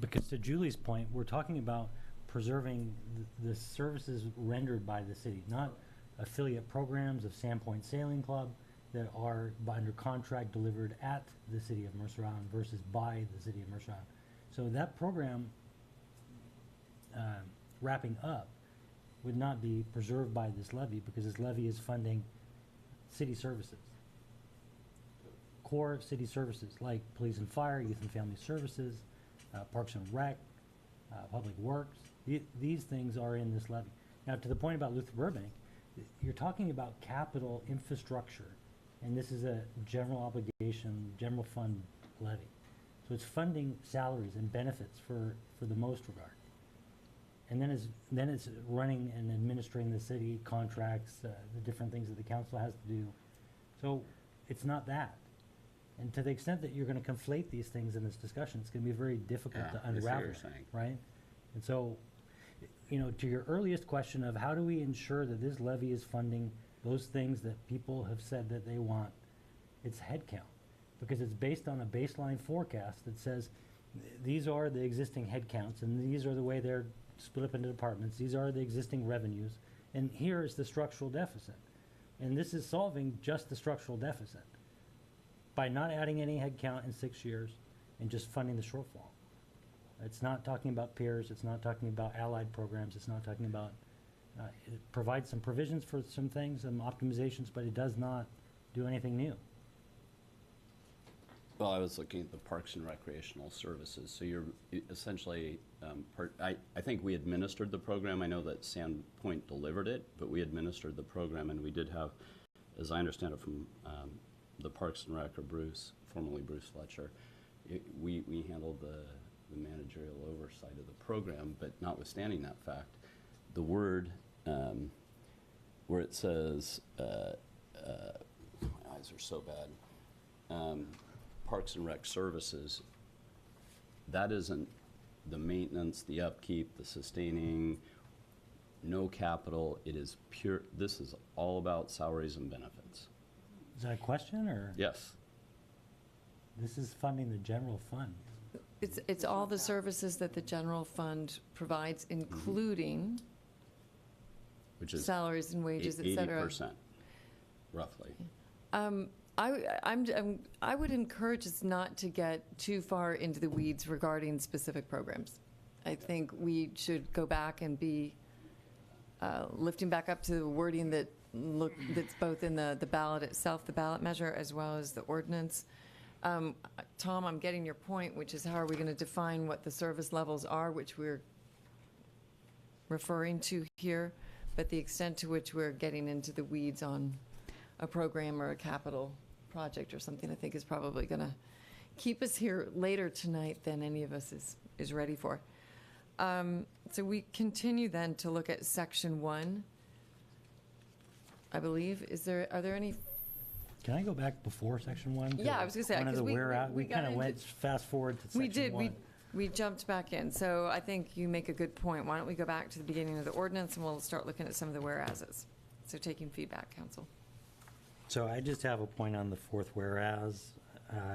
[SPEAKER 6] because to Julie's point, we're talking about preserving the services rendered by the city, not affiliate programs of Sandpoint Sailing Club that are under contract delivered at the city of Mercer Island versus by the city of Mercer Island. So that program wrapping up would not be preserved by this levy, because this levy is funding city services, core city services like police and fire, youth and family services, parks and rec, public works. These things are in this levy. Now, to the point about Luther Burbank, you're talking about capital infrastructure, and this is a general obligation, general fund levy. So it's funding salaries and benefits for the most regard. And then it's running and administering the city contracts, the different things that the council has to do. So it's not that. And to the extent that you're going to conflate these things in this discussion, it's going to be very difficult to
[SPEAKER 17] I see what
[SPEAKER 6] unravel,
[SPEAKER 17] you're saying.
[SPEAKER 6] right? And so, to your earliest question of how do we ensure that this levy is funding those things that people have said that they want, it's headcount. Because it's based on a baseline forecast that says these are the existing headcounts, and these are the way they're split up into departments. These are the existing revenues, and here is the structural deficit. And this is solving just the structural deficit by not adding any headcount in 6 years and just funding the shortfall. It's not talking about peers. It's not talking about allied programs. It's not talking about, it provides some provisions for some things, some optimizations, but it does not do anything new.
[SPEAKER 17] Well, I was looking at the Parks and Recreational Services. So you're essentially, I think we administered the program. I know that Sandpoint delivered it, but we administered the program, and we did have, as I understand it from the Parks and Rec, or Bruce, formerly Bruce Fletcher, we handled the managerial oversight of the program. But notwithstanding that fact, the word where it says, my eyes are so bad, Parks and Rec Services, that isn't the maintenance, the upkeep, the sustaining, no capital. It is pure, this is all about salaries and benefits.
[SPEAKER 6] Is that a question, or?
[SPEAKER 17] Yes.
[SPEAKER 6] This is funding the general fund.
[SPEAKER 1] It's all the services that the general fund provides, including
[SPEAKER 17] Which is
[SPEAKER 1] salaries and wages, et cetera.
[SPEAKER 17] 80%, roughly.
[SPEAKER 1] I would encourage us not to get too far into the weeds regarding specific programs. I think we should go back and be lifting back up to the wording that's both in the ballot itself, the ballot measure, as well as the ordinance. Tom, I'm getting your point, which is how are we going to define what the service levels are, which we're referring to here, but the extent to which we're getting into the weeds on a program or a capital project or something, I think is probably going to keep us here later tonight than any of us is ready for. So we continue then to look at section 1, I believe. Are there any?
[SPEAKER 6] Can I go back before section 1?
[SPEAKER 1] Yeah, I was going to say,
[SPEAKER 6] One of the we
[SPEAKER 1] got
[SPEAKER 6] kind of
[SPEAKER 1] into-
[SPEAKER 6] went fast forward to section 1.
[SPEAKER 1] We did. We jumped back in. So I think you make a good point. Why don't we go back to the beginning of the ordinance, and we'll start looking at some of the whereases. So taking feedback, council.
[SPEAKER 6] So I just have a point on the fourth whereas.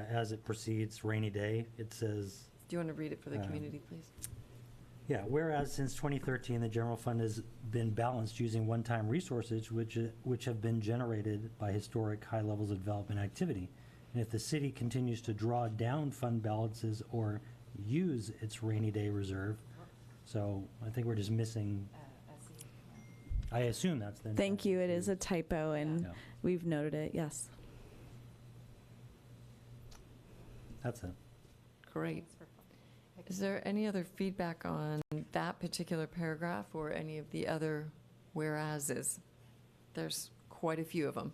[SPEAKER 6] As it proceeds, rainy day, it says,
[SPEAKER 1] Do you want to read it for the community, please?
[SPEAKER 6] Yeah, whereas since 2013, the general fund has been balanced using one-time resources which have been generated by historic high levels of development activity. And if the city continues to draw down fund balances or use its rainy day reserve, so I think we're just missing, I assume that's the.
[SPEAKER 7] Thank you. It is a typo, and
[SPEAKER 6] Yeah.
[SPEAKER 7] we've noted it. Yes.
[SPEAKER 6] That's it.
[SPEAKER 1] Great. Is there any other feedback on that particular paragraph or any of the other whereases? There's quite a few of them.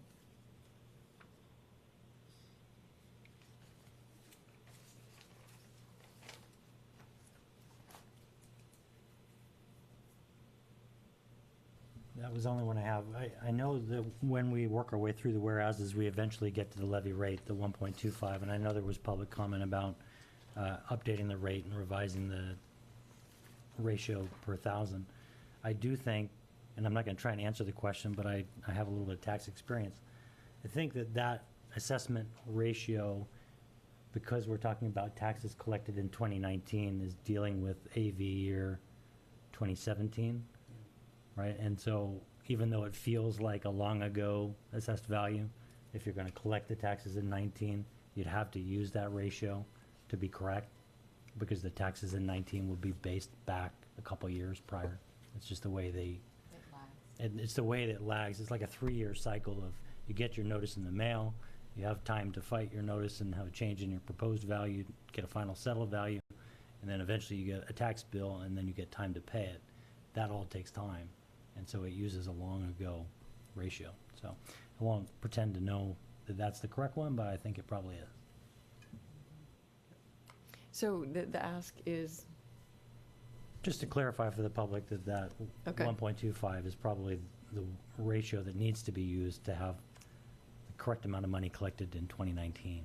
[SPEAKER 6] That was the only one I have. I know that when we work our way through the whereases, we eventually get to the levy rate, the 1.25, and I know there was public comment about updating the rate and revising the ratio per thousand. I do think, and I'm not going to try and answer the question, but I have a little bit of tax experience. I think that assessment ratio, because we're talking about taxes collected in 2019, is dealing with AV year 2017. Right, and so even though it feels like a long ago assessed value, if you're going to collect the taxes in 19, you'd have to use that ratio to be correct, because the taxes in 19 will be based back a couple years prior. It's just the way it's the way that it lags. It's like a 3-year cycle of you get your notice in the mail, you have time to fight your notice and have a change in your proposed value, get a final settled value, and then eventually you get a tax bill, and then you get time to pay it. That all takes time. And so it uses a long ago ratio. So I won't pretend to know that that's the correct one, but I think it probably is.
[SPEAKER 1] So the ask is,
[SPEAKER 6] Just to clarify for the public that
[SPEAKER 1] Okay.
[SPEAKER 6] 1.25 is probably the ratio that needs to be used to have the correct amount of money collected in 2019.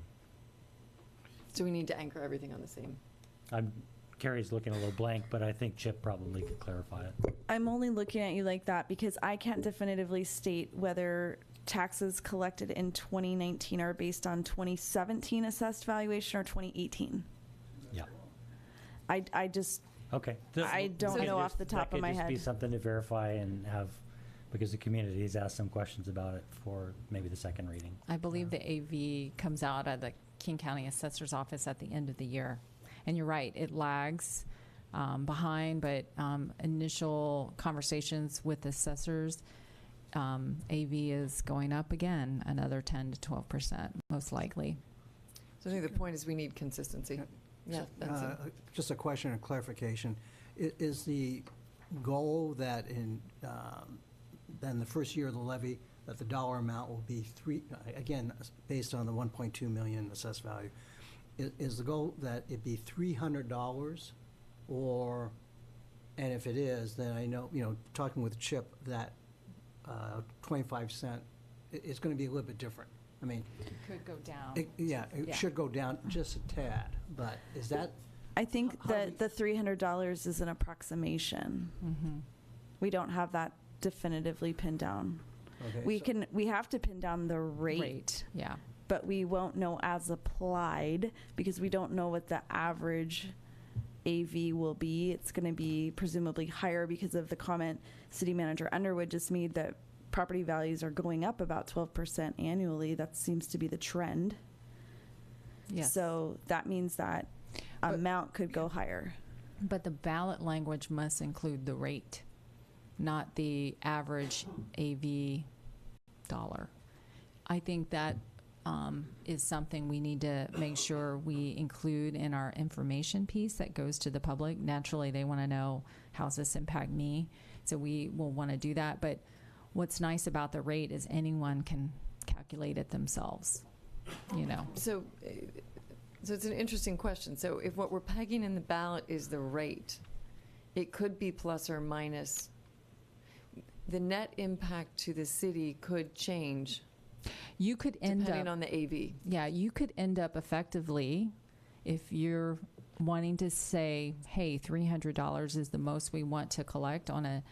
[SPEAKER 1] so we need to anchor everything on the same.
[SPEAKER 6] Carrie's looking a little blank, but I think Chip probably could clarify it.
[SPEAKER 7] I'm only looking at you like that because I can't definitively state whether taxes collected in 2019 are based on 2017 assessed valuation or 2018.
[SPEAKER 6] Yeah.
[SPEAKER 7] I just,
[SPEAKER 6] Okay.
[SPEAKER 7] I don't know off the top of my
[SPEAKER 6] That could just be
[SPEAKER 7] head.
[SPEAKER 6] something to verify and have, because the community has asked some questions about it for maybe the second reading.
[SPEAKER 4] I believe the AV comes out of the King County Assessor's Office at the end of the year. And you're right, it lags behind, but initial conversations with assessors, AV is going up again, another 10 to 12%, most likely.
[SPEAKER 1] So I think the point is we need consistency. Yeah, that's it.
[SPEAKER 5] Just a question and clarification. Is the goal that in then the first year of the levy, that the dollar amount will be again, based on the 1.2 million assessed value, is the goal that it be $300, or, and if it is, then I know, talking with Chip, that 25 cent is going to be a little bit different. I mean,
[SPEAKER 4] It could go down.
[SPEAKER 5] it should go down just a tad, but is that?
[SPEAKER 7] I think that the $300 is an approximation.
[SPEAKER 4] Mm-hmm.
[SPEAKER 7] We don't have that definitively pinned down.
[SPEAKER 5] Okay,
[SPEAKER 7] We have to pin down the rate.
[SPEAKER 4] Yeah.
[SPEAKER 7] But we won't know as applied because we don't know what the average AV will be. It's going to be presumably higher because of the comment City Manager Underwood just made that property values are going up about 12% annually. That seems to be the trend.
[SPEAKER 4] Yes.
[SPEAKER 7] So that means that amount could go higher.
[SPEAKER 4] But the ballot language must include the rate, not the average AV dollar. I think that is something we need to make sure we include in our information piece that goes to the public. Naturally, they want to know, how's this impact me? So we will want to do that. But what's nice about the rate is anyone can calculate it themselves,
[SPEAKER 1] So it's an interesting question. So if what we're pegging in the ballot is the rate, it could be plus or minus. The net impact to the city could change.
[SPEAKER 4] You could end up
[SPEAKER 1] depending on the AV.
[SPEAKER 4] Yeah, you could end up effectively, if you're wanting to say, hey, $300 is the most we want to collect on a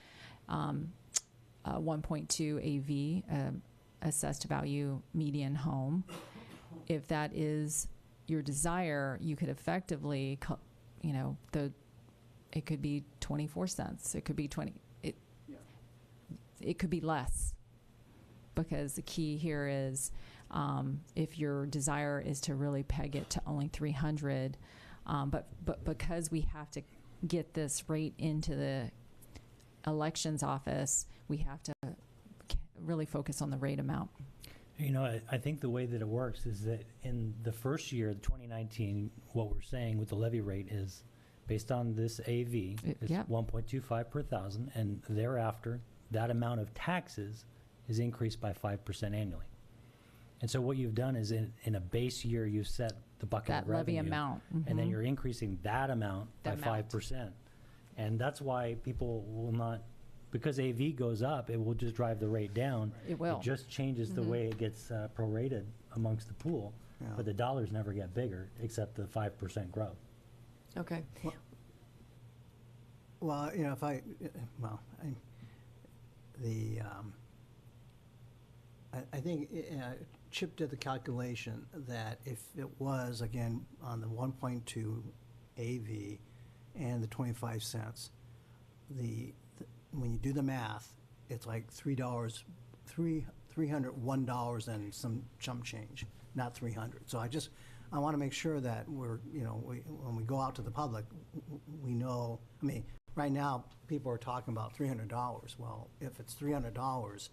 [SPEAKER 4] 1.2 AV, assessed value median home. If that is your desire, you could effectively, the
[SPEAKER 18] It could be 24 cents. It could be 20. It could be less, because the key here is if your desire is to really peg it to only 300, but because we have to get this rate into the elections office, we have to really focus on the rate amount.
[SPEAKER 6] You know, I think the way that it works is that in the first year, the 2019, what we're saying with the levy rate is based on this AV, it's
[SPEAKER 18] Yep.
[SPEAKER 6] 1.25 per thousand, and thereafter, that amount of taxes is increased by 5% annually. And so what you've done is in a base year, you set the bucket
[SPEAKER 18] That
[SPEAKER 6] of
[SPEAKER 18] levy
[SPEAKER 6] revenue,
[SPEAKER 18] amount.
[SPEAKER 6] and then
[SPEAKER 18] Mhm.
[SPEAKER 6] you're increasing that amount by
[SPEAKER 18] The amount.
[SPEAKER 6] 5%. And that's why people will not, because AV goes up, it will just drive the rate down.
[SPEAKER 18] It will.
[SPEAKER 6] It just changes the
[SPEAKER 18] Mhm.
[SPEAKER 6] way it gets prorated amongst the pool,
[SPEAKER 5] Yeah.
[SPEAKER 6] but the dollars never get bigger except the 5% growth.
[SPEAKER 1] Okay.
[SPEAKER 5] Well, you know, if I, well, I think Chip did the calculation that if it was, again, on the 1.2 AV and the 25 cents, when you do the math, it's like $301 and some chump change, not 300. So I want to make sure that we're, you know, when we go out to the public, we know, I mean, right now, people are talking about $300. Well, if it's $300,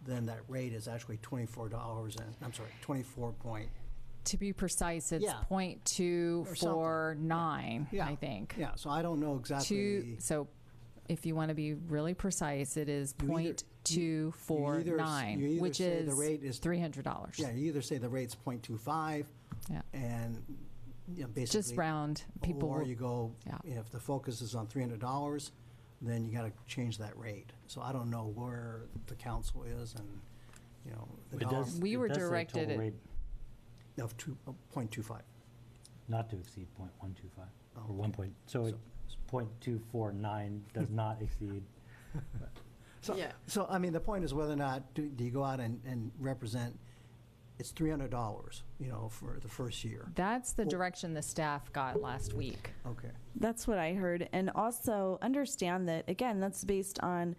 [SPEAKER 5] then that rate is actually $24 and, I'm sorry, 24 point.
[SPEAKER 18] To be precise, it's
[SPEAKER 5] Yeah.
[SPEAKER 18] 0.249,
[SPEAKER 5] Yeah.
[SPEAKER 18] I think.
[SPEAKER 5] Yeah, so I don't know exactly.
[SPEAKER 18] So if you want to be really precise, it is
[SPEAKER 5] You either-
[SPEAKER 18] 0.249,
[SPEAKER 5] you either
[SPEAKER 18] which
[SPEAKER 5] say
[SPEAKER 18] is
[SPEAKER 5] the rate is
[SPEAKER 18] $300.
[SPEAKER 5] Yeah, you either say the rate's 0.25,
[SPEAKER 18] Yeah.
[SPEAKER 5] and, you know, basically.
[SPEAKER 18] Just round. People
[SPEAKER 5] Or
[SPEAKER 18] will-
[SPEAKER 5] you go,
[SPEAKER 18] Yeah.
[SPEAKER 5] if the focus is on $300, then you got to change that rate. So I don't know where the council is and, you know. the
[SPEAKER 6] It
[SPEAKER 5] dollar-
[SPEAKER 6] does-
[SPEAKER 18] We
[SPEAKER 6] it
[SPEAKER 18] were
[SPEAKER 6] does say
[SPEAKER 18] directed
[SPEAKER 6] total
[SPEAKER 18] at-
[SPEAKER 6] rate
[SPEAKER 5] Of 0.25.
[SPEAKER 6] not to exceed 0.125,
[SPEAKER 5] Oh,
[SPEAKER 6] or 1 point, so it's 0.249 does not exceed.
[SPEAKER 5] So,
[SPEAKER 1] Yeah.
[SPEAKER 5] so, I mean, the point is whether or not, do you go out and represent, it's $300, you know, for the first year.
[SPEAKER 18] That's the direction the staff got last week.
[SPEAKER 5] Okay.
[SPEAKER 7] That's what I heard. And also understand that, again, that's based on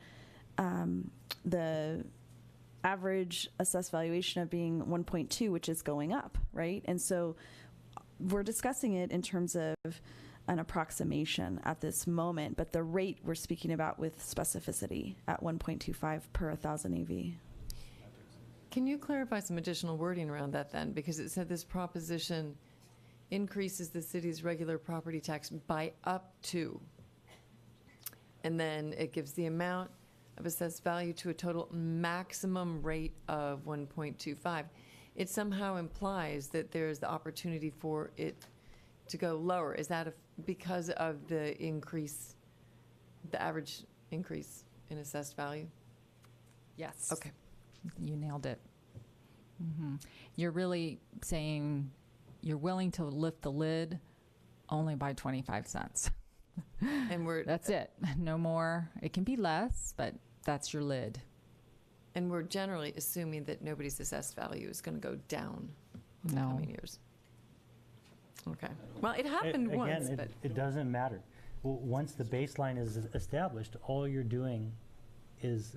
[SPEAKER 7] the average assessed valuation of being 1.2, which is going up, right? And so we're discussing it in terms of an approximation at this moment, but the rate we're speaking about with specificity at 1.25 per 1,000 AV.
[SPEAKER 1] Can you clarify some additional wording around that then? Because it said this proposition increases the city's regular property tax by up to. And then it gives the amount of assessed value to a total maximum rate of 1.25. It somehow implies that there's the opportunity for it to go lower. Is that because of the increase, the average increase in assessed value?
[SPEAKER 18] Yes.
[SPEAKER 1] Okay.
[SPEAKER 18] You nailed it. You're really saying you're willing to lift the lid only by 25 cents.
[SPEAKER 1] And
[SPEAKER 18] That's it. No more. It can be less, but that's your lid.
[SPEAKER 1] And we're generally assuming that nobody's assessed value is going to go down in the
[SPEAKER 18] No.
[SPEAKER 1] coming years. Okay. Well, it happened
[SPEAKER 6] Again,
[SPEAKER 1] once, but
[SPEAKER 6] it doesn't matter. Once the baseline is established, all you're doing is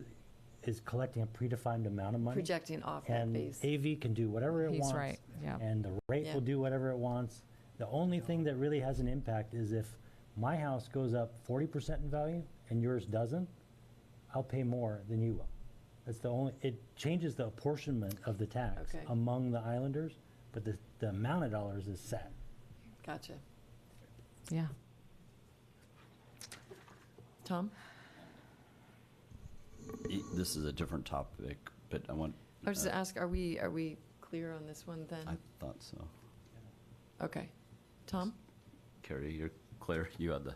[SPEAKER 6] collecting a predefined amount of money.
[SPEAKER 1] projecting off that
[SPEAKER 6] And
[SPEAKER 1] base.
[SPEAKER 6] AV can do whatever it
[SPEAKER 18] He's
[SPEAKER 6] wants.
[SPEAKER 18] right, yeah.
[SPEAKER 6] And the rate
[SPEAKER 1] Yeah.
[SPEAKER 6] will do whatever it wants. The only thing that really has an impact is if my house goes up 40% in value and yours doesn't, I'll pay more than you will. That's the only, it changes the apportionment of the tax
[SPEAKER 1] Okay.
[SPEAKER 6] among the islanders, but the amount of dollars is set.
[SPEAKER 1] Gotcha.
[SPEAKER 18] Yeah.
[SPEAKER 1] Tom?
[SPEAKER 17] This is a different topic, but I want.
[SPEAKER 1] I was just ask, are we clear on this one then?
[SPEAKER 17] I thought so.
[SPEAKER 1] Okay. Tom?
[SPEAKER 17] Carrie, you're clear. You had the.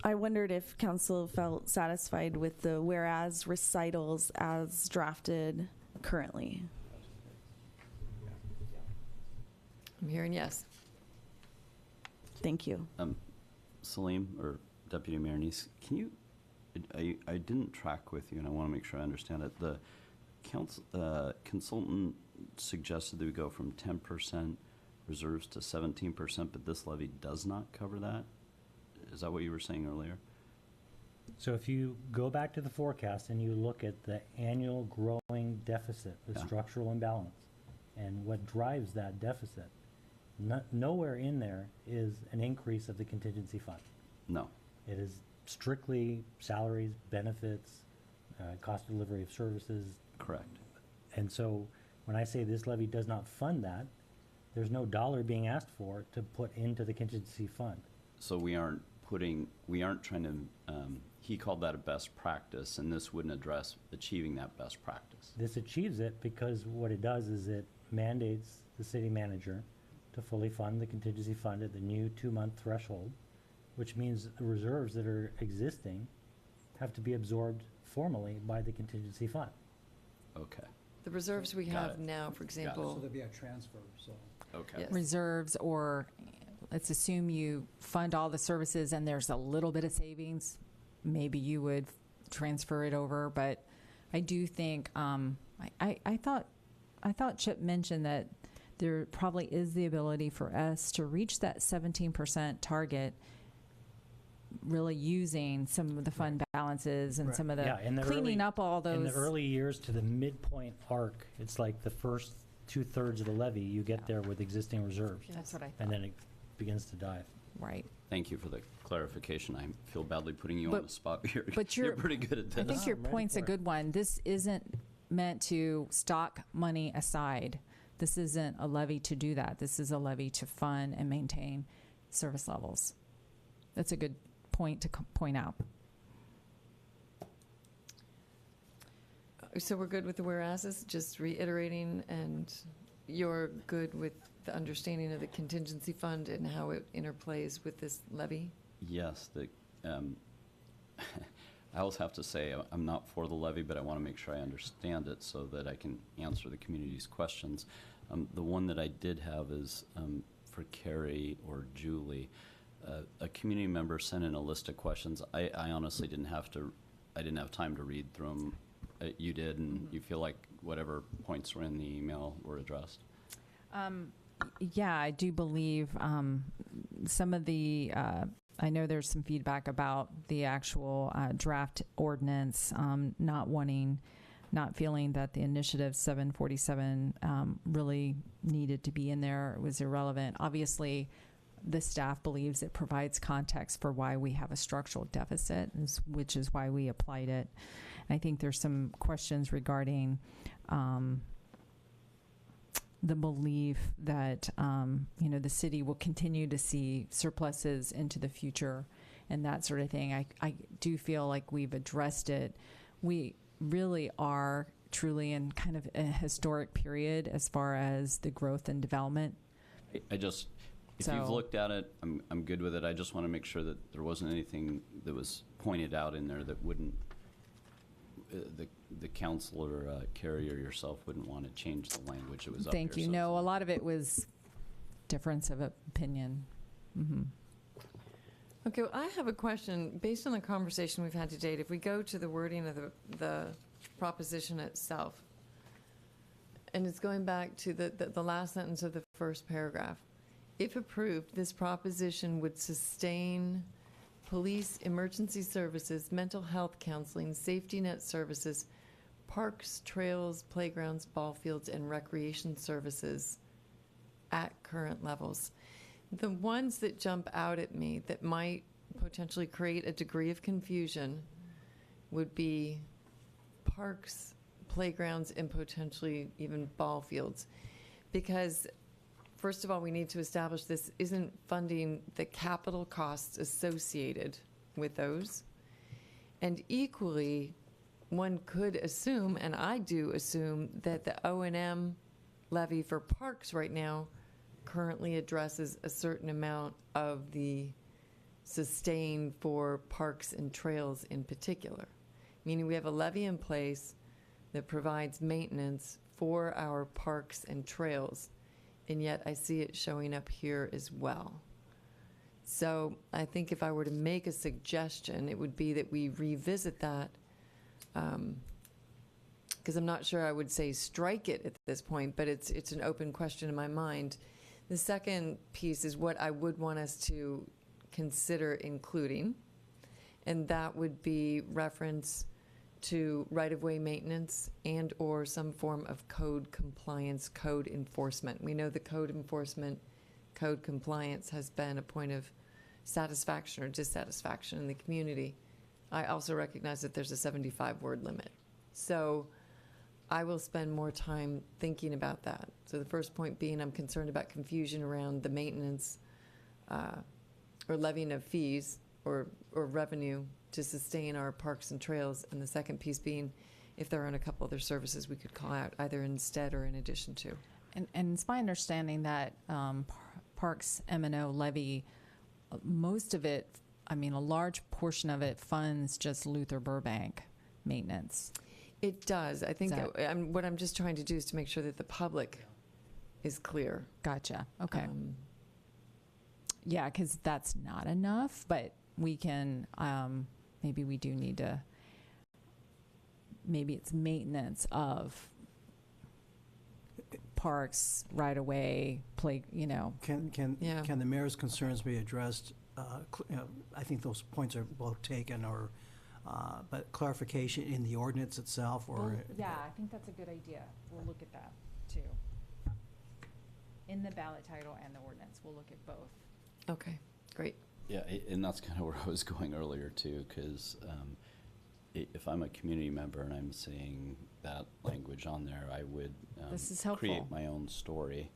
[SPEAKER 7] I wondered if council felt satisfied with the whereas recitals as drafted currently.
[SPEAKER 1] I'm hearing yes.
[SPEAKER 7] Thank you.
[SPEAKER 17] Salim or Deputy Mayor Neese, can you? I didn't track with you, and I want to make sure I understand it. The consultant suggested that we go from 10% reserves to 17%, but this levy does not cover that. Is that what you were saying earlier?
[SPEAKER 6] So if you go back to the forecast and you look at the annual growing deficit, the
[SPEAKER 17] Yeah.
[SPEAKER 6] structural imbalance, and what drives that deficit, nowhere in there is an increase of the contingency fund.
[SPEAKER 17] No.
[SPEAKER 6] It is strictly salaries, benefits, cost of delivery of services.
[SPEAKER 17] Correct.
[SPEAKER 6] And so when I say this levy does not fund that, there's no dollar being asked for to put into the contingency fund.
[SPEAKER 17] So we aren't trying to, he called that a best practice, and this wouldn't address achieving that best practice.
[SPEAKER 6] This achieves it because what it does is it mandates the city manager to fully fund the contingency fund at the new 2-month threshold, which means the reserves that are existing have to be absorbed formally by the contingency fund.
[SPEAKER 17] Okay.
[SPEAKER 1] The reserves we
[SPEAKER 17] Got
[SPEAKER 1] have
[SPEAKER 17] it.
[SPEAKER 1] now, for
[SPEAKER 5] So
[SPEAKER 1] example,
[SPEAKER 5] there'd be a transfer, so.
[SPEAKER 17] Okay.
[SPEAKER 1] Yes.
[SPEAKER 18] Reserves, or let's assume you fund all the services and there's a little bit of savings, maybe you would transfer it over. But I do think, I thought Chip mentioned that there probably is the ability for us to reach that 17% target, really using some of the fund balances and
[SPEAKER 5] Right.
[SPEAKER 18] some of the
[SPEAKER 6] Yeah, in the
[SPEAKER 18] cleaning up all those.
[SPEAKER 6] In the early years to the midpoint arc, it's like the first 2/3 of the levy, you get there with existing reserves.
[SPEAKER 18] That's what I thought.
[SPEAKER 6] And then it begins to dive.
[SPEAKER 18] Right.
[SPEAKER 17] Thank you for the clarification. I feel badly putting you on
[SPEAKER 18] But-
[SPEAKER 17] the spot.
[SPEAKER 18] but
[SPEAKER 17] You're
[SPEAKER 18] you're-
[SPEAKER 17] pretty good at this.
[SPEAKER 18] I think your
[SPEAKER 6] I'm ready
[SPEAKER 18] point's a
[SPEAKER 6] for it.
[SPEAKER 18] good one. This isn't meant to stock money aside. This isn't a levy to do that. This is a levy to fund and maintain service levels. That's a good point to point out.
[SPEAKER 1] so we're good with the whereases, just reiterating, and you're good with the understanding of the contingency fund and how it interplays with this levy?
[SPEAKER 17] Yes, I always have to say I'm not for the levy, but I want to make sure I understand it so that I can answer the community's questions. The one that I did have is for Carrie or Julie. A community member sent in a list of questions. I honestly didn't have time to read through them. You did, and you feel like whatever points were in the email were addressed?
[SPEAKER 18] Yeah, I do believe some of the, I know there's some feedback about the actual draft ordinance, not feeling that the initiative 747 really needed to be in there. It was irrelevant. Obviously, the staff believes it provides context for why we have a structural deficit, which is why we applied it. I think there's some questions regarding the belief that the city will continue to see surpluses into the future and that sort of thing. I do feel like we've addressed it. We really are truly in kind of a historic period as far as the growth and development.
[SPEAKER 17] If you've looked at it, I'm good with it. I just want to make sure that there wasn't anything that was pointed out in there that wouldn't, the councilor, Carrie, or yourself wouldn't want to change the language. It was up
[SPEAKER 18] Thank
[SPEAKER 17] here,
[SPEAKER 18] you.
[SPEAKER 17] so-
[SPEAKER 18] No, a lot of it was difference of opinion. Mm-hmm.
[SPEAKER 1] Okay, well, I have a question. Based on the conversation we've had to date, if we go to the wording of the proposition itself, and it's going back to the last sentence of the first paragraph, if approved, this proposition would sustain police, emergency services, mental health counseling, safety net services, parks, trails, playgrounds, ball fields, and recreation services at current levels. The ones that jump out at me that might potentially create a degree of confusion would be parks, playgrounds, and potentially even ball fields. Because first of all, we need to establish this isn't funding the capital costs associated with those. And equally, one could assume, and I do assume, that the O&M levy for parks right now currently addresses a certain amount of the sustain for parks and trails in particular. Meaning we have a levy in place that provides maintenance for our parks and trails, and yet I see it showing up here as well. So I think if I were to make a suggestion, it would be that we revisit that, because I'm not sure I would say strike it at this point, but it's an open question in my mind. The second piece is what I would want us to consider including, and that would be reference to right-of-way maintenance and/or some form of code compliance, code enforcement. We know the code enforcement, code compliance has been a point of satisfaction or dissatisfaction in the community. I also recognize that there's a 75-word limit. So I will spend more time thinking about that. So the first point being, I'm concerned about confusion around the maintenance or levying of fees or revenue to sustain our parks and trails. And the second piece being, if there aren't a couple other services we could call out either instead or in addition to.
[SPEAKER 18] And it's my understanding that Parks M&O levy, most of it, I mean, a large portion of it funds just Luther Burbank maintenance.
[SPEAKER 1] It does. I think
[SPEAKER 18] Is
[SPEAKER 1] that, what I'm just trying to do is to make sure that the public is clear.
[SPEAKER 18] Gotcha. Okay. Yeah, because that's not enough, but we can, maybe we do need to, maybe it's maintenance of parks right away, play, you know.
[SPEAKER 5] Can the mayor's concerns be addressed? I think those points are both taken, or but clarification in the ordinance itself, or
[SPEAKER 18] Yeah, I think that's a good idea. We'll look at that too. In the ballot title and the ordinance, we'll look at both.
[SPEAKER 1] Okay, great.
[SPEAKER 17] Yeah, and that's kind of where I was going earlier too, because if I'm a community member and I'm seeing that language on there, I would
[SPEAKER 18] This is helpful.
[SPEAKER 17] create my own story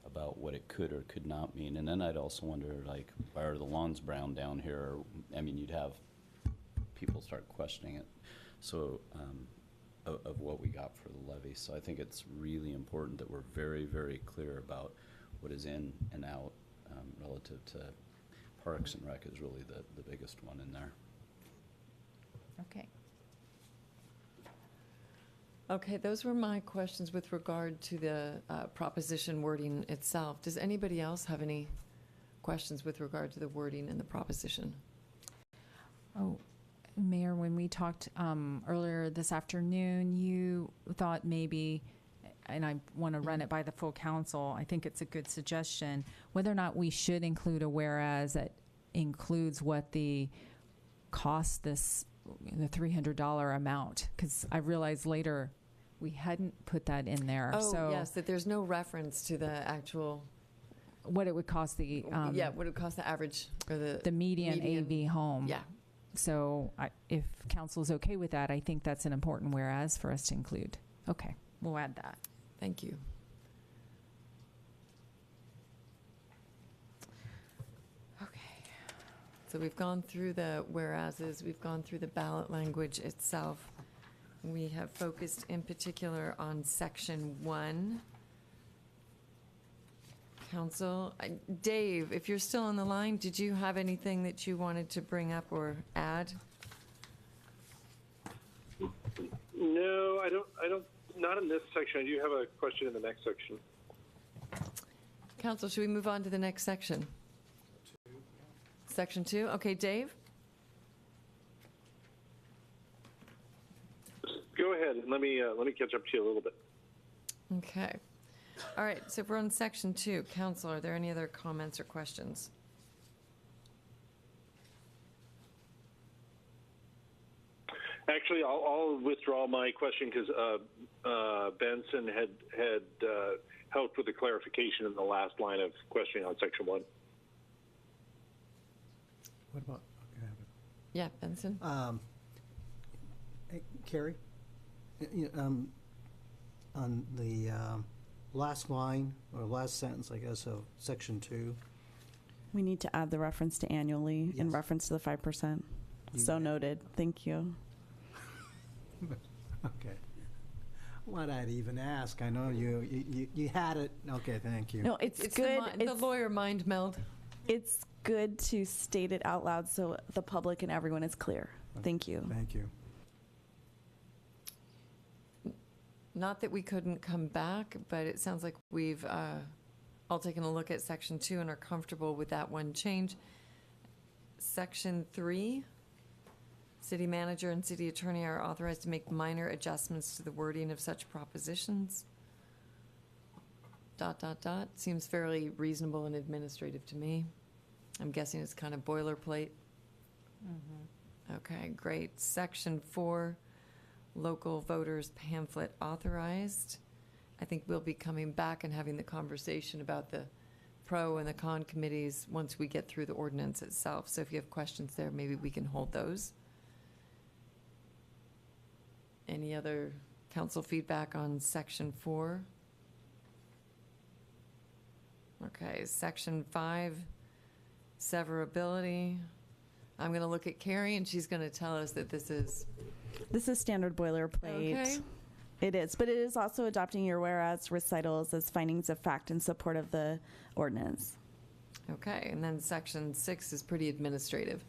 [SPEAKER 17] about what it could or could not mean. And then I'd also wonder, like, why are the lawns brown down here? I mean, you'd have people start questioning it. So of what we got for the levy. So I think it's really important that we're very, very clear about what is in and out relative to Parks and Rec is really the biggest one in there.
[SPEAKER 18] Okay.
[SPEAKER 1] Okay, those were my questions with regard to the proposition wording itself. Does anybody else have any questions with regard to the wording in the proposition?
[SPEAKER 18] Oh, Mayor, when we talked earlier this afternoon, you thought maybe, and I want to run it by the full council, I think it's a good suggestion, whether or not we should include a whereas that includes what the cost this, the $300 amount, because I realized later we hadn't put that in there.
[SPEAKER 1] Oh,
[SPEAKER 18] so
[SPEAKER 1] yes, that there's no reference to the actual,
[SPEAKER 18] what it would cost the
[SPEAKER 1] what it would cost the average or
[SPEAKER 18] the median AV home.
[SPEAKER 1] Yeah.
[SPEAKER 18] So if council is okay with that, I think that's an important whereas for us to include. Okay, we'll add that.
[SPEAKER 1] Thank you.
[SPEAKER 18] Okay.
[SPEAKER 1] So we've gone through the whereases, we've gone through the ballot language itself. We have focused in particular on section 1. Council, Dave, if you're still on the line, did you have anything that you wanted to bring up or add?
[SPEAKER 11] No, I don't, not in this section. I do have a question in the next section.
[SPEAKER 1] Council, should we move on to the next section? Section 2? Okay, Dave?
[SPEAKER 11] Go ahead and let me catch up to you a little bit.
[SPEAKER 1] Okay. All right, so if we're on section 2, Council, are there any other comments or questions?
[SPEAKER 11] Actually, I'll withdraw my question because Benson had helped with the clarification in the last line of questioning on section 1.
[SPEAKER 5] what about? Okay.
[SPEAKER 1] Yeah, Benson?
[SPEAKER 5] Hey, Carrie, on the last line or last sentence, I guess, of section 2.
[SPEAKER 7] We need to add the reference to annually in
[SPEAKER 5] Yes.
[SPEAKER 7] reference to the 5%. So noted. Thank you.
[SPEAKER 5] Okay. Why'd I even ask? I know you had it. Okay, thank you.
[SPEAKER 7] No, it's
[SPEAKER 1] It's
[SPEAKER 7] good.
[SPEAKER 1] the lawyer mind meld.
[SPEAKER 7] It's good to state it out loud so the public and everyone is clear. Thank you.
[SPEAKER 5] Thank you.
[SPEAKER 1] Not that we couldn't come back, but it sounds like we've all taken a look at section 2 and are comfortable with that one change. Section 3, city manager and city attorney are authorized to make minor adjustments to the wording of such propositions. ... Seems fairly reasonable and administrative to me. I'm guessing it's kind of boilerplate. Okay, great. Section 4, local voters pamphlet authorized. I think we'll be coming back and having the conversation about the pro and the con committees once we get through the ordinance itself. So if you have questions there, maybe we can hold those. Any other council feedback on section 4? Okay, section 5, severability. I'm going to look at Carrie, and she's going to tell us that this is
[SPEAKER 7] standard boilerplate.
[SPEAKER 1] Okay.
[SPEAKER 7] It is, but it is also adopting your whereas recitals as findings of fact in support of the ordinance.
[SPEAKER 1] Okay, and then section 6 is pretty administrative.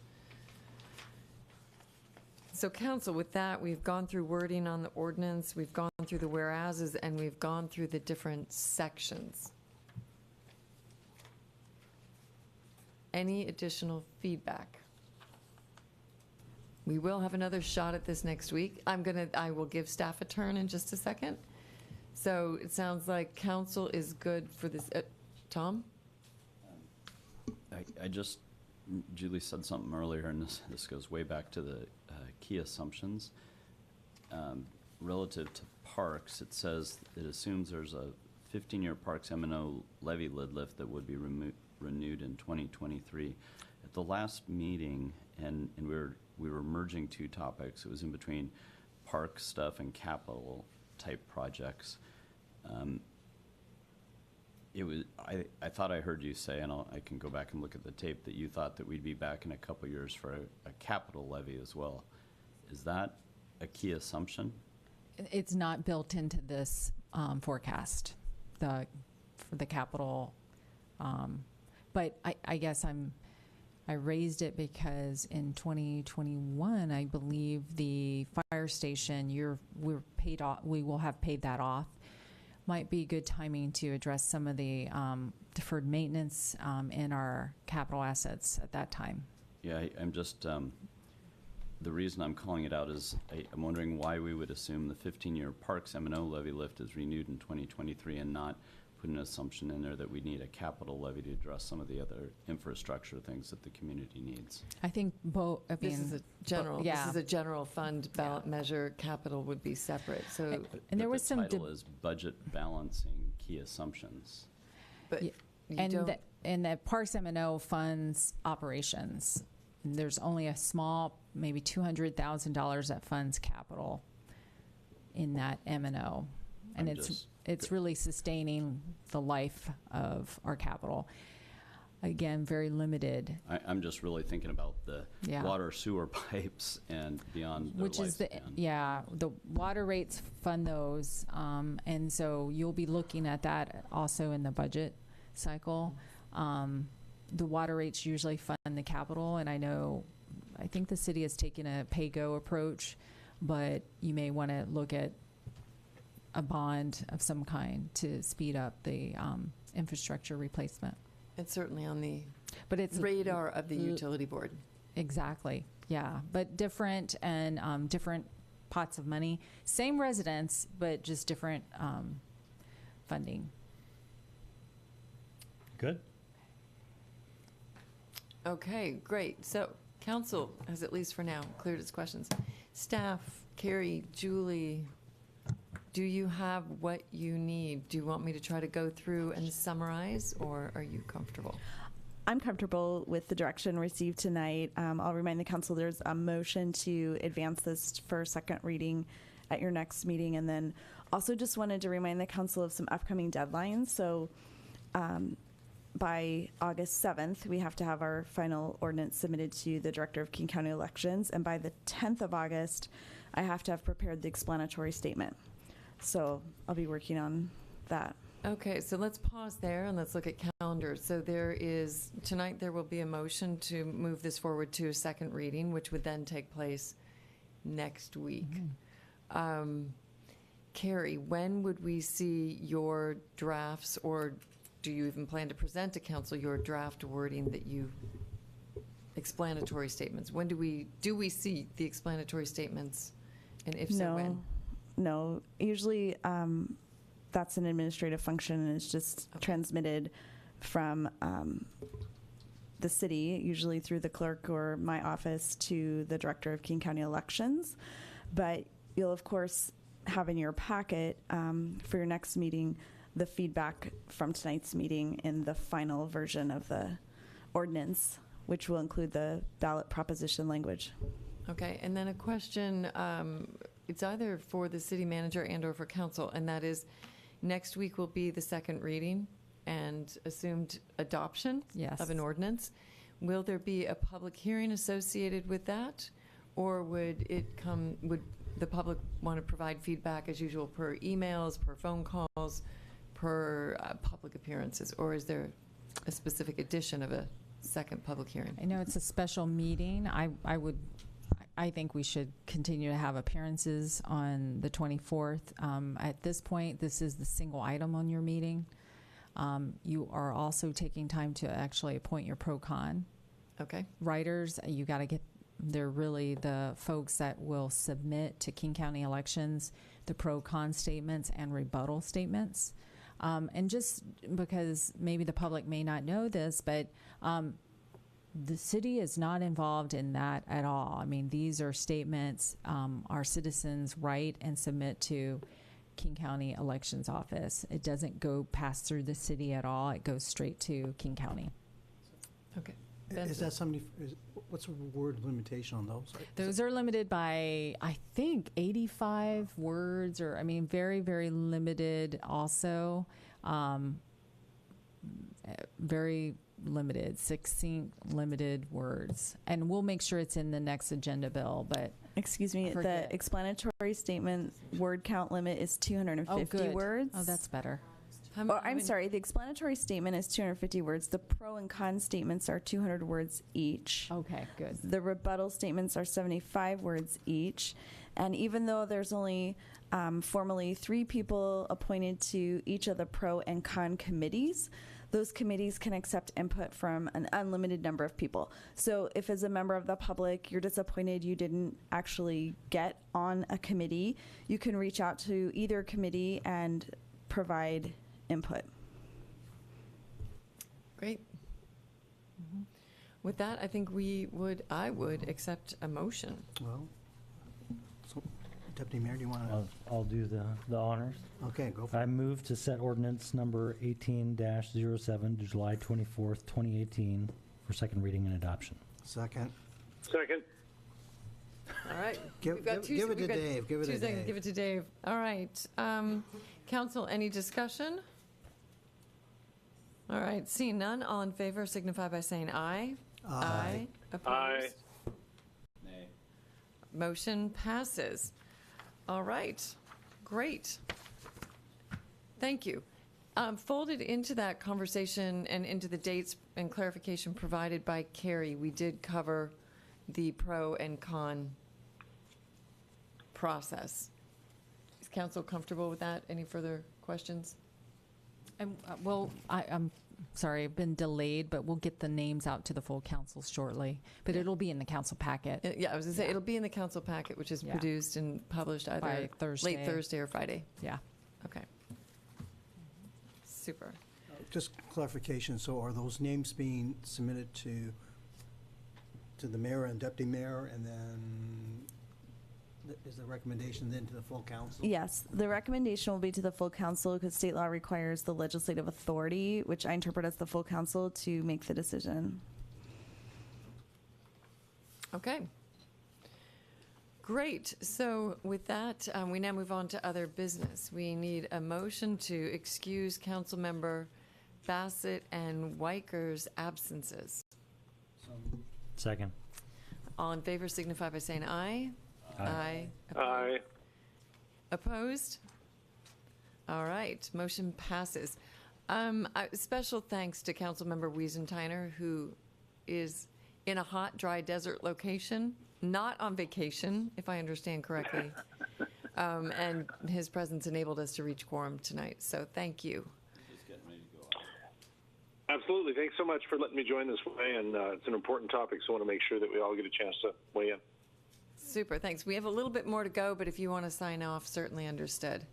[SPEAKER 1] So council, with that, we've gone through wording on the ordinance, we've gone through the whereases, and we've gone through the different sections. Any additional feedback? We will have another shot at this next week. I will give staff a turn in just a second. So it sounds like council is good for this. Tom?
[SPEAKER 17] Julie said something earlier, and this goes way back to the key assumptions. Relative to parks, it says it assumes there's a 15-year parks M&O levy lid lift that would be renewed in 2023. At the last meeting, and we were merging two topics. It was in between park stuff and capital type projects. I thought I heard you say, and I can go back and look at the tape, that you thought that we'd be back in a couple years for a capital levy as well. Is that a key assumption?
[SPEAKER 18] It's not built into this forecast, for the capital. But I guess I raised it because in 2021, I believe the fire station, we will have paid that off. Might be good timing to address some of the deferred maintenance in our capital assets at that time.
[SPEAKER 17] Yeah, I'm just, the reason I'm calling it out is I'm wondering why we would assume the 15-year parks M&O levy lift is renewed in 2023 and not put an assumption in there that we need a capital levy to address some of the other infrastructure things that the community needs.
[SPEAKER 18] I think both.
[SPEAKER 1] This is a general fund ballot measure. Capital would be separate. So,
[SPEAKER 18] and there was some
[SPEAKER 17] title is budget balancing key assumptions.
[SPEAKER 1] But
[SPEAKER 18] and the Parks M&O funds operations. There's only a small, maybe $200,000 that funds capital in that M&O, and it's really sustaining the life of our capital. Again, very limited.
[SPEAKER 17] I'm just really thinking about the water sewer pipes and beyond their lifespan.
[SPEAKER 18] The water rates fund those, and so you'll be looking at that also in the budget cycle. The water rates usually fund the capital, and I think the city has taken a pay-go approach, but you may want to look at a bond of some kind to speed up the infrastructure replacement.
[SPEAKER 1] It's certainly on the radar of the utility board.
[SPEAKER 18] Exactly, yeah, but different and different pots of money. Same residents, but just different funding.
[SPEAKER 6] Good.
[SPEAKER 1] Okay, great. So council has, at least for now, cleared its questions. Staff, Carrie, Julie, do you have what you need? Do you want me to try to go through and summarize, or are you comfortable?
[SPEAKER 7] I'm comfortable with the direction received tonight. I'll remind the council there's a motion to advance this for second reading at your next meeting, and then also just wanted to remind the council of some upcoming deadlines. So by August 7th, we have to have our final ordinance submitted to the Director of King County Elections, and by the 10th of August, I have to have prepared the explanatory statement. So I'll be working on that.
[SPEAKER 1] Okay, so let's pause there and let's look at calendars. So tonight there will be a motion to move this forward to a second reading, which would then take place next week. Carrie, when would we see your drafts, or do you even plan to present to council your draft wording that explanatory statements? When do we see the explanatory statements, and if so, when?
[SPEAKER 7] No, usually that's an administrative function, and it's just transmitted from the city, usually through the clerk or my office, to the director of King County Elections. But you'll, of course, have in your packet for your next meeting the feedback from tonight's meeting in the final version of the ordinance, which will include the ballot proposition language.
[SPEAKER 1] Okay, and then a question, it's either for the city manager and or for council, and that is, next week will be the second reading and assumed adoption
[SPEAKER 18] Yes.
[SPEAKER 1] of an ordinance. Will there be a public hearing associated with that? Or would the public want to provide feedback as usual per emails, per phone calls, per public appearances? Or is there a specific edition of a second public hearing?
[SPEAKER 18] I know it's a special meeting. I think we should continue to have appearances on the 24th. At this point, this is the single item on your meeting. You are also taking time to actually appoint your pro-con.
[SPEAKER 1] Okay.
[SPEAKER 18] Writers, you got to get, they're really the folks that will submit to King County Elections the pro-con statements and rebuttal statements. And just because maybe the public may not know this, but the city is not involved in that at all. I mean, these are statements our citizens write and submit to King County Elections Office. It doesn't go pass through the city at all. It goes straight to King County.
[SPEAKER 1] Okay.
[SPEAKER 5] Is that somebody, what's the word limitation on those?
[SPEAKER 18] Those are limited by, I think, 85 words, or, I mean, very, very limited also. Very limited, succinct, limited words. And we'll make sure it's in the next agenda bill, but.
[SPEAKER 7] Excuse me, the explanatory statement word count limit is 250 words.
[SPEAKER 18] Oh, that's better.
[SPEAKER 7] I'm sorry, the explanatory statement is 250 words. The pro and con statements are 200 words each.
[SPEAKER 18] Okay, good.
[SPEAKER 7] The rebuttal statements are 75 words each. And even though there's only formally 3 people appointed to each of the pro and con committees, those committees can accept input from an unlimited number of people. So if as a member of the public, you're disappointed you didn't actually get on a committee, you can reach out to either committee and provide input.
[SPEAKER 1] Great. With that, I think I would accept a motion.
[SPEAKER 5] Well, so Deputy Mayor, do you want to?
[SPEAKER 6] I'll do the honors.
[SPEAKER 5] Okay, go for it.
[SPEAKER 6] I move to set ordinance number 18-07 to July 24th, 2018 for second reading and adoption.
[SPEAKER 5] Second.
[SPEAKER 11] Second.
[SPEAKER 1] All right.
[SPEAKER 5] Give
[SPEAKER 1] We've got
[SPEAKER 5] it to Dave. Give it to Dave.
[SPEAKER 1] Give it to Dave. All right. Council, any discussion? All right. Seeing none, all in favor signify by saying aye.
[SPEAKER 5] Aye.
[SPEAKER 1] Opposed?
[SPEAKER 11] Aye.
[SPEAKER 17] Nay.
[SPEAKER 1] Motion passes. All right. Great. Thank you. Folded into that conversation and into the dates and clarification provided by Carrie, we did cover the pro and con process. Is council comfortable with that? Any further questions?
[SPEAKER 18] And, I'm sorry, I've been delayed, but we'll get the names out to the full council shortly. But it'll be in the council packet.
[SPEAKER 1] Yeah, I was going to say, it'll be in the council packet, which is produced and published either
[SPEAKER 18] By Thursday.
[SPEAKER 1] late Thursday or Friday.
[SPEAKER 18] Yeah.
[SPEAKER 1] Okay. Super.
[SPEAKER 5] Just clarification, so are those names being submitted to the mayor and deputy mayor, and then is the recommendation then to the full council?
[SPEAKER 7] Yes, the recommendation will be to the full council because state law requires the legislative authority, which I interpret as the full council, to make the decision.
[SPEAKER 1] Okay. Great. So with that, we now move on to other business. We need a motion to excuse Councilmember Bassett and Weiker's absences.
[SPEAKER 6] Second.
[SPEAKER 1] All in favor signify by saying aye.
[SPEAKER 6] Aye.
[SPEAKER 11] Aye.
[SPEAKER 1] Opposed? All right, motion passes. Special thanks to Councilmember Wiesentiner, who is in a hot, dry desert location, not on vacation, if I understand correctly. And his presence enabled us to reach quorum tonight, so thank you.
[SPEAKER 11] Absolutely. Thanks so much for letting me join this way, and it's an important topic, so I want to make sure that we all get a chance to weigh in.
[SPEAKER 1] Super, thanks. We have a little bit more to go, but if you want to sign off, certainly understood.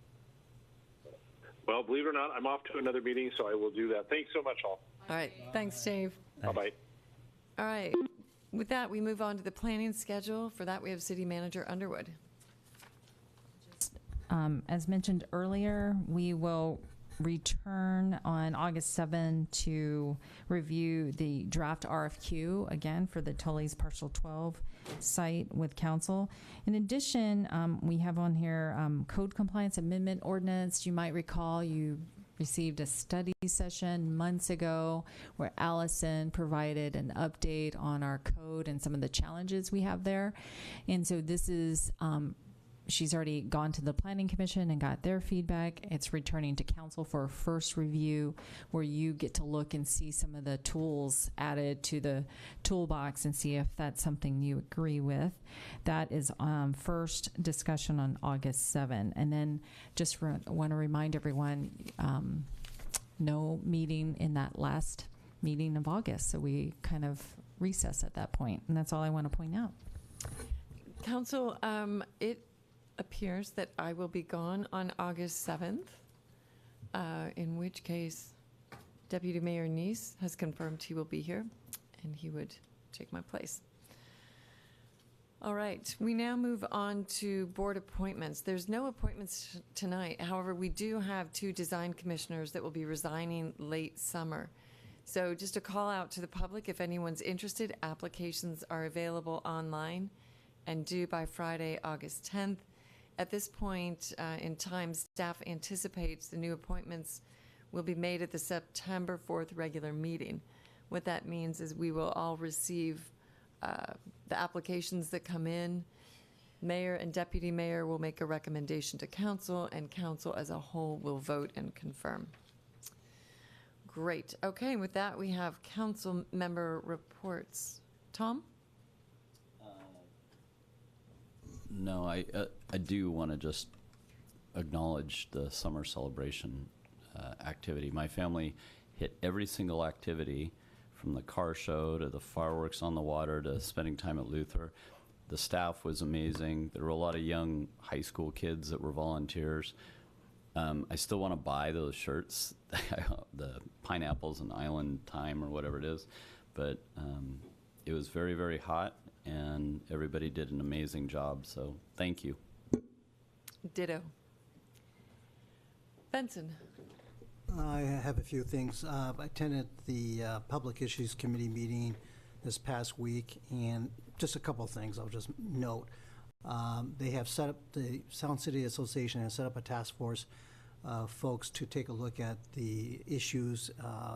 [SPEAKER 11] Well, believe it or not, I'm off to another meeting, so I will do that. Thanks so much, all.
[SPEAKER 1] All right, thanks, Dave.
[SPEAKER 11] Bye-bye.
[SPEAKER 1] All right. With that, we move on to the planning schedule. For that, we have City Manager Underwood.
[SPEAKER 18] As mentioned earlier, we will return on August 7 to review the draft RFQ again for the Tully's Parcel 12 site with council. In addition, we have on here code compliance amendment ordinance. You might recall you received a study session months ago where Allison provided an update on our code and some of the challenges we have there. And so this is she's already gone to the Planning Commission and got their feedback. It's returning to council for a first review where you get to look and see some of the tools added to the toolbox and see if that's something you agree with. That is first discussion on August 7. And then just want to remind everyone, no meeting in that last meeting of August. So we kind of recess at that point. And that's all I want to point out.
[SPEAKER 1] Council, it appears that I will be gone on August 7th, in which case Deputy Mayor Neese has confirmed he will be here and he would take my place. All right, we now move on to board appointments. There's no appointments tonight. However, we do have 2 design commissioners that will be resigning late summer. So just a call out to the public, if anyone's interested, applications are available online and due by Friday, August 10th. At this point in time, staff anticipates the new appointments will be made at the September 4th regular meeting. What that means is we will all receive the applications that come in. Mayor and deputy mayor will make a recommendation to council, and council as a whole will vote and confirm. Great. Okay, with that, we have council member reports. Tom?
[SPEAKER 17] No, I do want to just acknowledge the summer celebration activity. My family hit every single activity, from the car show to the fireworks on the water to spending time at Luther. The staff was amazing. There were a lot of young high school kids that were volunteers. I still want to buy those shirts, the pineapples and island time or whatever it is, but it was very, very hot, and everybody did an amazing job, so thank you.
[SPEAKER 1] Ditto. Benson.
[SPEAKER 5] I have a few things. I attended the Public Issues Committee meeting this past week, and just a couple of things I'll just note. They have set up, the Sound City Association has set up a task force folks to take a look at the issues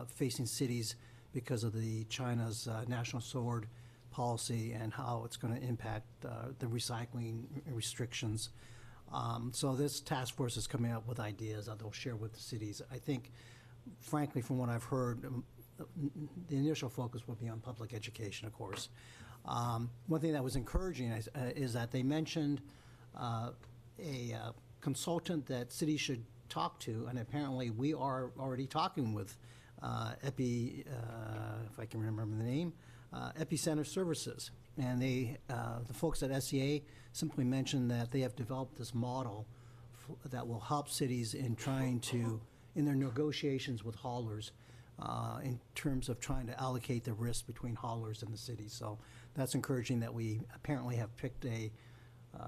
[SPEAKER 5] facing cities because of the China's national sword policy and how it's going to impact the recycling restrictions. So this task force is coming up with ideas that they'll share with the cities. I think, frankly, from what I've heard, the initial focus will be on public education, of course. One thing that was encouraging is that they mentioned a consultant that cities should talk to, and apparently we are already talking with if I can remember the name, Epicenter Services. And they, the folks at SEA simply mentioned that they have developed this model that will help cities in trying to, in their negotiations with haulers, in terms of trying to allocate the risk between haulers and the city. So that's encouraging that we apparently have picked a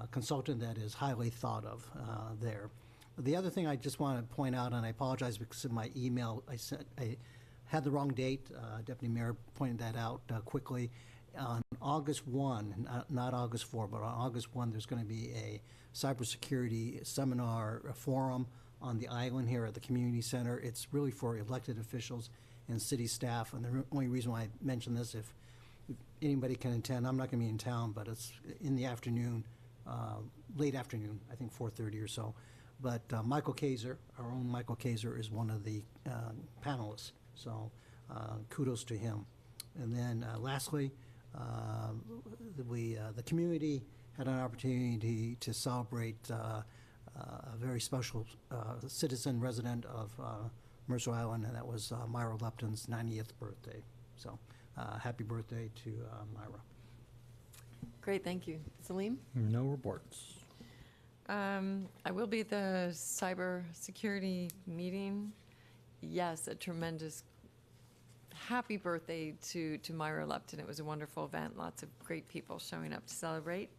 [SPEAKER 5] consultant that is highly thought of there. The other thing I just want to point out, and I apologize because in my email I had the wrong date. Deputy Mayor pointed that out quickly. On August 1, not August 4, but on August 1, there's going to be a cybersecurity seminar, a forum on the island here at the community center. It's really for elected officials and city staff. And the only reason why I mention this, if anybody can attend, I'm not going to be in town, but it's in the afternoon, late afternoon, I think 4:30 or so. But Michael Kaiser, our own Michael Kaiser, is one of the panelists. So kudos to him. And then lastly, the community had an opportunity to celebrate a very special citizen resident of Mercer Island, and that was Myra Lupton's 90th birthday. So happy birthday to Myra.
[SPEAKER 1] Great, thank you. Salim?
[SPEAKER 6] No reports.
[SPEAKER 1] I will be at the cyber security meeting. Yes, a tremendous happy birthday to Myra Lupton. It was a wonderful event, lots of great people showing up to celebrate.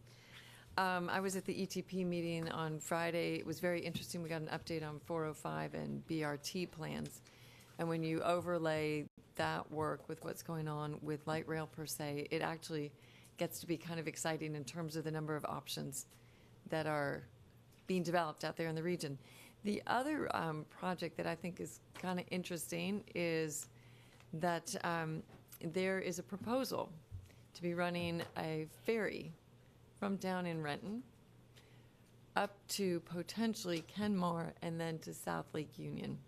[SPEAKER 1] I was at the ETP meeting on Friday. It was very interesting. We got an update on 405 and BRT plans. And when you overlay that work with what's going on with light rail per se, it actually gets to be kind of exciting in terms of the number of options that are being developed out there in the region. The other project that I think is kind of interesting is that there is a proposal to be running a ferry from down in Renton up to potentially Kenmore and then to South Lake Union.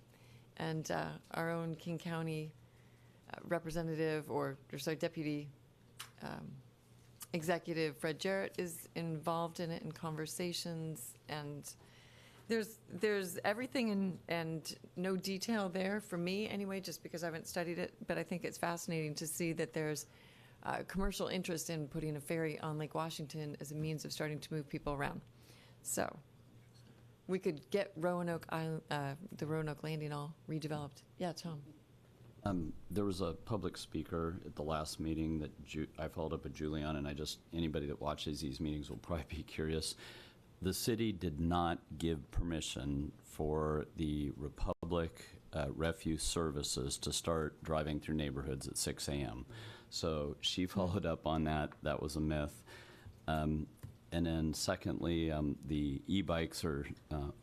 [SPEAKER 1] And our own King County representative, or sorry, deputy executive Fred Jarrett is involved in it in conversations, and there's everything and no detail there for me anyway, just because I haven't studied it, but I think it's fascinating to see that there's commercial interest in putting a ferry on Lake Washington as a means of starting to move people around. So we could get Roanoke Island, the Roanoke Landing all redeveloped. Yeah, Tom.
[SPEAKER 17] There was a public speaker at the last meeting that I followed up with Julian, and anybody that watches these meetings will probably be curious. The city did not give permission for the Republic Refuse Services to start driving through neighborhoods at 6 a.m. So she followed up on that. That was a myth. And then secondly, the e-bikes are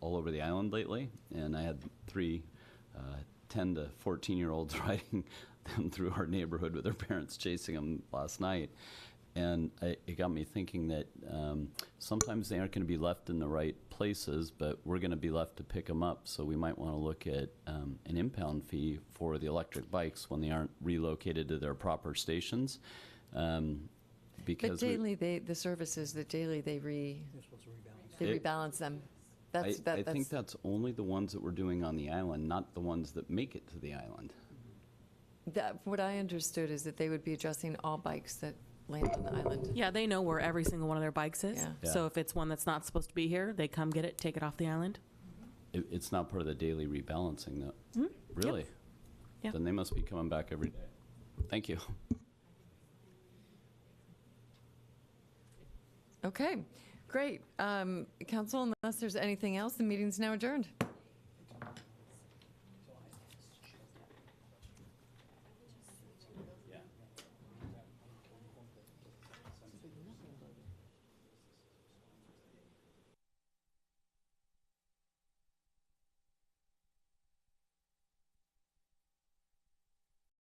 [SPEAKER 17] all over the island lately, and I had 3 10 to 14-year-olds riding them through our neighborhood with their parents chasing them last night. And it got me thinking that sometimes they aren't going to be left in the right places, but we're going to be left to pick them up. So we might want to look at an impound fee for the electric bikes when they aren't relocated to their proper stations. Because
[SPEAKER 1] but daily, the services that daily they rebalance them.
[SPEAKER 17] I think that's only the ones that we're doing on the island, not the ones that make it to the island.
[SPEAKER 1] What I understood is that they would be addressing all bikes that land on the island.
[SPEAKER 2] Yeah, they know where every single one of their bikes is.
[SPEAKER 1] Yeah.
[SPEAKER 2] So if it's one that's not supposed to be here, they come get it, take it off the island.
[SPEAKER 17] It's not part of the daily rebalancing, though. Mm-hmm. Really?
[SPEAKER 2] Yep. Yeah.
[SPEAKER 17] Then they must be coming back every day. Thank you.
[SPEAKER 1] Okay, great. Council, unless there's anything else, the meeting's now adjourned.